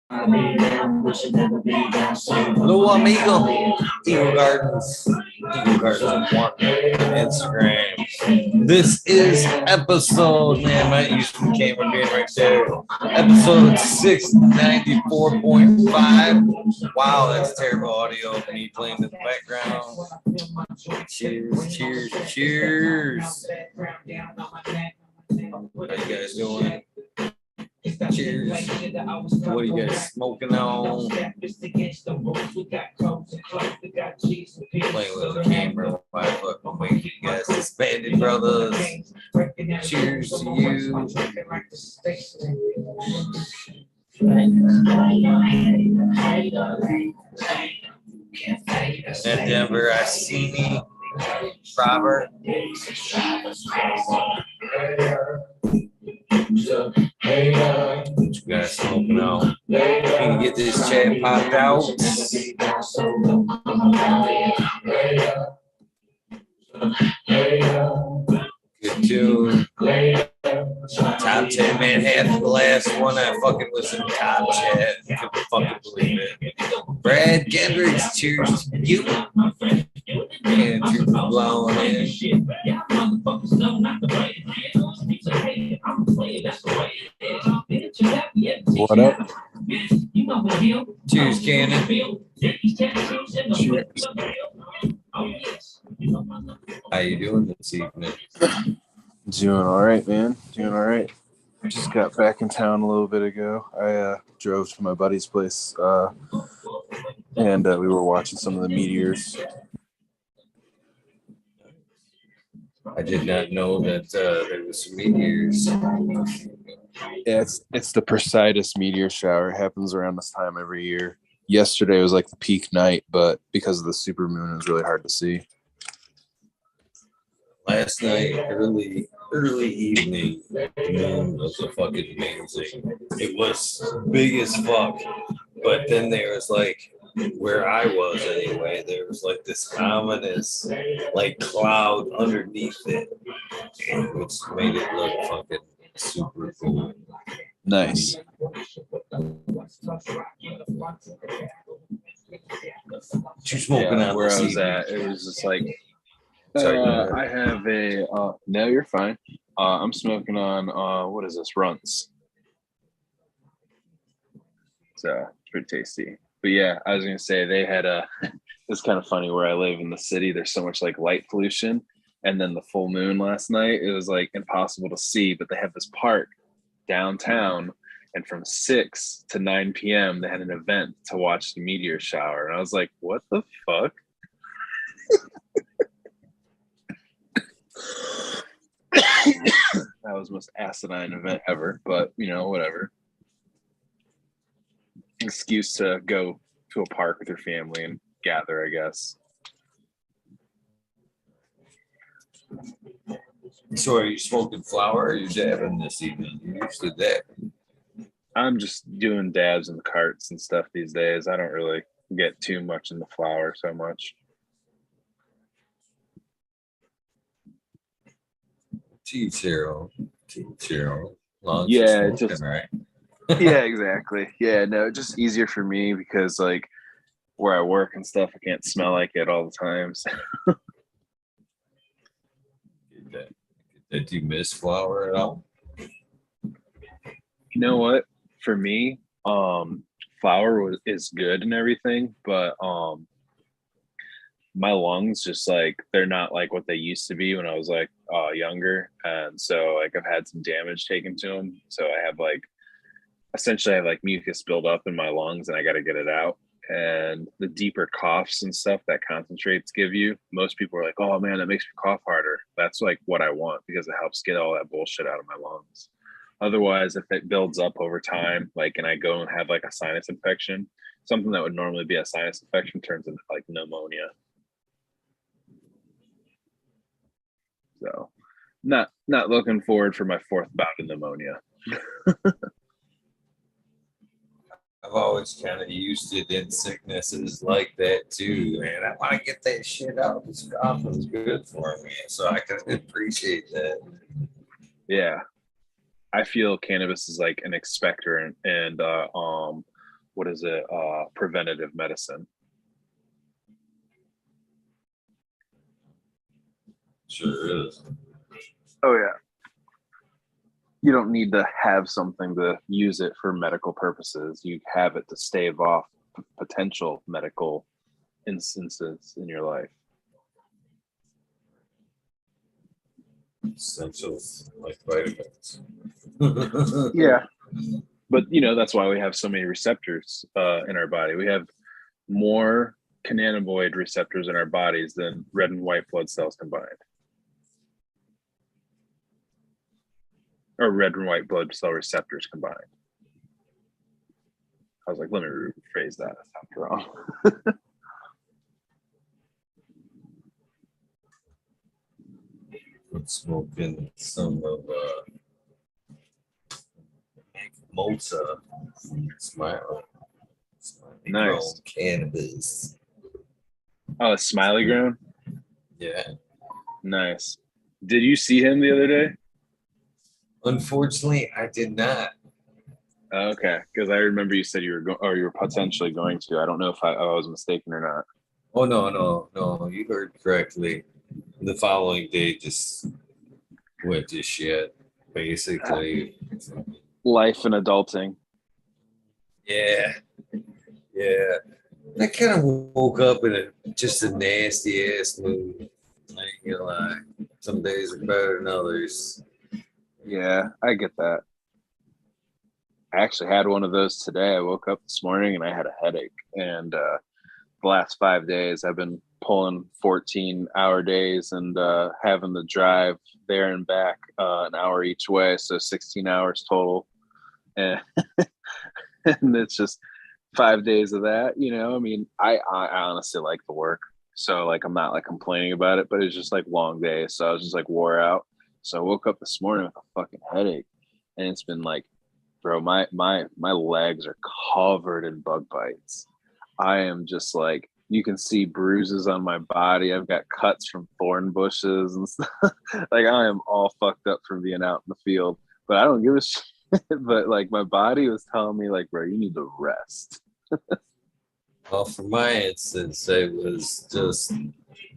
Hello, amigo. Eagle Gardens. Eagle Gardens on Instagram. This is episode, man, my Eastern camera being right there. Episode 694.5. Wow, that's terrible audio of me playing in the background. Cheers, cheers, cheers. How you guys doing? Cheers. What are you guys smoking on? Playing with the camera. Why fucking wait you guys disbanded, brothers? Cheers to you. At Denver, I see me. Robert. What you guys smoking on? Can you get this chat popped out? Good tune. Top 10, man. Half the last one I fucking was in top chat. I couldn't fucking believe it. Brad Gendricks, cheers to you. CannaTrooper blowing in. What up? Cheers, Cannon. Cheers. How you doing this evening? Doing all right, man. Doing all right. Just got back in town a little bit ago. I drove to my buddy's place, and we were watching some of the meteors. I did not know that there was some meteors. Yeah, it's the Perseidus meteor shower. It happens around this time every year. Yesterday was like the peak night, but because of the supermoon, it was really hard to see. Last night, early evening, the moon was fucking amazing. It was big as fuck. But then there was like, where I was anyway, there was like this ominous like cloud underneath it, which made it look fucking super cool. Nice. You smoking out where I was at, it was just like, I have a, no, you're fine. I'm smoking on, what is this, Runts. It's pretty tasty. But yeah, I was going to say they had it's kind of funny where I live in the city. There's so much like light pollution. And then the full moon last night, it was like impossible to see, but they have this park downtown. And from 6 to 9 p.m., they had an event to watch the meteor shower. And I was like, what the fuck? That was the most asinine event ever, but you know, whatever. Excuse to go to a park with your family and gather, I guess. So are you smoking flower or are you dabbing this evening? You usually dab. I'm just doing dabs in the carts and stuff these days. I don't really get too much in the flower so much. T0. Yeah, just right. Yeah, exactly. Yeah, no, just easier for me because like where I work and stuff, I can't smell like it all the time. So. Did you miss flower at all? You know what? For me, flower is good and everything, but my lungs just like they're not like what they used to be when I was like younger, and so like I've had some damage taken to them. So I have like essentially I have like mucus build up in my lungs, and I got to get it out. And the deeper coughs and stuff that concentrates give you, most people are like, oh man, that makes me cough harder. That's like what I want because it helps get all that bullshit out of my lungs. Otherwise, if it builds up over time, like, and I go and have like a sinus infection, something that would normally be a sinus infection turns into like pneumonia. So not looking forward for my fourth bout of pneumonia. I've always kind of used it in sicknesses like that too, man. I want to get that shit out. This coughing's good for me, so I can appreciate that. Yeah, I feel cannabis is like an expectorant, and what is it? Preventative medicine. Sure is. Oh yeah. You don't need to have something to use it for medical purposes. You have it to stave off potential medical instances in your life. Essentials like vitamins. Yeah. But, that's why we have so many receptors in our body. We have more cannabinoid receptors in our bodies than red and white blood cells combined. Or red and white blood cell receptors combined. I was like, let me rephrase that. That sounds wrong. Smoking some of Malta. Smiley. Nice. Cannabis. Oh, Smiley grown? Yeah. Nice. Did you see him the other day? Unfortunately, I did not. Okay, because I remember you said you were potentially going to. I don't know if I was mistaken or not. Oh no! You heard correctly. The following day just went to shit, basically. Life and adulting. Yeah. I kind of woke up in just a nasty ass mood. I ain't gonna lie. Some days are better than others. Yeah, I get that. I actually had one of those today. I woke up this morning and I had a headache. And the last 5 days, I've been pulling 14-hour days and having to drive there and back an hour each way. So 16 hours total. And, and it's just 5 days of that, I mean, I honestly like the work. So like, I'm not like complaining about it, but it's just like long days. So I was just like wore out. So I woke up this morning with a fucking headache and it's been like, bro, my legs are covered in bug bites. I am just like, you can see bruises on my body. I've got cuts from thorn bushes and stuff. Like I am all fucked up from being out in the field, but I don't give a shit. But like my body was telling me like, bro, you need to rest. Well, for my instance, it was just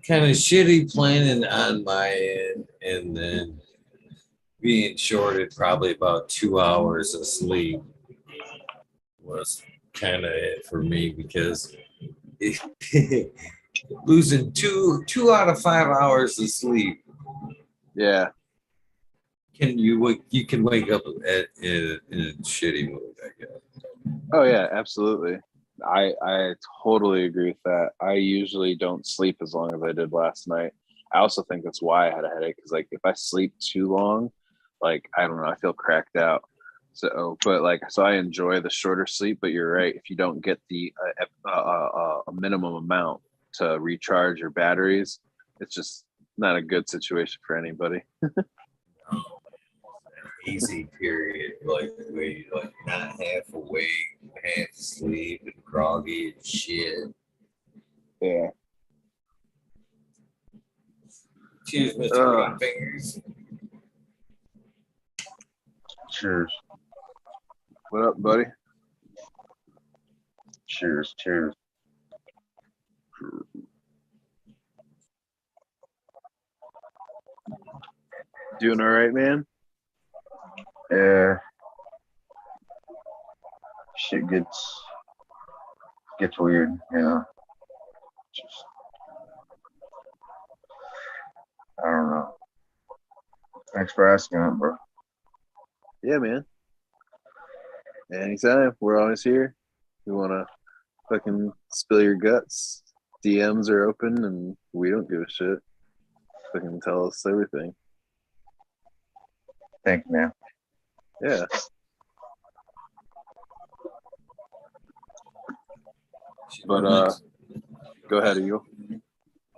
kind of shitty planning on my end, and then being shorted probably about 2 hours of sleep was kind of it for me because losing two out of 5 hours of sleep. Yeah. You can wake up in a shitty mood, I guess. Oh yeah, absolutely. I totally agree with that. I usually don't sleep as long as I did last night. I also think that's why I had a headache because like if I sleep too long, like I don't know, I feel cracked out. So, but like, so I enjoy the shorter sleep. But you're right, if you don't get the a minimum amount to recharge your batteries, it's just not a good situation for anybody. Easy period, like where you like not half awake, half asleep, and groggy and shit. Yeah. Cheers, Mr. Greenfingers. Cheers. What up, buddy? Cheers. Doing all right, man? Yeah. Shit gets weird, Just I don't know. Thanks for asking, bro. Yeah, man. Anytime. We're always here. You wanna fucking spill your guts? DMs are open and we don't give a shit. Fucking tell us everything. Thank you, man. Yeah. But go ahead, Eagle.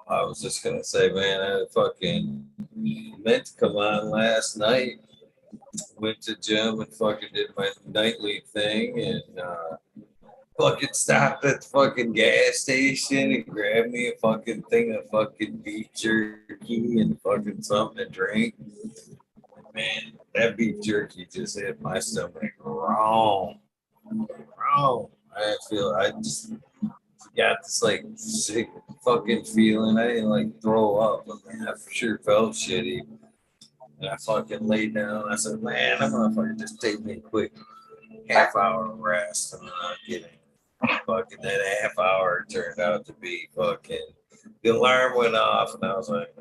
I was just gonna say, man, I fucking meant to come on last night. Went to gym and fucking did my nightly thing and fucking stopped at the fucking gas station and grabbed me a fucking thing of fucking beef jerky and fucking something to drink. Man, that beef jerky just hit my stomach wrong. I just got this like sick fucking feeling. I didn't like throw up. I mean, I for sure felt shitty. And I fucking laid down. I said, man, I'm gonna fucking just take me a quick half hour rest. And then I'll get it. Fucking that half hour turned out to be fucking the alarm went off and I was like,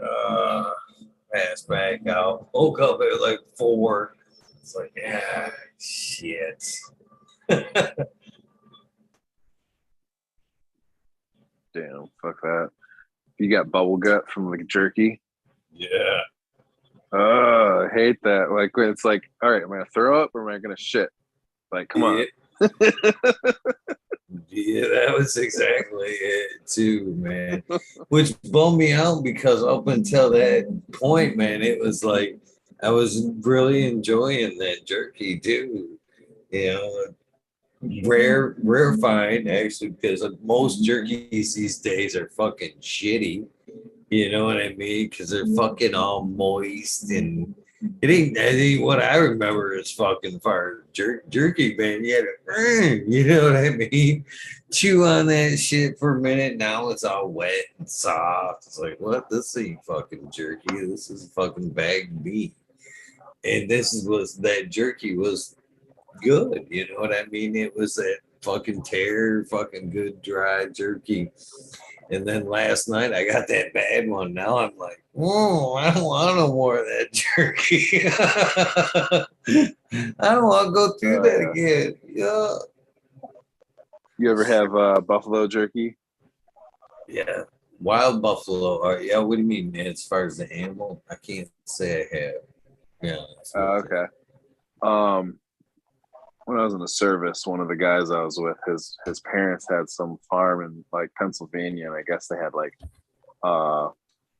passed back out. Woke up at like 4. It's like, yeah, shit. Damn, fuck that. You got bubble gut from like jerky. Yeah. Oh, I hate that. Like when it's like, all right, am I gonna throw up or am I gonna shit? Like, come on. Yeah, that was exactly it too, man. Which bummed me out because up until that point, man, it was like I was really enjoying that jerky too. You know, rare find actually because most jerkies these days are fucking shitty. You know what I mean? Because they're fucking all moist and I think what I remember is fucking fire jerky, man. You had to, you know what I mean? Chew on that shit for a minute. Now it's all wet and soft. It's like, what? This ain't fucking jerky. This is fucking bagged meat. And that jerky was good. You know what I mean? It was that fucking fucking good dry jerky. And then last night I got that bad one. Now I'm like, oh, I don't want no more of that jerky. I don't want to go through that again. Yeah. You ever have buffalo jerky? Yeah. Wild buffalo. Or, yeah, what do you mean, man? As far as the animal, I can't say I have. Yeah. Okay. When I was in the service, one of the guys I was with, his parents had some farm in like Pennsylvania, and I guess they had like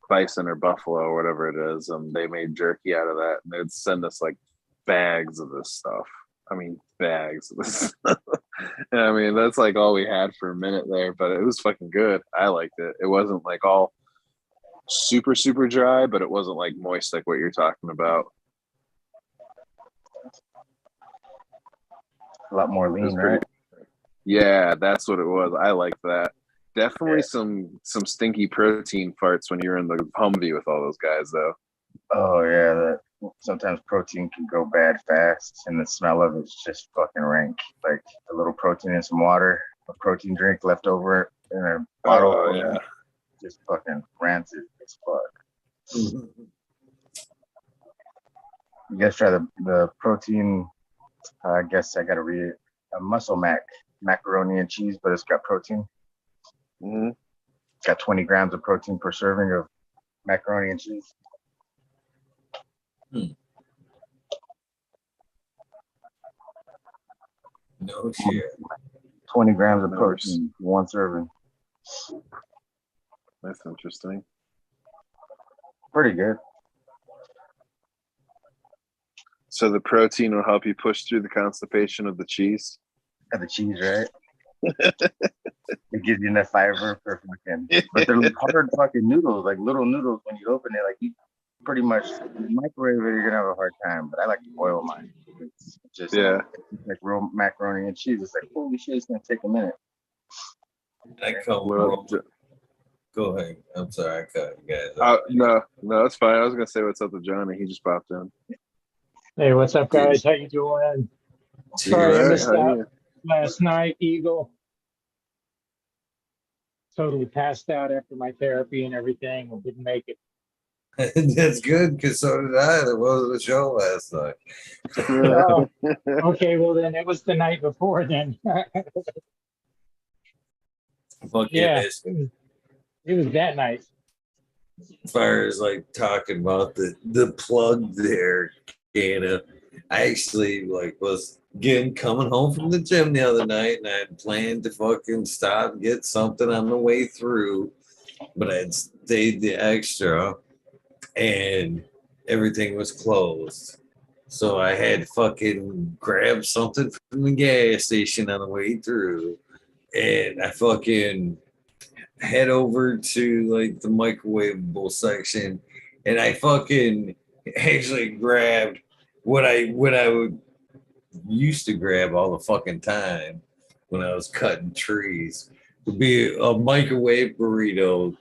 bison or buffalo or whatever it is, and they made jerky out of that, and they'd send us like bags of this stuff. I mean, bags of this. And I mean, that's like all we had for a minute there, but it was fucking good. I liked it. It wasn't like all super, super dry, but it wasn't like moist like what you're talking about. A lot more lean, right? Yeah, that's what it was. I like that. Definitely some stinky protein farts when you're in the Humvee with all those guys, though. Oh yeah, that sometimes protein can go bad fast, and the smell of it's just fucking rank. Like a little protein in some water, a protein drink left over in a bottle. Oh yeah, just fucking rancid as fuck. Mm-hmm. You guys try the protein? I guess I gotta read it. A muscle macaroni and cheese, but it's got protein. Mm-hmm. It's got 20 grams of protein per serving of macaroni and cheese. No shit. 20 grams of protein, one serving. That's interesting. Pretty good. So the protein will help you push through the constipation of the cheese. Got the cheese, right? It gives you enough fiber for fucking. But they're hard fucking noodles, like little noodles. When you open it, like you pretty much microwave it, you're gonna have a hard time. But I like to boil mine. It's just like real macaroni and cheese. It's like holy shit, it's gonna take a minute. Go ahead. I'm sorry, I cut you guys. No, it's fine. I was gonna say what's up with Johnny. He just popped in. Hey, what's up, guys? How you doing? Sorry, I missed out last night, Eagle. Totally passed out after my therapy and everything and didn't make it. That's good, because so did I. There wasn't a show last night. Oh, okay, well then it was the night before then. Yeah, it was that night. As far as like talking about the plug there, Canna, I actually was coming home from the gym the other night, and I had planned to fucking stop and get something on the way through, but I'd stayed the extra and everything was closed. So I had to fucking grab something from the gas station on the way through, and I fucking head over to like the microwavable section, and I fucking actually grabbed what I would used to grab all the fucking time, when I was cutting trees would be a microwave burrito,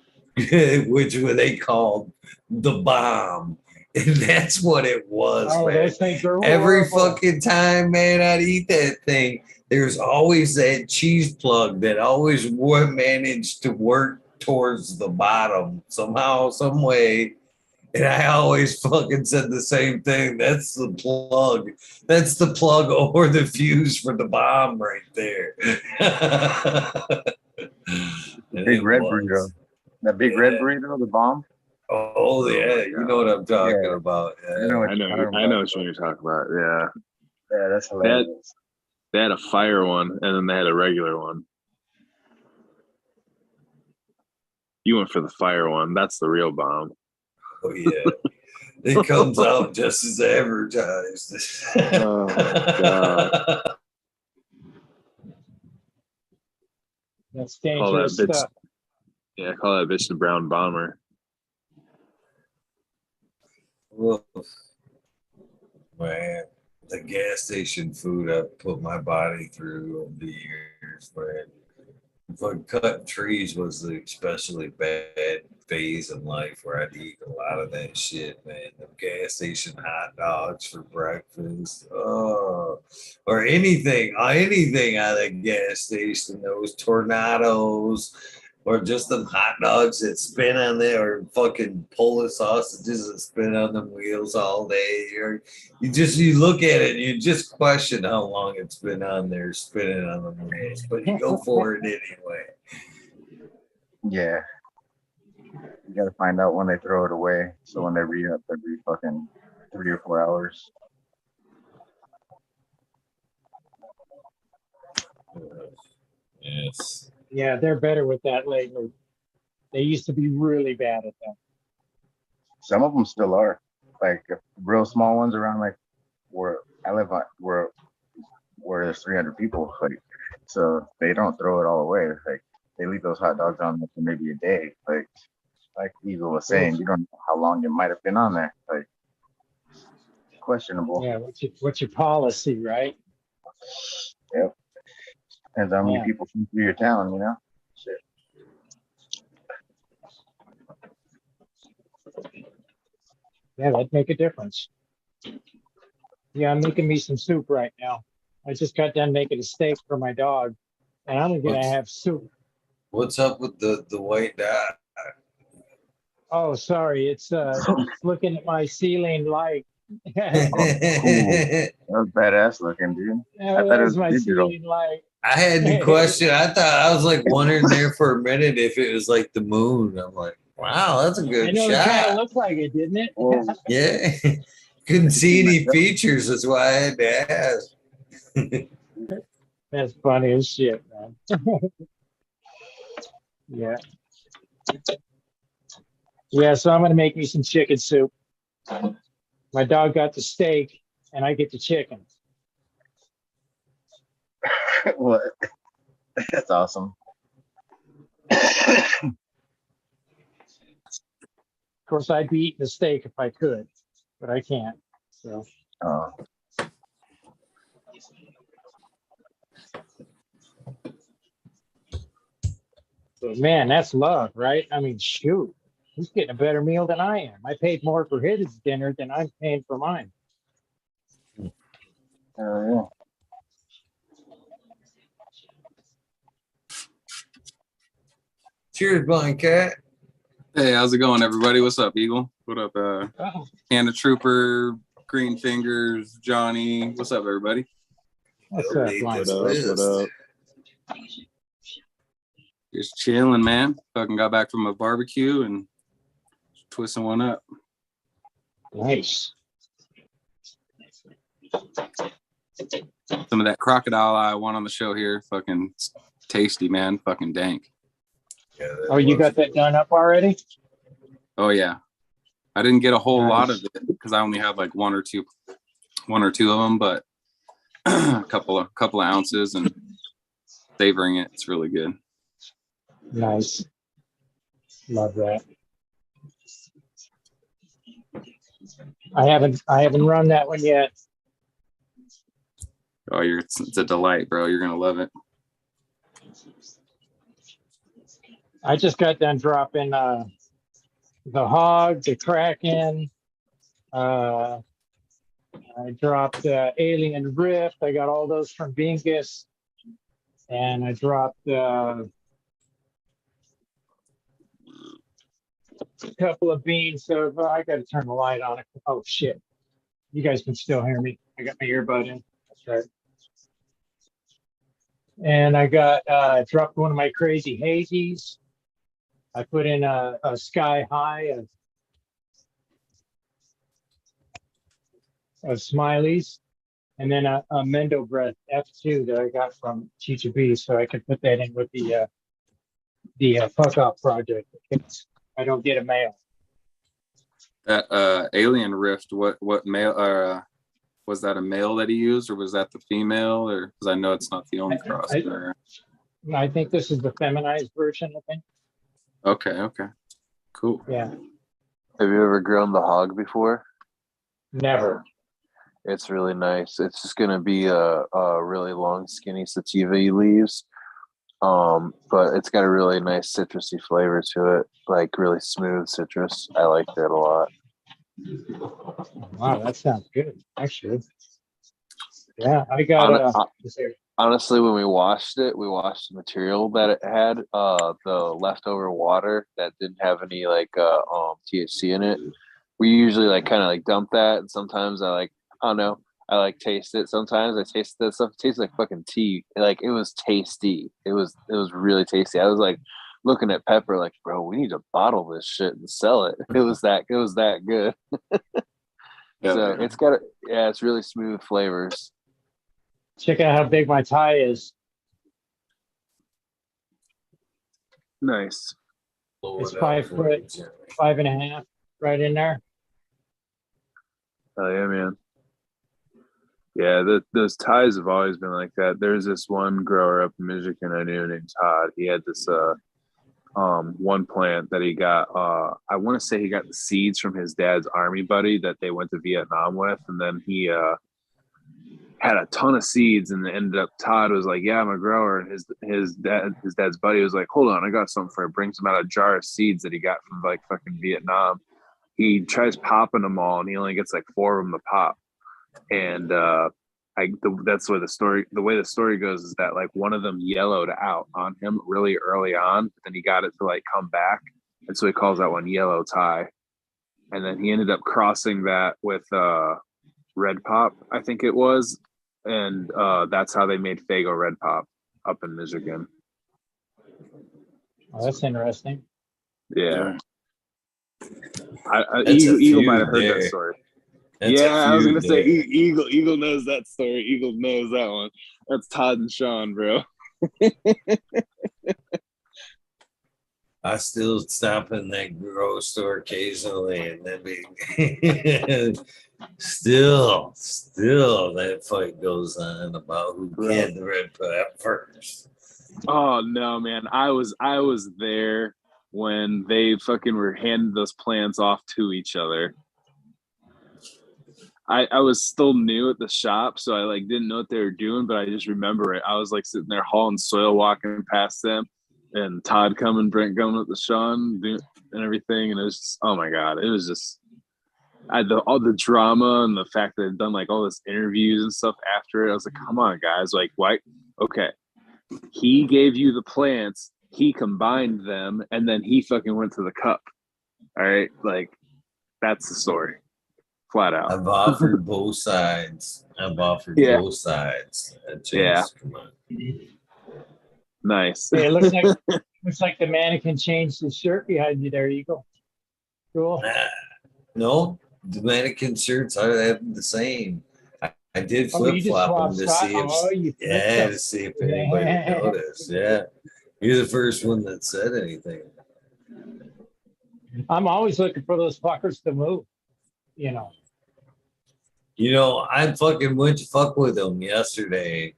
which they called the bomb. And that's what it was, Oh, man. those things are Every horrible. fucking time, man, I'd eat that thing. There's always that cheese plug that always would manage to work towards the bottom somehow, some way. And I always fucking said the same thing. That's the plug. That's the plug or the fuse for the bomb right there. Big red burrito. That big red burrito, the bomb. Oh yeah, you know what I'm talking about. I know what you're talking about. Yeah. Yeah, that's hilarious. They had a fire one, and then they had a regular one. You went for the fire one. That's the real bomb. Oh yeah, it comes out just as advertised. Oh my god. That's dangerous stuff. Yeah, call that bitch the brown bomber. Man, the gas station food I put my body through over the years, man. But cutting trees was the especially bad phase in life where I'd eat a lot of that shit, man. The gas station hot dogs for breakfast, oh, or anything out of the gas station. Those tornadoes, or just them hot dogs that spin on there, or fucking Polish sausages that spin on them wheels all day. You look at it and you just question how long it's been on there spinning on the wheels, but you go for it anyway. Yeah. You gotta find out when they throw it away. So when they re-up every fucking 3 or 4 hours. Yes. Yeah, they're better with that lately. They used to be really bad at that. Some of them still are. Like real small ones around like where I live on where there's 300 people. Like so they don't throw it all away. Like they leave those hot dogs on there for maybe a day. Like Eagle was saying, you don't know how long it might have been on there. Like questionable. Yeah, what's your policy, right? Yep. Depends how many people come through your town, you know? Shit. Yeah, that'd make a difference. Yeah, I'm making me some soup right now. I just got done making a steak for my dog, and I'm gonna have soup. What's up with the white dot? Oh, sorry, it's looking at my ceiling light. Oh, cool. That was badass looking, dude. I thought it was my ceiling light. I had the question. I was like wondering there for a minute if it was like the moon. I'm like, wow, that's a good shot. It kind of looked like it, didn't it? Yeah. Couldn't see any features. That's why I had to ask. That's funny as shit, man. Yeah. Yeah, so I'm going to make me some chicken soup. My dog got the steak, and I get the chicken. What? That's awesome. Of course, I'd be eating the steak if I could, but I can't. So. But man, that's love, right? I mean, shoot, he's getting a better meal than I am. I paid more for his dinner than I'm paying for mine. Yeah. Cheers, Blind Cat. Hey, how's it going, everybody? What's up, Eagle? What up, CannaTrooper, Greenfingers, Johnny? What's up, everybody? What's up, Blind? What up? Just chilling, man. Fucking got back from a barbecue and twisting one up. Nice. Some of that crocodile I want on the show here. Fucking tasty, man. Fucking dank. Yeah, Oh, you got that done up already? Oh yeah. I didn't get a whole lot of it because I only had like one or two of them, but a couple of ounces and savoring it. It's really good. Nice. Love that. I haven't run that one yet. Oh, it's a delight, bro. You're gonna love it. I just got done dropping the hog, the kraken. I dropped Alien Rift. I got all those from Bingus. And I dropped a couple of beans. So I got to turn the light on. Oh, shit. You guys can still hear me. I got my earbud in. That's right. And I got dropped one of my crazy hazies. I put in a sky high of smileys, and then a Mendo Breath F2 that I got from Chicha B, so I could put that in with the fuck up project. I don't get a mail. That Alien Rift, what male was that a male that he used, or was that the female? Or because I know it's not the only cross there. I think this is the feminized version, I think. Okay. Cool. Yeah. Have you ever grown the hog before? Never. It's really nice. It's just gonna be a really long, skinny sativa he leaves. But it's got a really nice citrusy flavor to it, like really smooth citrus. I like that a lot. Wow, that sounds good, actually. Yeah, I got honestly, when we washed the material that it had, the leftover water that didn't have any THC in it. We usually like kind of like dump that, and sometimes I don't know, I taste it. Sometimes I taste that stuff. It tastes like fucking tea. Like it was tasty. It was really tasty. I was like looking at Pepper like, bro, we need to bottle this shit and sell it. It was that good. So it's really smooth flavors. Check out how big my tie is. Nice. It's 5 foot, 5.5, right in there. Oh yeah, man. Yeah, those ties have always been like that. There's this one grower up in Michigan I knew named Todd. He had this one plant that he got. I want to say he got the seeds from his dad's army buddy that they went to Vietnam with, and then he had a ton of seeds, and ended up Todd was like, "Yeah, I'm a grower," and his dad's buddy was like, "Hold on, I got something for you." Brings him out a jar of seeds that he got from like fucking Vietnam. He tries popping them all, and he only gets like 4 of them to pop. And that's where the way the story goes is that like one of them yellowed out on him really early on, but then he got it to like come back, and so he calls that one yellow tie. And then he ended up crossing that with Red Pop, I think it was, and that's how they made Faygo Red Pop up in Michigan. Oh, that's interesting. Yeah. Eagle might have heard that story. I was gonna say Eagle knows that story. Eagle knows that one. That's Todd and Sean, bro. I still stop in that grocery store occasionally, and then still that fight goes on about who can the red pop first. Oh no, man! I was there when they fucking were handing those plants off to each other. I was still new at the shop, so I like didn't know what they were doing, but I just remember it. I was like sitting there hauling soil, walking past them, and Todd coming, Brent coming up to Sean and everything, and it was just, oh my god, it was just all the drama and the fact that they'd done like all this interviews and stuff after it. I was like, come on, guys, like why? Okay, he gave you the plants, he combined them, and then he fucking went to the cup. All right, like that's the story. Flat out. I've offered both sides. Both sides. Yeah. Nice. Hey, it looks like the mannequin changed his shirt behind you there, Eagle. Cool. No, the mannequin shirts are the same. I did flip flop them to see if anybody would notice. Yeah. You're the first one that said anything. I'm always looking for those fuckers to move. I fucking went to fuck with them yesterday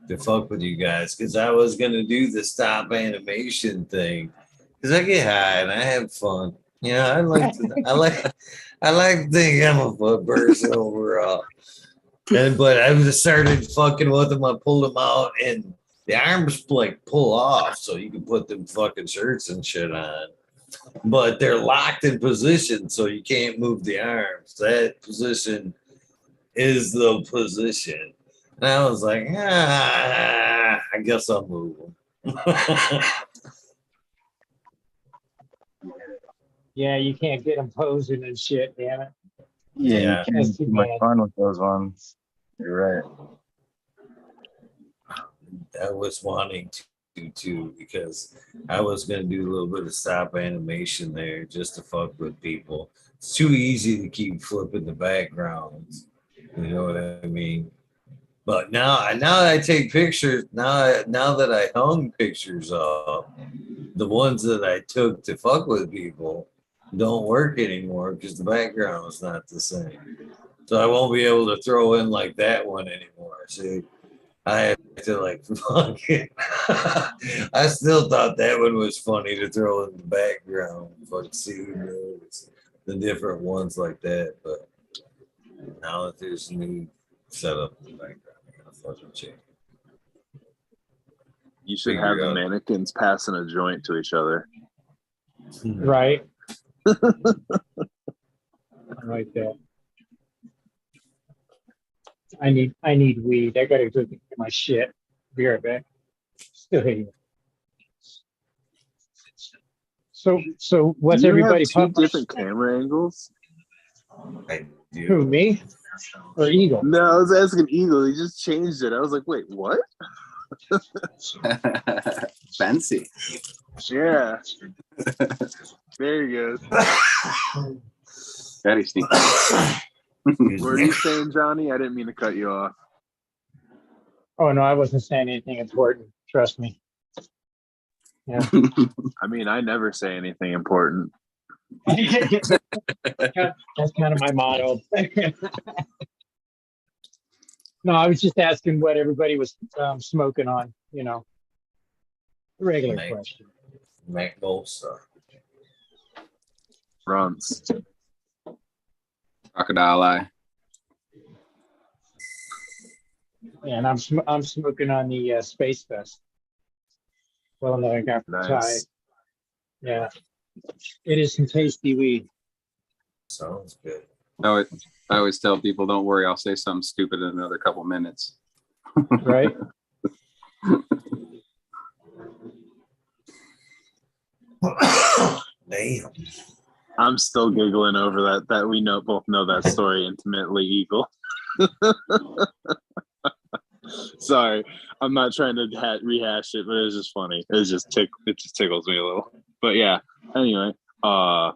to fuck with you guys because I was gonna do the stop animation thing because I get high and I have fun. I like to think I'm a fun person overall. But I just started fucking with them. I pulled them out and the arms like pull off so you can put them fucking shirts and shit on. But they're locked in position, so you can't move the arms. That position is the position. And I was like, I guess I'll move them. Yeah, you can't get them posing and shit, damn it. Yeah, Yeah. you can't have too much fun with those ones. You're right. I was wanting to too, because I was gonna do a little bit of stop animation there just to fuck with people. It's too easy to keep flipping the backgrounds. You know what I mean? But now that I take pictures, now that I hung pictures up, the ones that I took to fuck with people don't work anymore because the background is not the same. So I won't be able to throw in like that one anymore. See, I have to like fuck it. I still thought that one was funny to throw in the background, but see who knows the different ones like that. But now that there's new setup in the background, I gotta fucking change. You should Figure have it the out. mannequins passing a joint to each other. Right. I like that. I need weed. I gotta go get my shit. Be right back. Still here. So what's Do you everybody have two pumping? different camera angles? I do. Who, me or Eagle? No, I was asking Eagle. He just changed it. I was like, wait, what? Fancy. Yeah. There you go. Very sneaky. What are you saying, Johnny? I didn't mean to cut you off. Oh no, I wasn't saying anything important. Trust me. Yeah. I mean, I never say anything important. That's kind of my motto. No, I was just asking what everybody was smoking on. You know, regular Mac. question. Mac Bolster. Runts. Crocodile eye. And I'm smoking on the Space Fest. Well, no, I got Nice. Yeah, it is some tasty weed. Sounds good. I always tell people, don't worry, I'll say something stupid in another couple minutes. Right? Damn. I'm still giggling over that we both know that story intimately, Eagle. Sorry, I'm not trying to rehash it, but it's just funny. It just tickles me a little. But yeah, anyway, what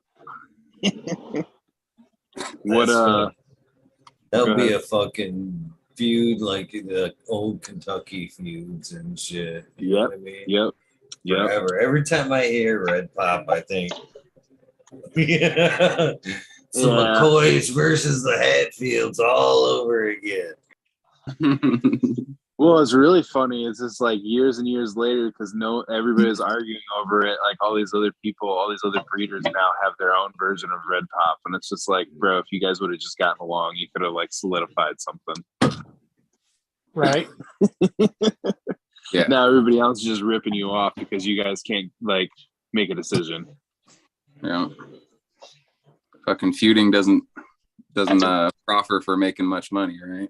That'll be ahead. a fucking feud like the old Kentucky feuds and shit. You know what I mean? Yep. Forever. Every time I hear Red Pop, I think yeah. So McCoy's versus the Hatfields all over again. Well, it's really funny. It's just like years and years later because everybody's arguing over it. Like all these other people, all these other breeders now have their own version of Red Pop, and it's just like, bro, if you guys would have just gotten along, you could have like solidified something. Right. Yeah. Now everybody else is just ripping you off because you guys can't like make a decision. Yeah. Fucking feuding doesn't proffer for making much money, right?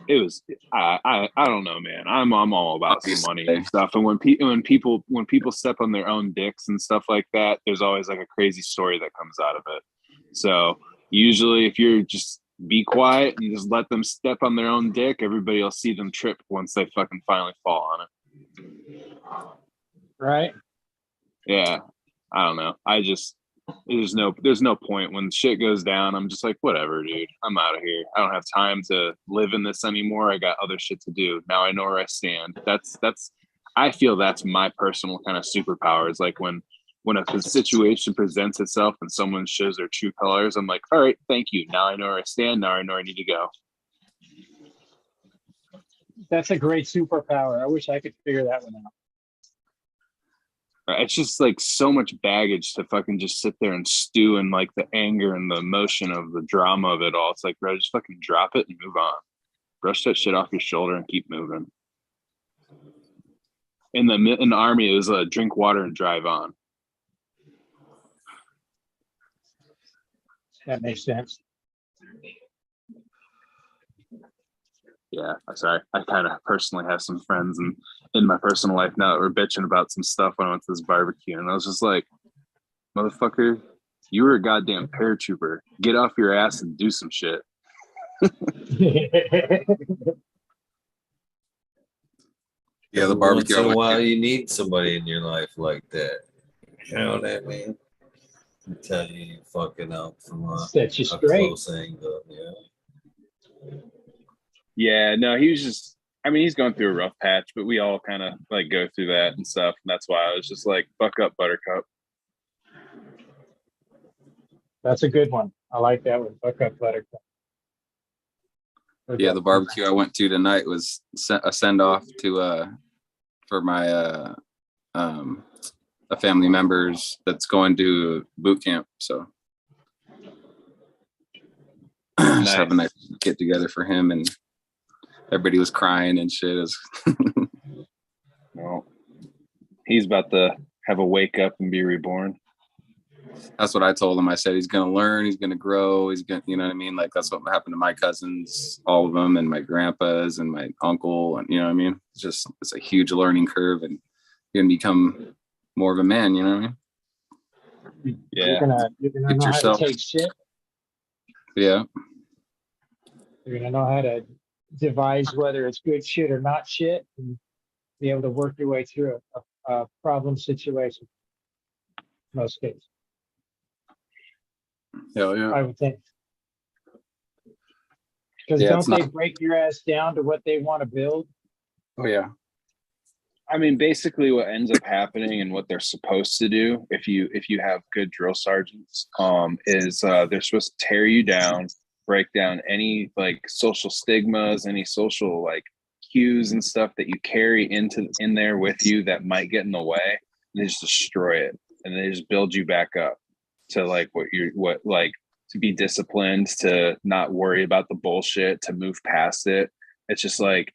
It was I don't know, man. I'm all about the money and stuff. And when people step on their own dicks and stuff like that, there's always like a crazy story that comes out of it. So usually if you're just be quiet and just let them step on their own dick, everybody will see them trip once they fucking finally fall on it. Right. Yeah. I don't know. There's no point when shit goes down. I'm just like, whatever, dude. I'm out of here. I don't have time to live in this anymore. I got other shit to do. Now I know where I stand. I feel that's my personal kind of superpower. Is like when a situation presents itself and someone shows their true colors, I'm like, all right, thank you. Now I know where I stand. Now I know where I need to go. That's a great superpower. I wish I could figure that one out. It's just like so much baggage to fucking just sit there and stew in like the anger and the emotion of the drama of it all. It's like, bro, just fucking drop it and move on. Brush that shit off your shoulder and keep moving. In the army, it was drink water and drive on. That makes sense. Yeah, sorry. I kind of personally have some friends in my personal life now that were bitching about some stuff when I went to this barbecue, and I was just like, motherfucker, you were a goddamn paratrooper. Get off your ass and do some shit. Yeah, the barbecue. Once in a while, you need somebody in your life like that. You know what I mean? To tell you you're fucking up from a Set you straight. close angle. Yeah. Yeah, no, he was just. I mean, he's going through a rough patch, but we all kind of like go through that and stuff, and that's why I was just like, "Fuck up, Buttercup." That's a good one. I like that one. Fuck up, Buttercup. Yeah, the barbecue I went to tonight was a send off to for my a family members that's going to boot camp. So just have a nice get together for him, and everybody was crying and shit. No, he's about to have a wake up and be reborn. That's what I told him. I said he's gonna learn, he's gonna grow, he's gonna, you know what I mean? Like that's what happened to my cousins, all of them, and my grandpas and my uncle, and you know what I mean? It's a huge learning curve, and you're gonna become more of a man, you know what I mean? Yeah. You're gonna know how to take shit. Yeah. You're gonna know how to devise whether it's good shit or not shit, and be able to work your way through a problem situation. Most cases. Hell yeah. I would think. Because don't they break your ass down to what they want to build? Oh yeah. I mean, basically what ends up happening and what they're supposed to do if you have good drill sergeants is they're supposed to tear you down, break down any like social stigmas, any social like cues and stuff that you carry in there with you that might get in the way. They just destroy it, and they just build you back up to like to be disciplined, to not worry about the bullshit, to move past it. It's just like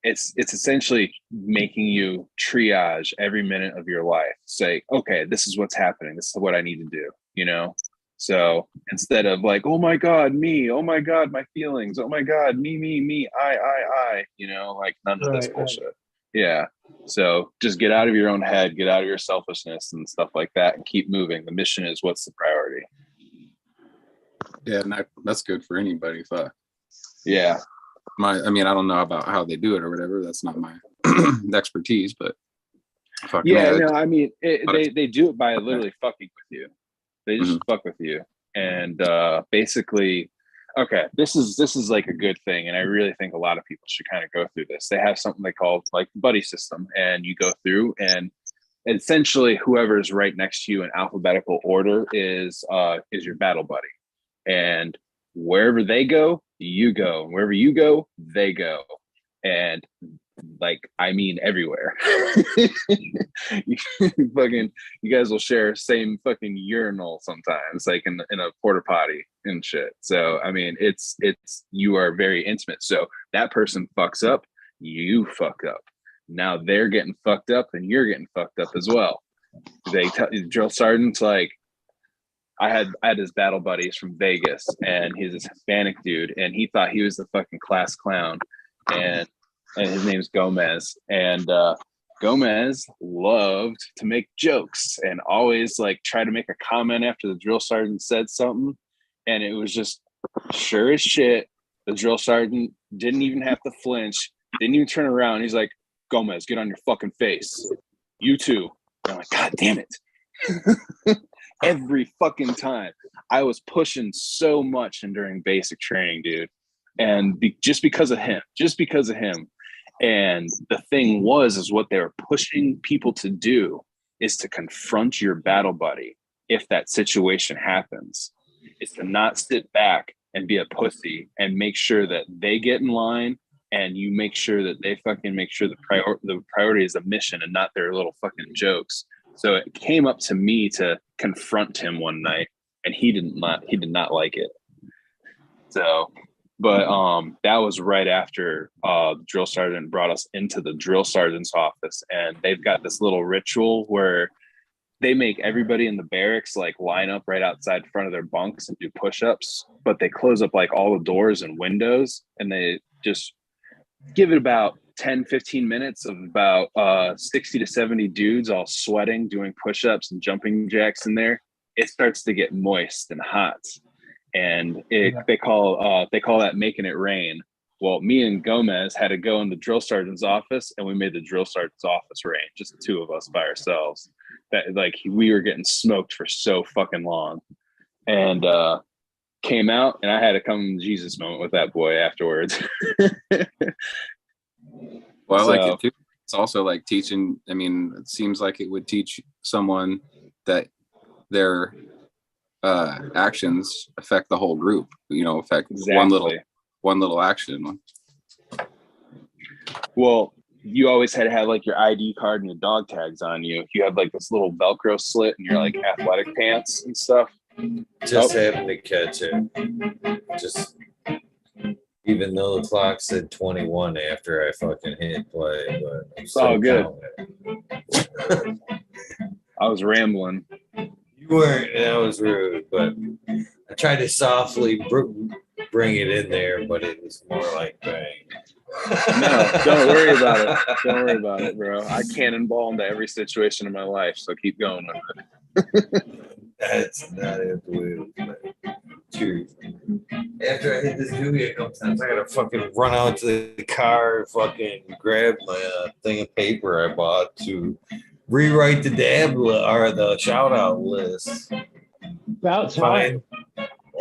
it's essentially making you triage every minute of your life. Say, okay, this is what's happening. This is what I need to do, you know? So instead of like, oh my God, me, oh my God, my feelings, oh my God, me, I, you know, like none of this bullshit. Right. Yeah. So just get out of your own head, get out of your selfishness and stuff like that, and keep moving. The mission is what's the priority. Yeah, and that's good for anybody. Yeah. I mean, I don't know about how they do it or whatever. That's not my expertise, but yeah, no, I mean, they do it by literally fucking with you. They just fuck with you, and basically, okay, this is like a good thing, and I really think a lot of people should kind of go through this. They have something they call like buddy system, and you go through, and essentially, whoever's right next to you in alphabetical order is your battle buddy, and wherever they go, you go. Wherever you go, they go. And like, I mean, everywhere. You guys will share same fucking urinal sometimes, like in a porta potty and shit. So, I mean, it's you are very intimate. So that person fucks up, you fuck up. Now they're getting fucked up and you're getting fucked up as well. They tell drill sergeants like, I had his battle buddies from Vegas, and he's this Hispanic dude, and he thought he was the fucking class clown, and his name's Gomez, and Gomez loved to make jokes and always like try to make a comment after the drill sergeant said something, and it was just sure as shit. The drill sergeant didn't even have to flinch, didn't even turn around. He's like, Gomez, get on your fucking face. You too. And I'm like, God damn it. Every fucking time. I was pushing so much and during basic training, dude. And just because of him. And the thing is what they were pushing people to do is to confront your battle buddy if that situation happens. It's to not sit back and be a pussy and make sure that they get in line, and you make sure that they fucking make sure the priority is the mission and not their little fucking jokes. So it came up to me to confront him one night, and he did not like it. So But that was right after the drill sergeant brought us into the drill sergeant's office, and they've got this little ritual where they make everybody in the barracks like line up right outside front of their bunks and do push-ups, but they close up like all the doors and windows, and they just give it about 10-15 minutes of about 60 to 70 dudes all sweating, doing push-ups and jumping jacks in there. It starts to get moist and hot, and they call that making it rain. Well, me and Gomez had to go in the drill sergeant's office, and we made the drill sergeant's office rain, just the two of us by ourselves. That like we were getting smoked for so fucking long, and came out, and I had a come to Jesus moment with that boy afterwards. Well, I like it too. It's also like teaching. I mean, it seems like it would teach someone that their actions affect the whole group. You know, affect one little action. Well, you always had to have like your ID card and your dog tags on you. You had like this little Velcro slit in your like athletic pants and stuff. Just having to catch it. Just even though the clock said 21 after I fucking hit play, but it's all good. I was rambling. You weren't, and that was rude, but I tried to softly bring it in there, but it was more like bang. No, don't worry about it. Don't worry about it, bro. I cannonball into every situation in my life, so keep going with it. That's not it, but true. After I hit this doobie a couple times, I gotta fucking run out to the car and fucking grab my thing of paper I bought to rewrite the or the shout out list. About time.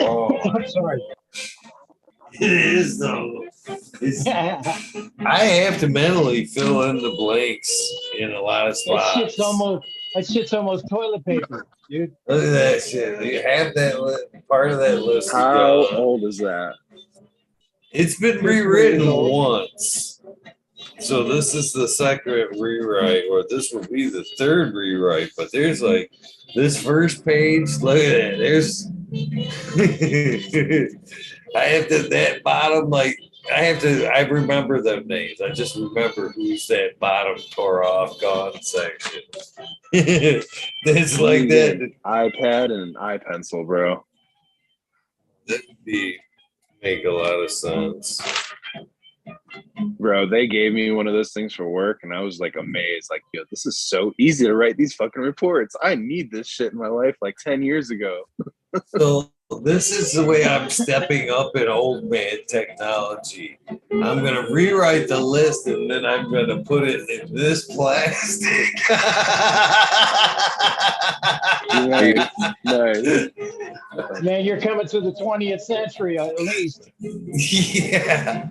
Oh, I'm sorry. it is though. I have to mentally fill in the blanks in a lot of spots. That shit's almost toilet paper, dude. Look at that shit. You have that part of that list. How old is that? It's been rewritten once. So this is the second rewrite, or this will be the third rewrite. But there's like this first page. Look at that. There's I have to that bottom like I remember them names. I just remember who's that bottom tore off gone section. It's like that. iPad and iPencil, bro. That would make a lot of sense. Bro, they gave me one of those things for work, and I was like amazed. Like, yo, this is so easy to write these fucking reports. I need this shit in my life like 10 years ago. So this is the way I'm stepping up in old man technology. I'm going to rewrite the list, and then I'm going to put it in this plastic. Nice. Man, you're coming to the 20th century at least. Yeah.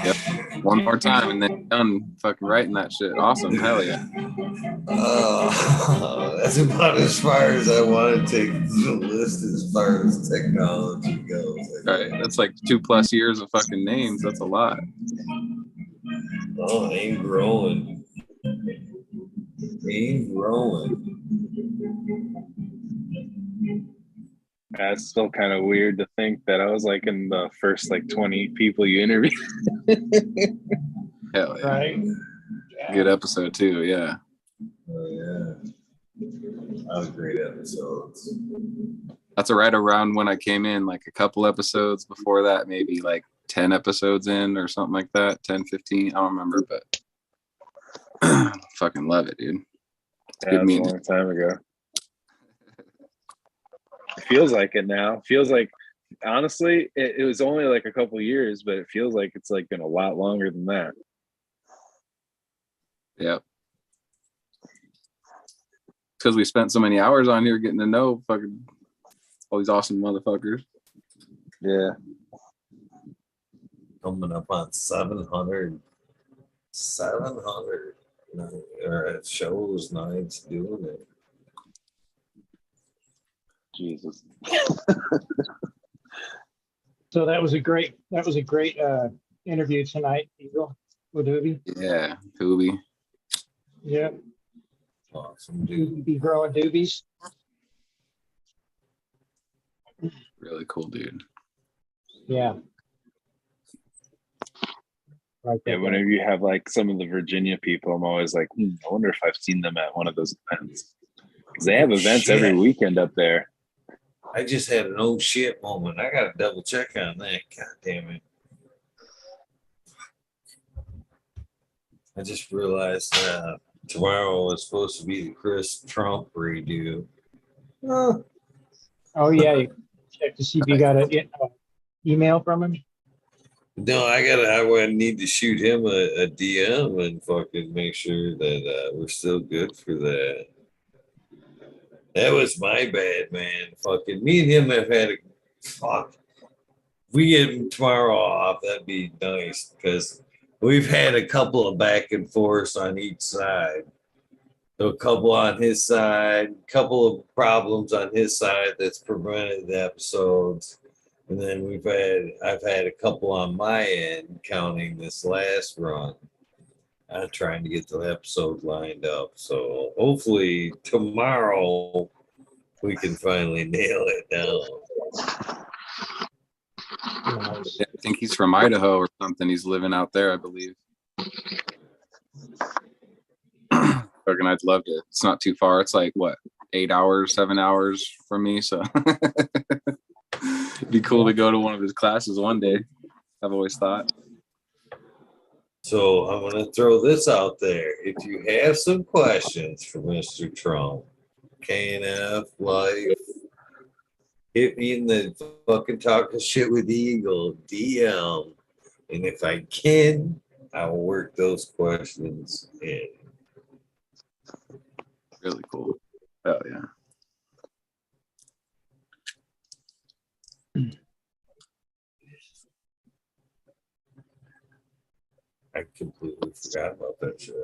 Yep. One more time and then done fucking writing that shit. Awesome. Hell yeah. That's about as far as I want to take the list as far as technology goes. Right. That's like 2+ years of fucking names. That's a lot. Oh, ain't growing. Ain't growing. That's still kind of weird to think that I was like in the first like 20 people you interviewed. Hell yeah. Right. Good episode too. Yeah. Oh yeah. That was great episodes. That's right around when I came in, like a couple episodes before that, maybe like 10 episodes in or something like that. 10, 15. I don't remember, but fucking love it, dude. Yeah, that was a long time ago. It feels like it now. Feels like, honestly, it was only like a couple years, but it feels like it's like been a lot longer than that. Yep. Because we spent so many hours on here getting to know fucking all these awesome motherfuckers. Yeah. Coming up on 700 shows, nights doing it. Jesus. So that was a great interview tonight, Eagle, with Hoobie. Yeah, Hoobie. Yeah. Awesome, dude. Be growing doobies. Really cool, dude. Yeah. Like Yeah, that. whenever you have like some of the Virginia people, I'm always like, I wonder if I've seen them at one of those events. Because they have events every weekend up there. I just had an oh shit moment. I gotta double check on that. God damn it. I just realized tomorrow was supposed to be the Chris Trump redo. Oh yeah, you check to see if you got an email from him. No, I would need to shoot him a DM and fucking make sure that we're still good for that. That was my bad, man. Fucking me and him have had a fuck. If we get him tomorrow off, that'd be nice because we've had a couple of back and forths on each side. So a couple on his side, a couple of problems on his side that's prevented the episodes. And then I've had a couple on my end counting this last run. I'm trying to get the episode lined up. So hopefully tomorrow we can finally nail it down. Yeah, I think he's from Idaho or something. He's living out there, I believe. Fucking, I'd love to. It's not too far. It's like what, 8 hours, 7 hours from me. So it'd be cool to go to one of his classes one day. I've always thought. So I'm going to throw this out there. If you have some questions for Mr. Trump, KNF, life, hit me in the fucking talking shit with Eagle DM. And if I can, I will work those questions in. Really cool. Oh yeah. I completely forgot about that shit.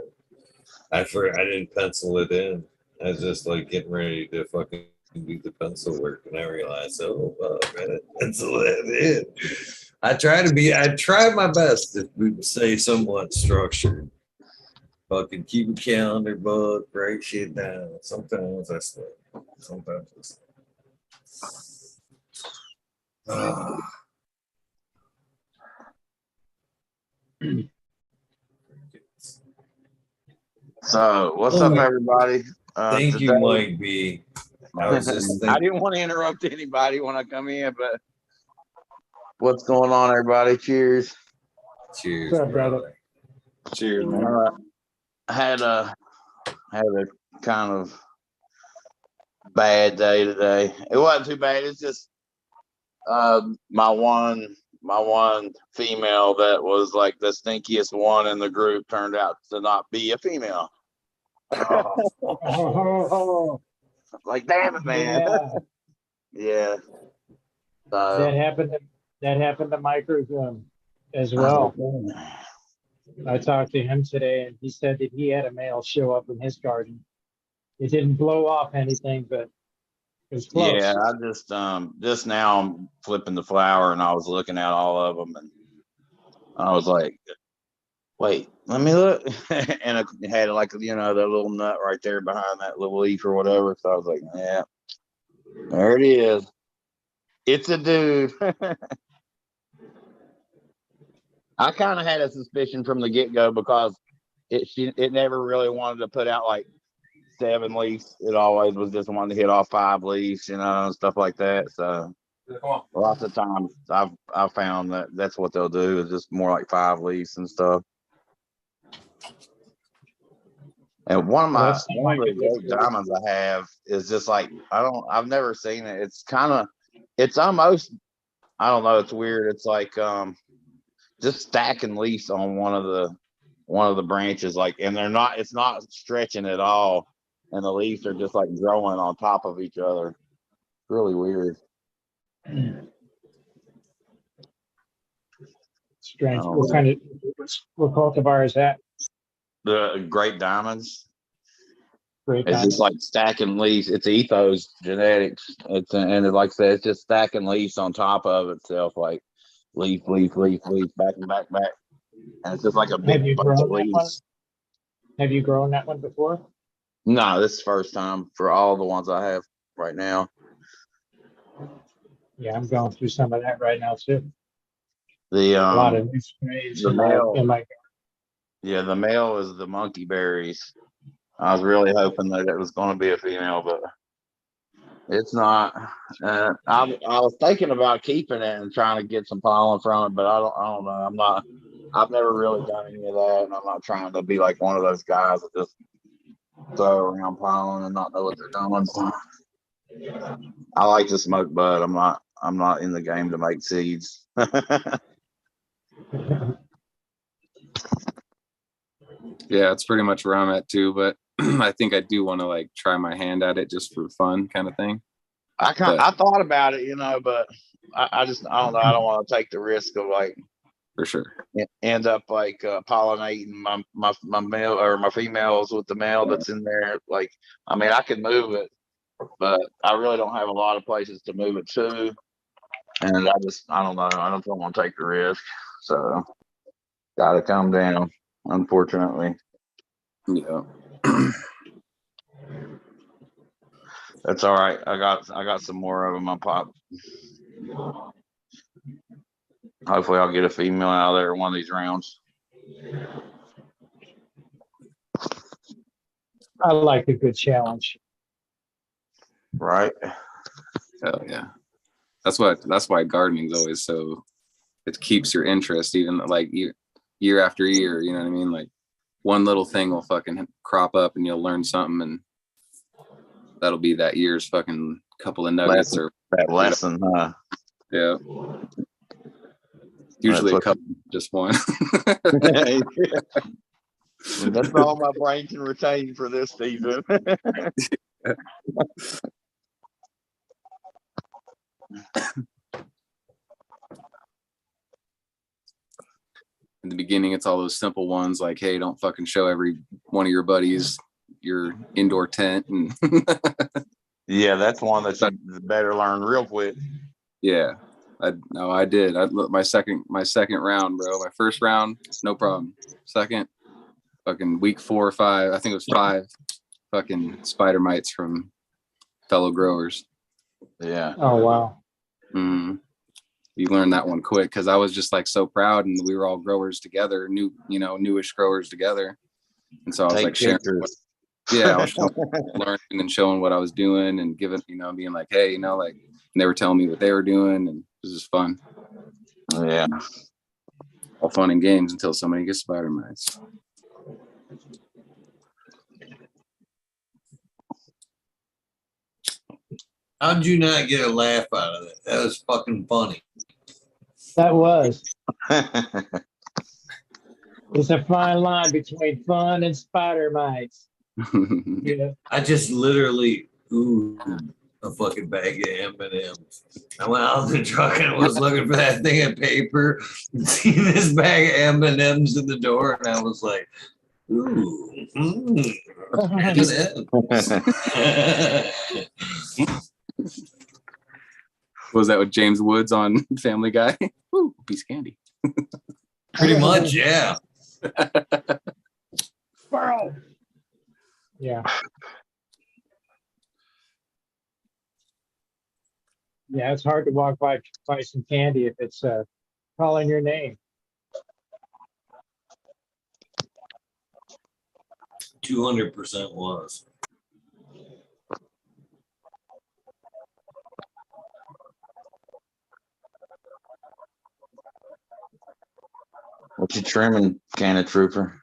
I didn't pencil it in. I was just like getting ready to fucking do the pencil work, and I realized, oh, I gotta pencil that in. I try my best to say somewhat structured. Fucking keep a calendar book, write shit down. Sometimes I slip. Sometimes I slip. So, what's up, everybody? Thank you, Mike B. I was just thinking. I didn't want to interrupt anybody when I come in, but what's going on, everybody? Cheers. Cheers, What's up, brother. Cheers, man. I had a kind of bad day today. It wasn't too bad. It's just my one female that was like the stinkiest one in the group turned out to not be a female. Like, damn it, man. Yeah. That happened to Micro's as well. I talked to him today, and he said that he had a male show up in his garden. It didn't blow off anything, but it was close. Yeah, I just now I'm flipping the flower, and I was looking at all of them, and I was like, wait, let me look. And it had like, the little nut right there behind that little leaf or whatever. So I was like, yeah, there it is. It's a dude. I kind of had a suspicion from the get-go because it never really wanted to put out like 7 leaves. It always was just wanting to hit off 5 leaves, stuff like that. So lots of times I've found that that's what they'll do, is just more like 5 leaves and stuff. And one of the gold diamonds I have is just like, I've never seen it. It's almost, I don't know, it's weird. It's like just stacking leaves on one of the branches, like, and it's not stretching at all, and the leaves are just like growing on top of each other. It's really weird. Strange. What cultivar is that? The great diamonds. Great It's diamonds. just like stacking leaves. It's ethos genetics. And like I said, it's just stacking leaves on top of itself, like leaf, back and back. And it's just like a big bunch of leaves. Have you grown that one before? No, this is the first time for all the ones I have right now. Yeah, I'm going through some of that right now too. The A lot of new strains the in my male, in my. yeah, the male is the monkey berries. I was really hoping that it was going to be a female, but it's not. I was thinking about keeping it and trying to get some pollen from it, but I don't know. I'm not. I've never really done any of that, and I'm not trying to be like one of those guys that just throw around pollen and not know what they're doing. So I like to smoke bud. I'm not in the game to make seeds. Yeah, it's pretty much where I'm at too. But I think I do want to like try my hand at it just for fun, kind of thing. I thought about it, but I don't know. I don't want to take the risk of like For sure. end up like pollinating my male or my females with the male that's in there. Like, I mean, I could move it, but I really don't have a lot of places to move it to, and I don't know. I don't want to take the risk, so got to come down. Unfortunately, Yeah. that's all right. I got some more of them on pop. Hopefully, I'll get a female out of there one of these rounds. I like a good challenge. Right. Hell yeah. That's why gardening's always so, it keeps your interest even like year after year, you know what I mean? Like one little thing will fucking crop up and you'll learn something, and that'll be that year's fucking couple of nuggets or that lesson, huh? Yeah. Usually a couple, just one. That's all my brain can retain for this season. In the beginning, it's all those simple ones like, hey, don't fucking show every one of your buddies your indoor tent. And yeah, that's one that you better learn real quick. Yeah, I did. My second round, bro. My first round, no problem. Second, fucking week 4 or 5. I think it was 5. Fucking spider mites from fellow growers. Yeah. Oh wow. You learned that one quick because I was just like so proud, and we were all growers together, newish growers together, and so I was like sharing. I was learning and showing what I was doing and giving, being like, hey, like, and they were telling me what they were doing, and it was just fun. Yeah. All fun and games until somebody gets spider mites. How did you not get a laugh out of it? That was fucking funny. That was. It's a fine line between fun and spider mites. Yeah. I just literally a fucking bag of M&Ms. I went out to the truck and was looking for that thing of paper, and seen this bag of M&Ms in the door, and I was like, ooh, M&Ms. Was that with James Woods on Family Guy? Ooh, piece of candy. Pretty much, yeah. Squirrel. Yeah. Yeah, it's hard to walk by some candy if it's calling your name. 200% was. What you trimming, CannaTrooper?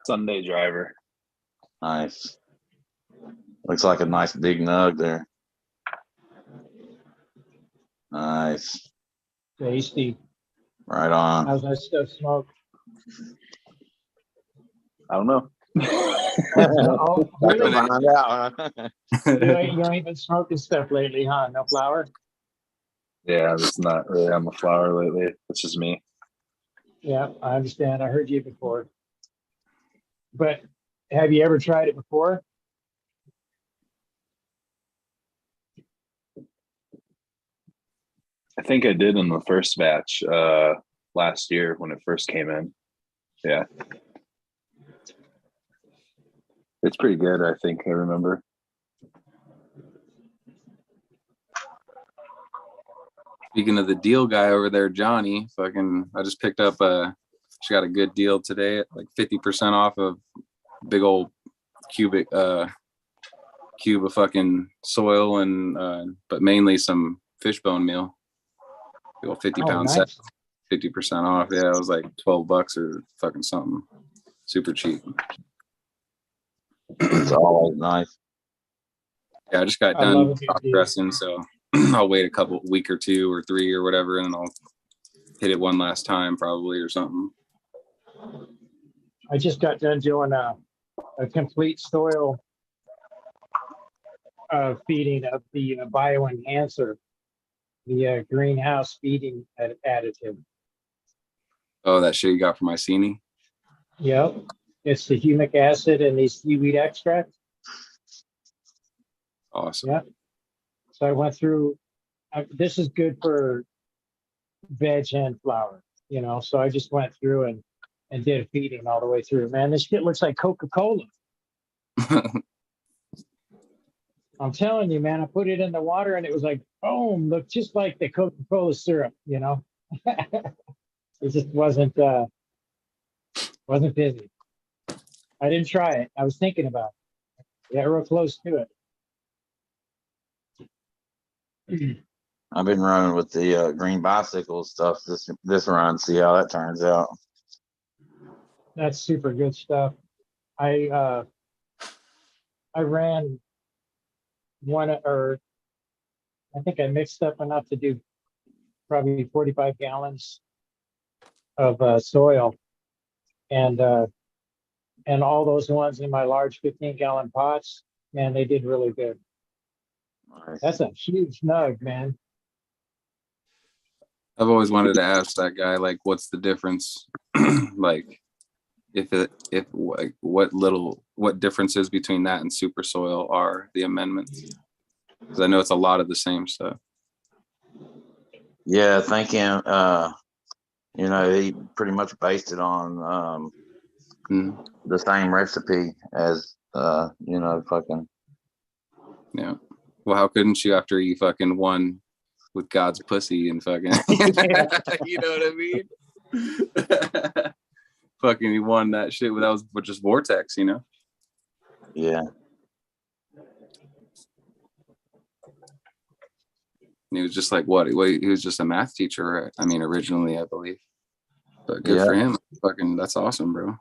Sunday driver. Nice. Looks like a nice big nug there. Nice. Tasty. Right on. How's that stuff smoke? I don't know. Oh, really? Find out, huh? You ain't been smoking stuff lately, huh? No flower? Yeah, it's not really on the flower lately. It's just me. Yeah, I understand. I heard you before. But have you ever tried it before? I think I did in the first batch last year when it first came in. Yeah. It's pretty good, I think. I remember. Speaking of the deal guy over there, Johnny, I just picked up she got a good deal today at like 50% off of big old cube of fucking soil and but mainly some fish bone meal. Big old 50-pound set, 50% off. Yeah, it was like $12 or fucking something. Super cheap. It's always nice. Yeah, I just got done dressing, so I'll wait a week or 2 or 3 or whatever, and I'll hit it one last time probably or something. I just got done doing a complete soil feeding of the bioenhancer, the greenhouse feeding additive. Oh, that shit you got from Iceni? Yep. It's the humic acid and the seaweed extract. Awesome. Yeah. So I went through, this is good for veg and flour, you know, so I just went through and did a feeding all the way through. Man, this shit looks like Coca-Cola. I'm telling you, man, I put it in the water and it was like, boom, looked just like the Coca-Cola syrup, you know. It just wasn't busy. I didn't try it. I was thinking about it. Yeah, real close to it. I've been running with the green bicycle stuff this run. See how that turns out. That's super good stuff. I ran one, or I think I mixed up enough to do probably 45 gallons of soil, and all those ones in my large 15-gallon pots, man, they did really good. Nice. That's a huge nug, man. I've always wanted to ask that guy, like, what's the difference? Like, what differences between that and super soil are the amendments? Because I know it's a lot of the same stuff. Yeah, thinking, he pretty much based it on the same recipe as, fucking. Yeah. Well, how couldn't you after you fucking won with God's pussy and fucking, you know what I mean? Fucking, he won that shit without just Vortex, you know? Yeah. And he was just like, what? He was just a math teacher, I mean, originally, I believe. But good for him. Fucking, that's awesome, bro.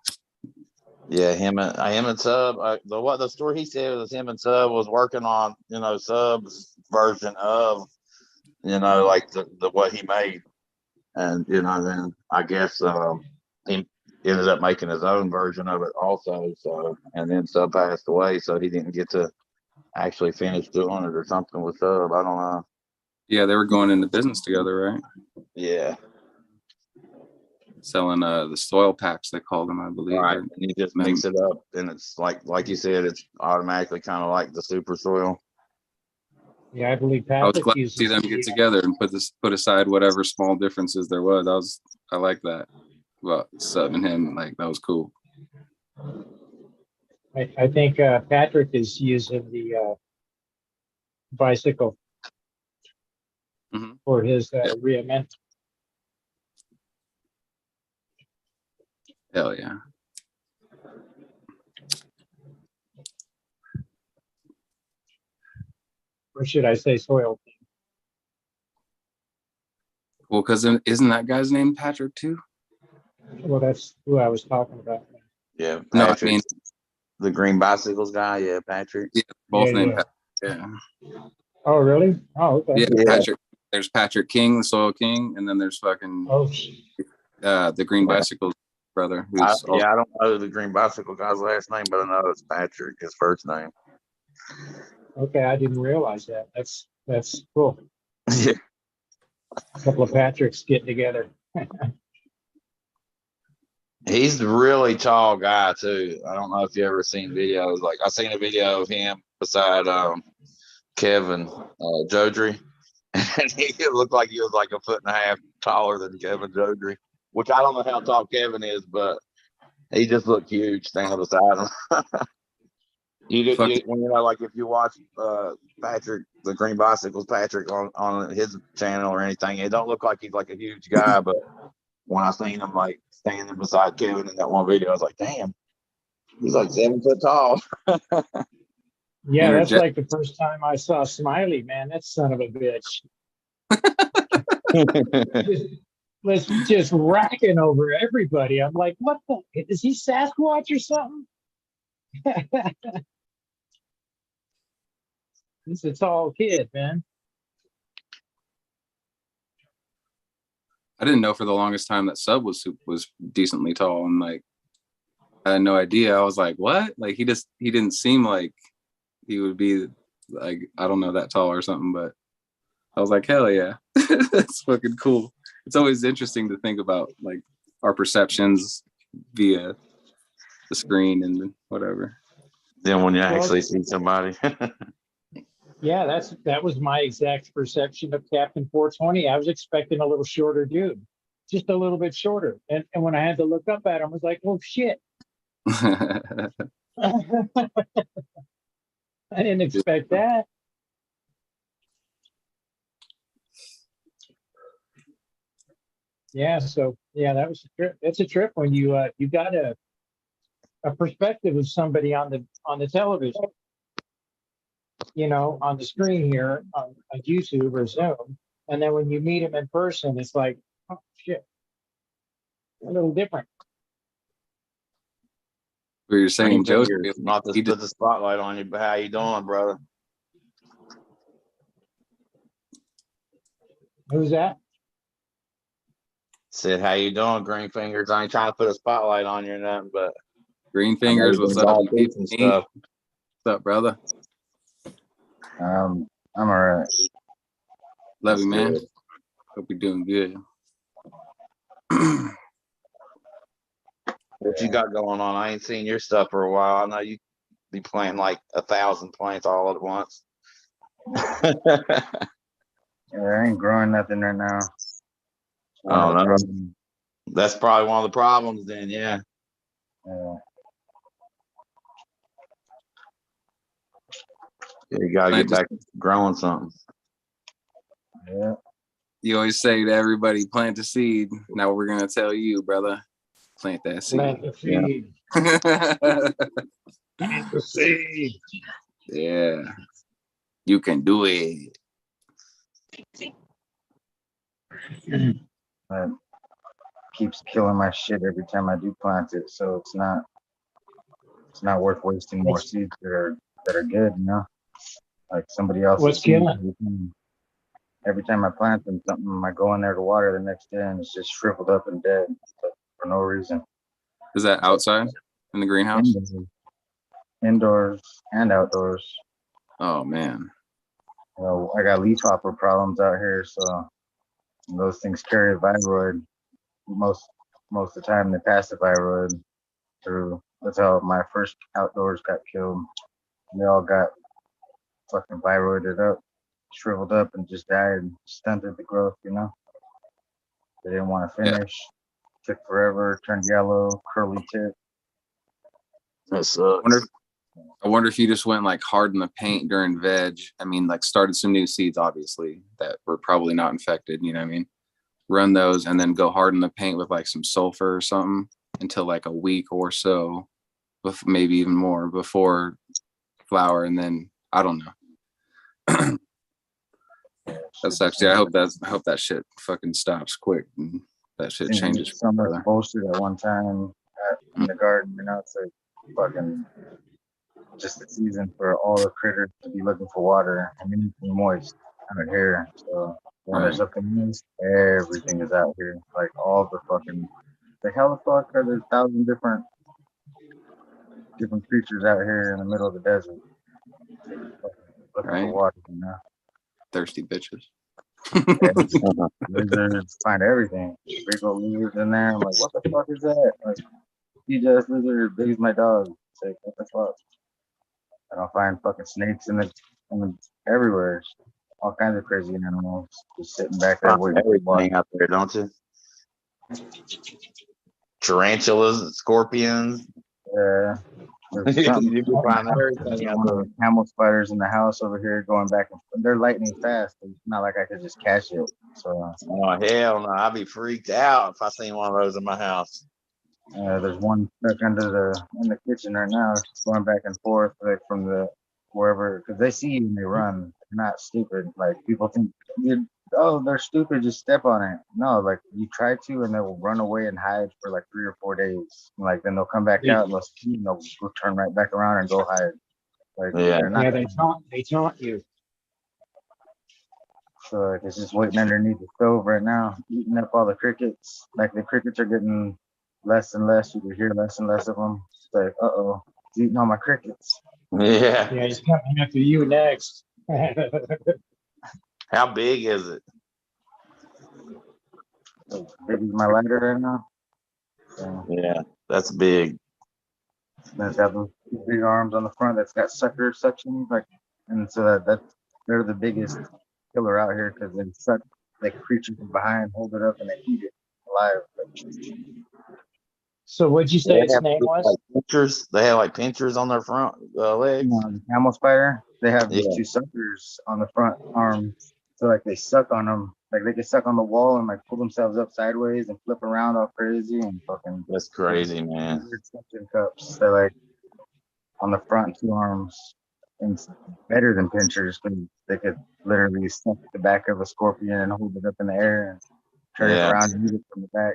Yeah, him and Sub. The story he said was him and Sub was working on, Sub's version of, like the what he made, and then I guess he ended up making his own version of it also. So, and then Sub passed away, so he didn't get to actually finish doing it or something with Sub. I don't know. Yeah, they were going into business together, right? Yeah. Selling the soil packs, they called them, I believe. Right. And you just mix it up, and it's like you said, it's automatically kind of like the super soil. Yeah, I believe I was Patrick glad to see them get together and put aside whatever small differences there was. I like that. Well, Sub and him, like, that was cool. I think Patrick is using the bicycle for his reamendment. Hell yeah. Or should I say soil? Well, because isn't that guy's name Patrick too? Well, that's who I was talking about. Yeah, Patrick, no, I mean the green bicycles guy. Yeah, Patrick. Yeah, both named Patrick. Yeah. Oh, really? Oh, okay. Yeah, Patrick. There's Patrick King, the Soil King, and then there's fucking the Green Bicycle brother. I don't know the green bicycle guy's last name, but I know it's Patrick, his first name. Okay, I didn't realize that. That's cool. Yeah. A couple of Patricks getting together. He's a really tall guy too. I don't know if you ever seen videos. Like I seen a video of him beside Kevin Jodrey, and he looked like he was like 1.5 feet taller than Kevin Jodrey. Which I don't know how tall Kevin is, but he just looked huge standing beside him. When you know, like if you watch Patrick, the Green Bicycles, Patrick on his channel or anything, it don't look like he's like a huge guy, but when I seen him like standing beside Kevin in that one video, I was like, damn, he's like 7 foot tall. Yeah, that's like the first time I saw Smiley, man. That son of a bitch. just racking over everybody. I'm like, what the? Is he Sasquatch or something? He's a tall kid, man. I didn't know for the longest time that Sub was decently tall, and like I had no idea. I was like, what? Like he didn't seem like he would be like, I don't know, that tall or something, but I was like, hell yeah. That's fucking cool. It's always interesting to think about like our perceptions via the screen and whatever. Then when you actually see somebody. Yeah, that was my exact perception of Captain 420. I was expecting a little shorter dude, just a little bit shorter. And when I had to look up at him, I was like, oh shit. I didn't expect that. Yeah, so yeah, that was a trip. It's a trip when you got a perspective of somebody on the television, you know, on the screen here on YouTube or Zoom, and then when you meet him in person, it's like, oh shit, a little different. What you're saying, Joe, not to put the spotlight on you, but how you doing, brother? Who's that? Said, how you doing, Greenfingers? I ain't trying to put a spotlight on you or nothing, but Greenfingers, what's up? What's up, brother? I'm all right. Love you, man. Hope you're doing good. What you got going on? I ain't seen your stuff for a while. I know you be playing like 1,000 plants all at once. Yeah, I ain't growing nothing right now. Oh no, that's probably one of the problems. Then, yeah. Yeah. You gotta get back to growing something. Yeah. You always say to everybody, plant the seed. Now we're gonna tell you, brother, plant that seed. Plant the seed. Plant the seed. Yeah, you can do it. But keeps killing my shit every time I do plant it, so it's not worth wasting more seeds that are good, you know. Like somebody else. What's killing? Every time I plant them, something I go in there to water the next day and it's just shriveled up and dead for no reason. Is that outside in the greenhouse? Indoors and outdoors. Oh man. Well, I got leafhopper problems out here, so those things carry a viroid. Most of the time they pass the viroid through. That's how my first outdoors got killed. They all got fucking viroided up, shriveled up, and just died and stunted the growth, you know. They didn't want to finish. Took forever, turned yellow, curly tip. That sucks. I wonder if you just went like hard in the paint during veg. I mean, like started some new seeds, obviously, that were probably not infected, you know what I mean? Run those and then go hard in the paint with like some sulfur or something until like a week or so, with maybe even more before flower, and then I don't know. That's actually, I hope that shit fucking stops quick and that shit changes. Some exposure at one time in the garden, you know, it's like fucking just the season for all the critters to be looking for water and anything moist out here. So when there's something moist, everything is out here. Like all the fucking, like how the fuck are there 1,000 different creatures out here in the middle of the desert looking for water, you know? Thirsty bitches. Lizards, find everything. Big old lizards in there. I'm like, what the fuck is that? Like, he just lizard, big as my dog. It's like, what the fuck? I don't find fucking snakes in the everywhere. All kinds of crazy animals just sitting back there waiting. Everything out there, don't you? Tarantulas, scorpions. Yeah. There's something. You can find everything out there. Camel spiders in the house over here going back and forth. They're lightning fast. It's not like I could just catch it. So Oh hell no! I'd be freaked out if I seen one of those in my house. there's one stuck in the kitchen right now, going back and forth like from the wherever, because they see you and they run. They're not stupid. Like people think, they're stupid. Just step on it. No, like you try to, and they will run away and hide for like 3 or 4 days. Like then they'll come back out and they'll turn right back around and go hide. Like they're not. Yeah, they taunt you. So like it's just waiting underneath the stove right now, eating up all the crickets. Like the crickets are getting less and less. You can hear less and less of them. It's like, it's eating all my crickets. Yeah. Yeah, he's coming after you next. How big is it? So big as my lighter right now. So, Yeah, that's big. it's got those big arms on the front that's got sucker suction, like, and so they're the biggest killer out here because they suck like creatures from behind, hold it up, and they eat it alive. So what'd you say its name was? Like pinchers. They have like pinchers on their front legs. The camel spider, they have these Yeah. 2 suckers on the front arm, so like they suck on them, like they can suck on the wall and like pull themselves up sideways and flip around all crazy and fucking. That's crazy, man. Weird suction cups. They're like on the front 2 arms, and it's better than pinchers because they could literally suck the back of a scorpion and hold it up in the air and turn it around and eat it from the back.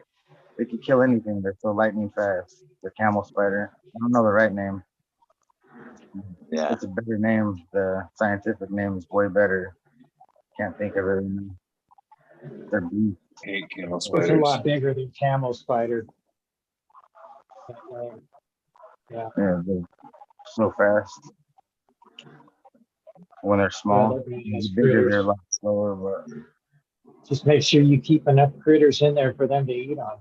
They could kill anything. They're so lightning fast. The camel spider. I don't know the right name. Yeah. It's a better name. The scientific name is way better. Can't think of it. They're beef. Hate camel It's a spiders. lot bigger than camel spider. Yeah. Yeah, they're so fast. When they're small, Yeah, they're when big they're bigger, critters. they're a lot slower. But Just make sure you keep enough critters in there for them to eat on.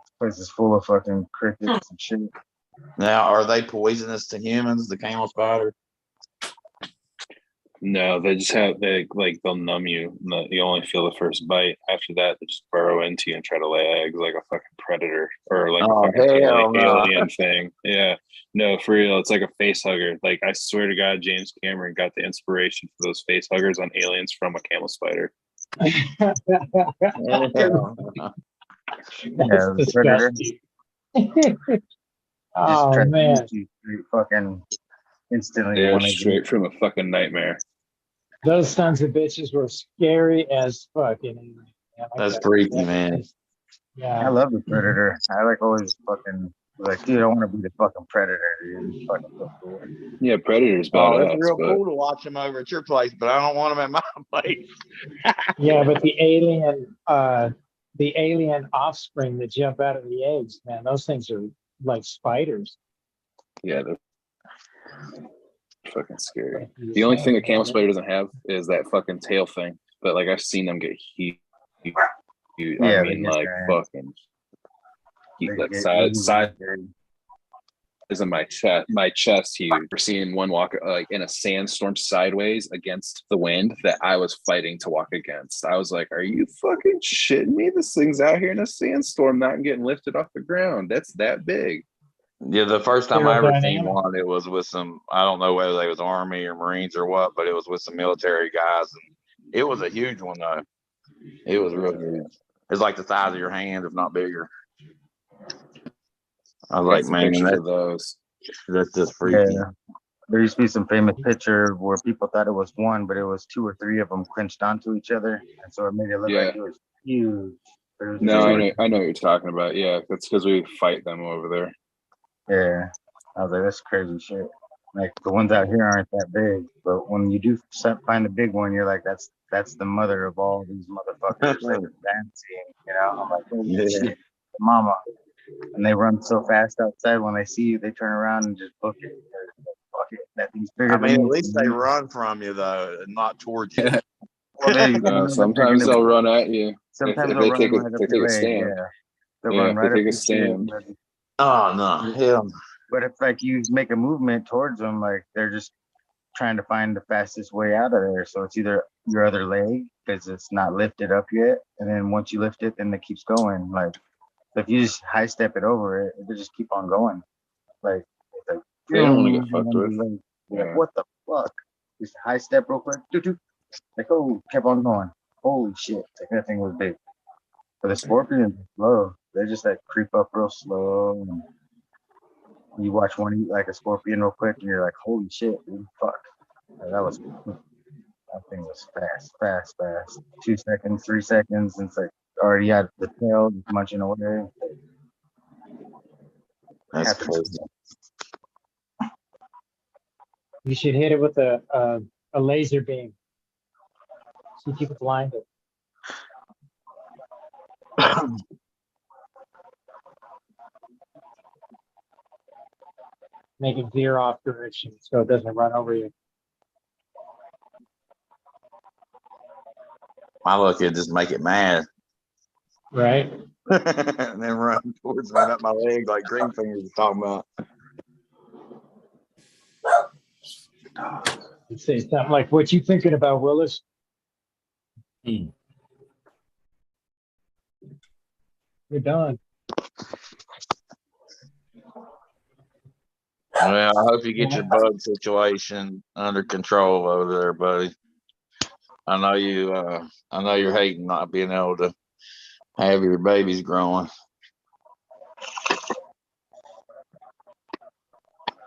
this place is full of fucking crickets and shit. Now, are they poisonous to humans? The camel spider? No, they just have they'll numb you. You only feel the first bite. After that, they just burrow into you and try to lay eggs like a fucking predator or like a fucking hell no. alien thing. Yeah, no, for real, it's like a face hugger. Like I swear to God, James Cameron got the inspiration for those face huggers on Aliens from a camel spider. Yeah, That's the predator. disgusting. Oh man, Fucking instantly. Yeah, when they straight from a fucking nightmare. those sons of bitches were scary as fuck. Yeah, That's freaky, man. I Yeah, love the predator. I like always fucking like, dude, I want to be the fucking predator, dude. It's fucking so cool. Yeah, predators Oh, badass. it's real but cool to watch them over at your place, but I don't want them at my place. yeah, but the alien offspring that jump out of the eggs, man, those things are like spiders. yeah, they're fucking scary. The only thing a camel spider doesn't have is that fucking tail thing. But like I've seen them get huge. Yeah, I mean, like fucking huge, like size is in my chest huge. We're seeing one walk like in a sandstorm sideways against the wind that I was fighting to walk against. I was like, are you fucking shitting me? This thing's out here in a sandstorm, not getting lifted off the ground. That's that big. Yeah, the first time I ever seen one, it was with some, I don't know whether they was Army or Marines or what, but it was with some military guys. And it was a huge one, though. It was real huge. It's like the size of your hand, if not bigger. I was like, man, that's just freaky. Yeah. There used to be some famous picture where people thought it was one, but it was 2 or 3 of them crunched onto each other, and so it made it look like it was huge. No, I know what you're talking about. Yeah, that's because we fight them over there. Yeah, I was like, that's crazy shit. Like the ones out here aren't that big, but when you do find the big one, you're like, that's the mother of all these motherfuckers. Like fancy, you know. I'm like, holy shit, mama. And they run so fast outside. When they see you, they turn around and just book it. Fuck it. That thing's bigger. I mean, at least they run from you though, and not towards you. Well, sometimes they'll run at you. Sometimes if they'll they run right up your leg. Yeah, they'll run right up your stand. Oh no, hell. But if like you make a movement towards them, like they're just trying to find the fastest way out of there. So it's either your other leg because it's not lifted up yet, and then once you lift it, then it keeps going. Like If you just high step it over it, it'll just keep on going. Like, it's like They don't want to get fucked with. like, what the fuck? Just high step real quick. Like, oh, kept on going. Holy shit. Like, that thing was big. But the scorpions are slow. They just like creep up real slow. And you watch one eat like a scorpion real quick and you're like, holy shit, dude, fuck. Like, that thing was fast. 2 seconds, 3 seconds, and it's like already out the tail, just munching away. That's crazy. You should hit it with a laser beam. See if you can blind it. Make it veer off direction so it doesn't run over you. My luck is just make it mad. Right? And then run towards me up my leg like Greenfinger was talking about. You'd say something like, what you thinking about, Willis? You're done. Well, I hope you get your bug situation under control over there, buddy. I know you're hating not being able to have your babies growing.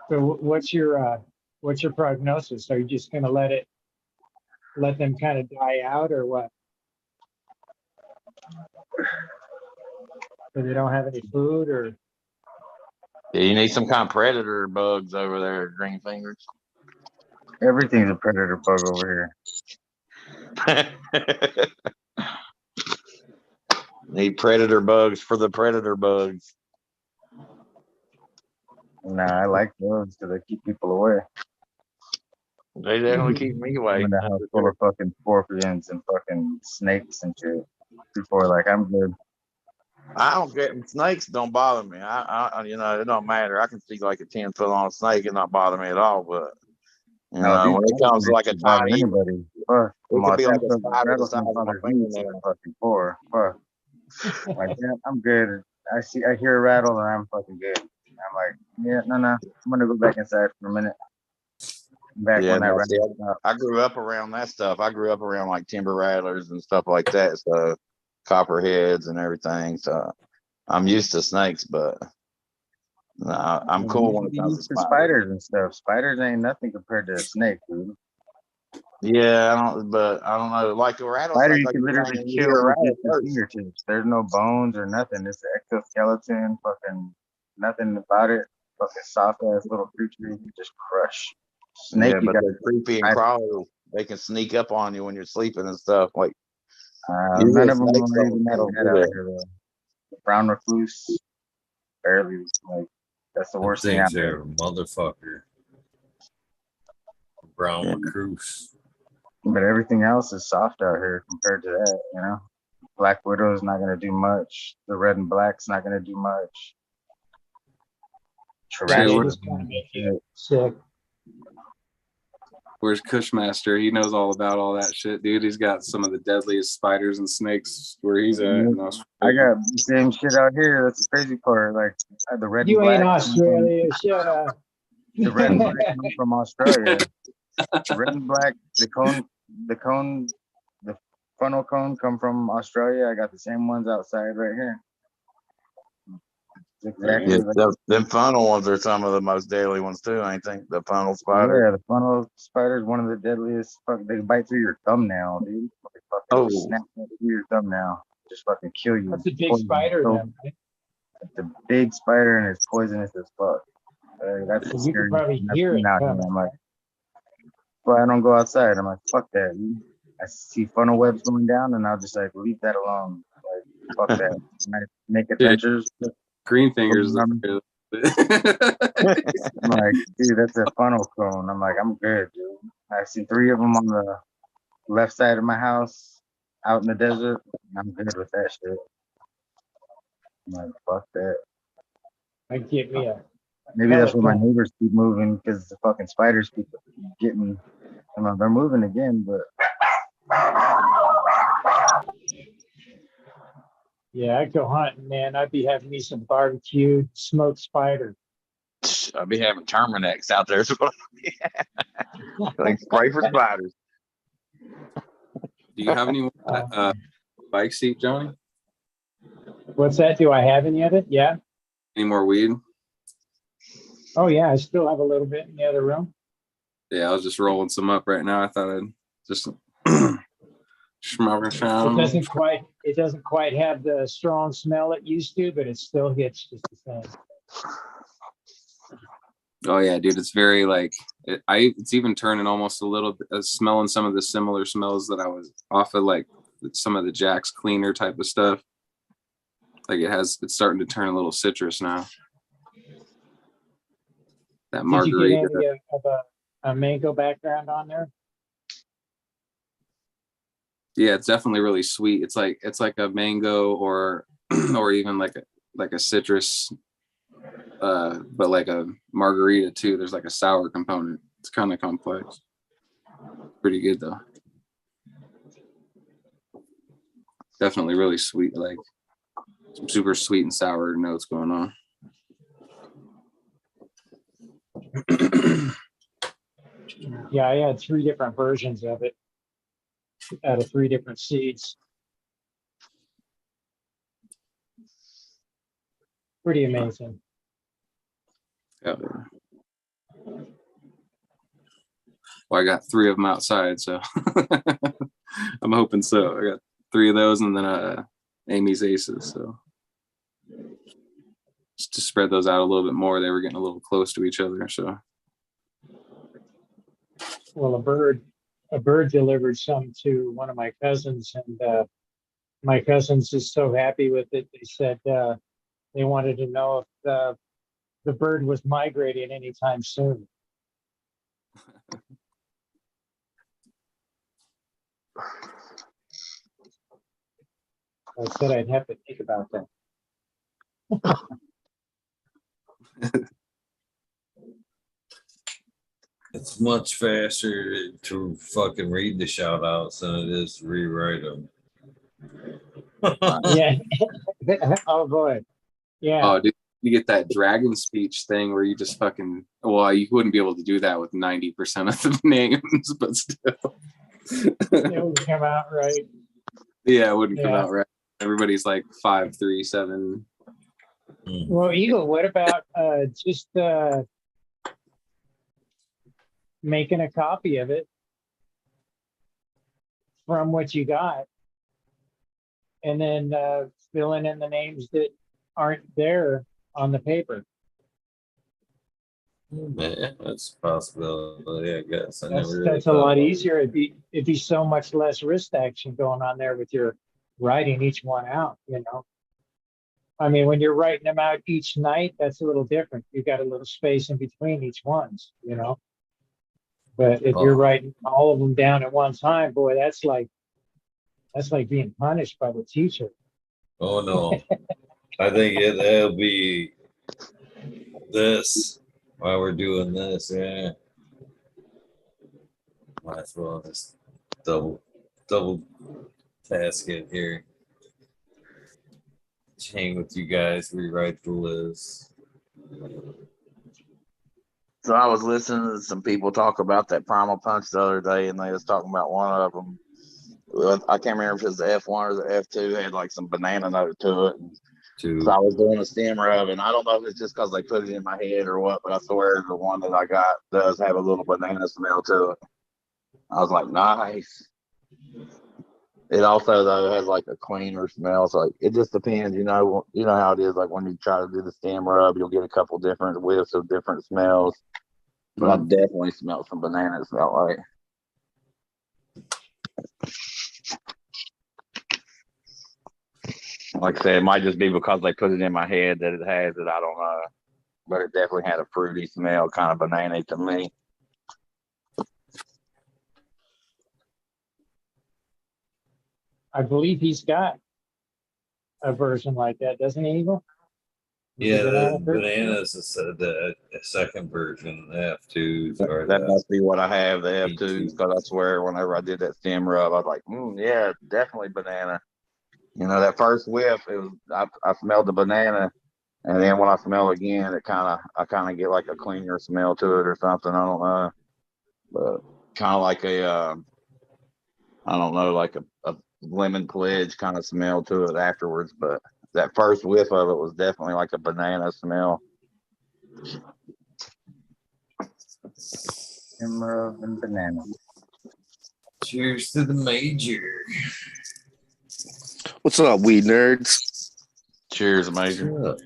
So what's your prognosis? Are you just gonna let them kind of die out, or what? So they don't have any food, or Yeah, you need some kind of predator bugs over there, Greenfingers. Everything's a predator bug over here. Need predator bugs for the predator bugs. Nah, I like those because they keep people away. They definitely keep me away. I'm in the house full of fucking scorpions and fucking snakes and shit. People are like, I'm good. I don't get snakes. Don't bother me. I it don't matter. I can see like a 10-foot long snake and not bother me at all. But when it comes to like a tiny, anybody, fuck. it could be like a spider the size of my fingernail. Fucking poor. Fuck. Like that, I'm good. I hear a rattle and I'm fucking good. I'm like, yeah, no. I'm gonna go back inside for a minute. Back when that rattle. I grew up around that stuff. I grew up around like timber rattlers and stuff like that. So copperheads and everything. So I'm used to snakes, but I'm cool when it comes to spiders and stuff. Spiders ain't nothing compared to a snake, dude. Yeah, I don't know. Like a rattlesnake, spider, you can literally kill with your fingertips. There's no bones or nothing. It's an exoskeleton. Fucking nothing about it. Fucking soft ass little creature you can just crush. Snake, yeah, but they're creepy and crawly. They can sneak up on you when you're sleeping and stuff. Like none of them are even that out here though. The brown recluse, barely. Like that's the worst thing out there. Motherfucker. Brown recluse. But everything else is soft out here compared to that, you know. Black Widow's not gonna do much. The red and black's not gonna do much. Tarantula's gonna make you sick. Where's Cushmaster? He knows all about all that shit, dude. He's got some of the deadliest spiders and snakes where he's at. I got the same shit out here. That's the crazy part. Like the red and black. You ain't Australia. Shut up. The red and black come from Australia. The red and black, the funnel cone come from Australia. I got the same ones outside right here. Exactly. Yeah, them funnel ones are some of the most deadly ones too. I think the funnel spider. Yeah, the funnel spider is one of the deadliest. Fuck, they bite through your thumbnail, dude. They fucking snap through your thumbnail, just fucking kill you. That's a big spider, then, right? It's a big spider and it's poisonous as fuck. That's so you can probably hear it coming. I'm like, well, I don't go outside. I'm like, fuck that. Dude. I see funnel webs going down, and I'll just like leave that alone. Like, fuck that. I make adventures. Greenfingers. I'm like, dude, that's a funnel cone. I'm like, I'm good, dude. I see 3 of them on the left side of my house, out in the desert. I'm good with that shit. I'm like, fuck that. I'd get me a. Maybe that's why my neighbors keep moving because the fucking spiders keep getting. They're moving again, but. Yeah, I'd go hunting, man. I'd be having me some barbecued smoked spider. I'll be having Terminex out there. So like spray for spiders. Do you have any bike seat, Johnny? What's that? Do I have any of it? Yeah. Any more weed? Oh yeah, I still have a little bit in the other room. Yeah, I was just rolling some up right now. I thought I'd just smoke It doesn't quite have the strong smell it used to, but it still hits just the same. Oh yeah, dude, it's very like it's even turning almost a little bit, smelling some of the similar smells that I was off of, like some of the Jack's cleaner type of stuff. Like it's starting to turn a little citrus now. That margarita. Did you get any of a mango background on there? Yeah, it's definitely really sweet. It's like a mango or even like a citrus, but like a margarita too. There's like a sour component. It's kind of complex. Pretty good though. Definitely really sweet, like some super sweet and sour notes going on. Yeah, I had 3 different versions of it out of 3 different seeds. Pretty amazing. Yeah. Well, I got 3 of them outside, so I'm hoping so. I got 3 of those, and then Amy's Aces. So just to spread those out a little bit more, they were getting a little close to each other. So, well, a bird delivered some to one of my cousins, and my cousins is so happy with it. They said they wanted to know if the bird was migrating anytime soon. I said I'd have to think about that. It's much faster to fucking read the shout outs than it is to rewrite them. Yeah. Oh boy. Yeah. oh, dude, you get that dragon speech thing where you just fucking, well, you wouldn't be able to do that with 90% of the names, but still. It would come out right. Yeah, it wouldn't come out right. Everybody's like 5, 3, 7. Well, Eagle, what about just making a copy of it from what you got, and then filling in the names that aren't there on the paper? Man, that's a possibility, I guess. That's a lot easier. It'd be so much less wrist action going on there with your writing each one out, you know. I mean, when you're writing them out each night, that's a little different. You've got a little space in between each ones, you know. But if you're writing all of them down at one time, boy, that's like being punished by the teacher. Oh no. I think it'll be this while we're doing this, yeah. Might as well just double task it here. Hang with you guys, rewrite the list. So I was listening to some people talk about that Primal Punch the other day, and they was talking about one of them. I can't remember if it was the F1 or the F2. Had like some banana note to it. So I was doing a stem rub, and I don't know if it's just because they put it in my head or what, but I swear the one that I got does have a little banana smell to it. I was like, nice. It also though has like a cleaner smell, so it just depends. You know how it is. Like when you try to do the stem rub, you'll get a couple different whiffs of different smells. But I definitely smelled some banana. It smelled like. Like I said, it might just be because they put it in my head that it has it. I don't know, but it definitely had a fruity smell, kind of banana to me. I believe he's got a version like that, doesn't he, Eagle? Yeah, the bananas is the second version. The F2s or that must be what I have, the F2s, because I swear whenever I did that stem rub, I was like, yeah, definitely banana. You know, that first whiff, it was I smelled the banana, and then when I smell it again, I kind of get like a cleaner smell to it or something. I don't know, but kind of like I don't know, like a lemon pledge kind of smell to it afterwards. But that first whiff of it was definitely like a banana smell. Emerald and banana. Cheers to the major. What's up, weed nerds? Cheers, Major.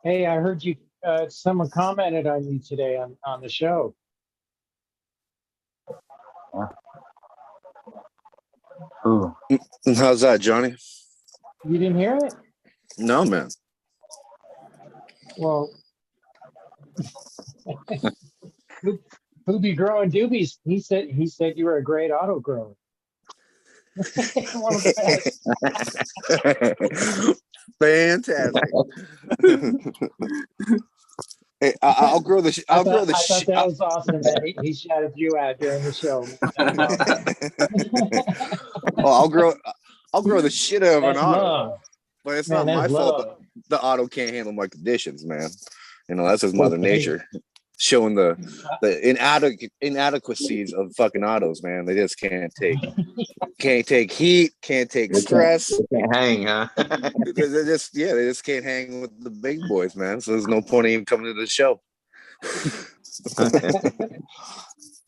Hey, I heard you. Someone commented on you today on the show. Ooh. How's that, Johnny? You didn't hear it? No, man. Well, who be growing doobies? He said you were a great auto grower. One of the best. Fantastic. Hey, I'll grow the. I thought that was awesome that he shouted you out during the show. Oh, I'll grow the shit out of an auto, love. but it's Man, not my that's fault. love. That the auto can't handle my conditions, man. You know, that's just Mother Nature showing the inadequacies of fucking autos, man. They just can't take heat, can't take stress. They can't hang, huh? they just can't hang with the big boys, man. So there's no point in even coming to the show.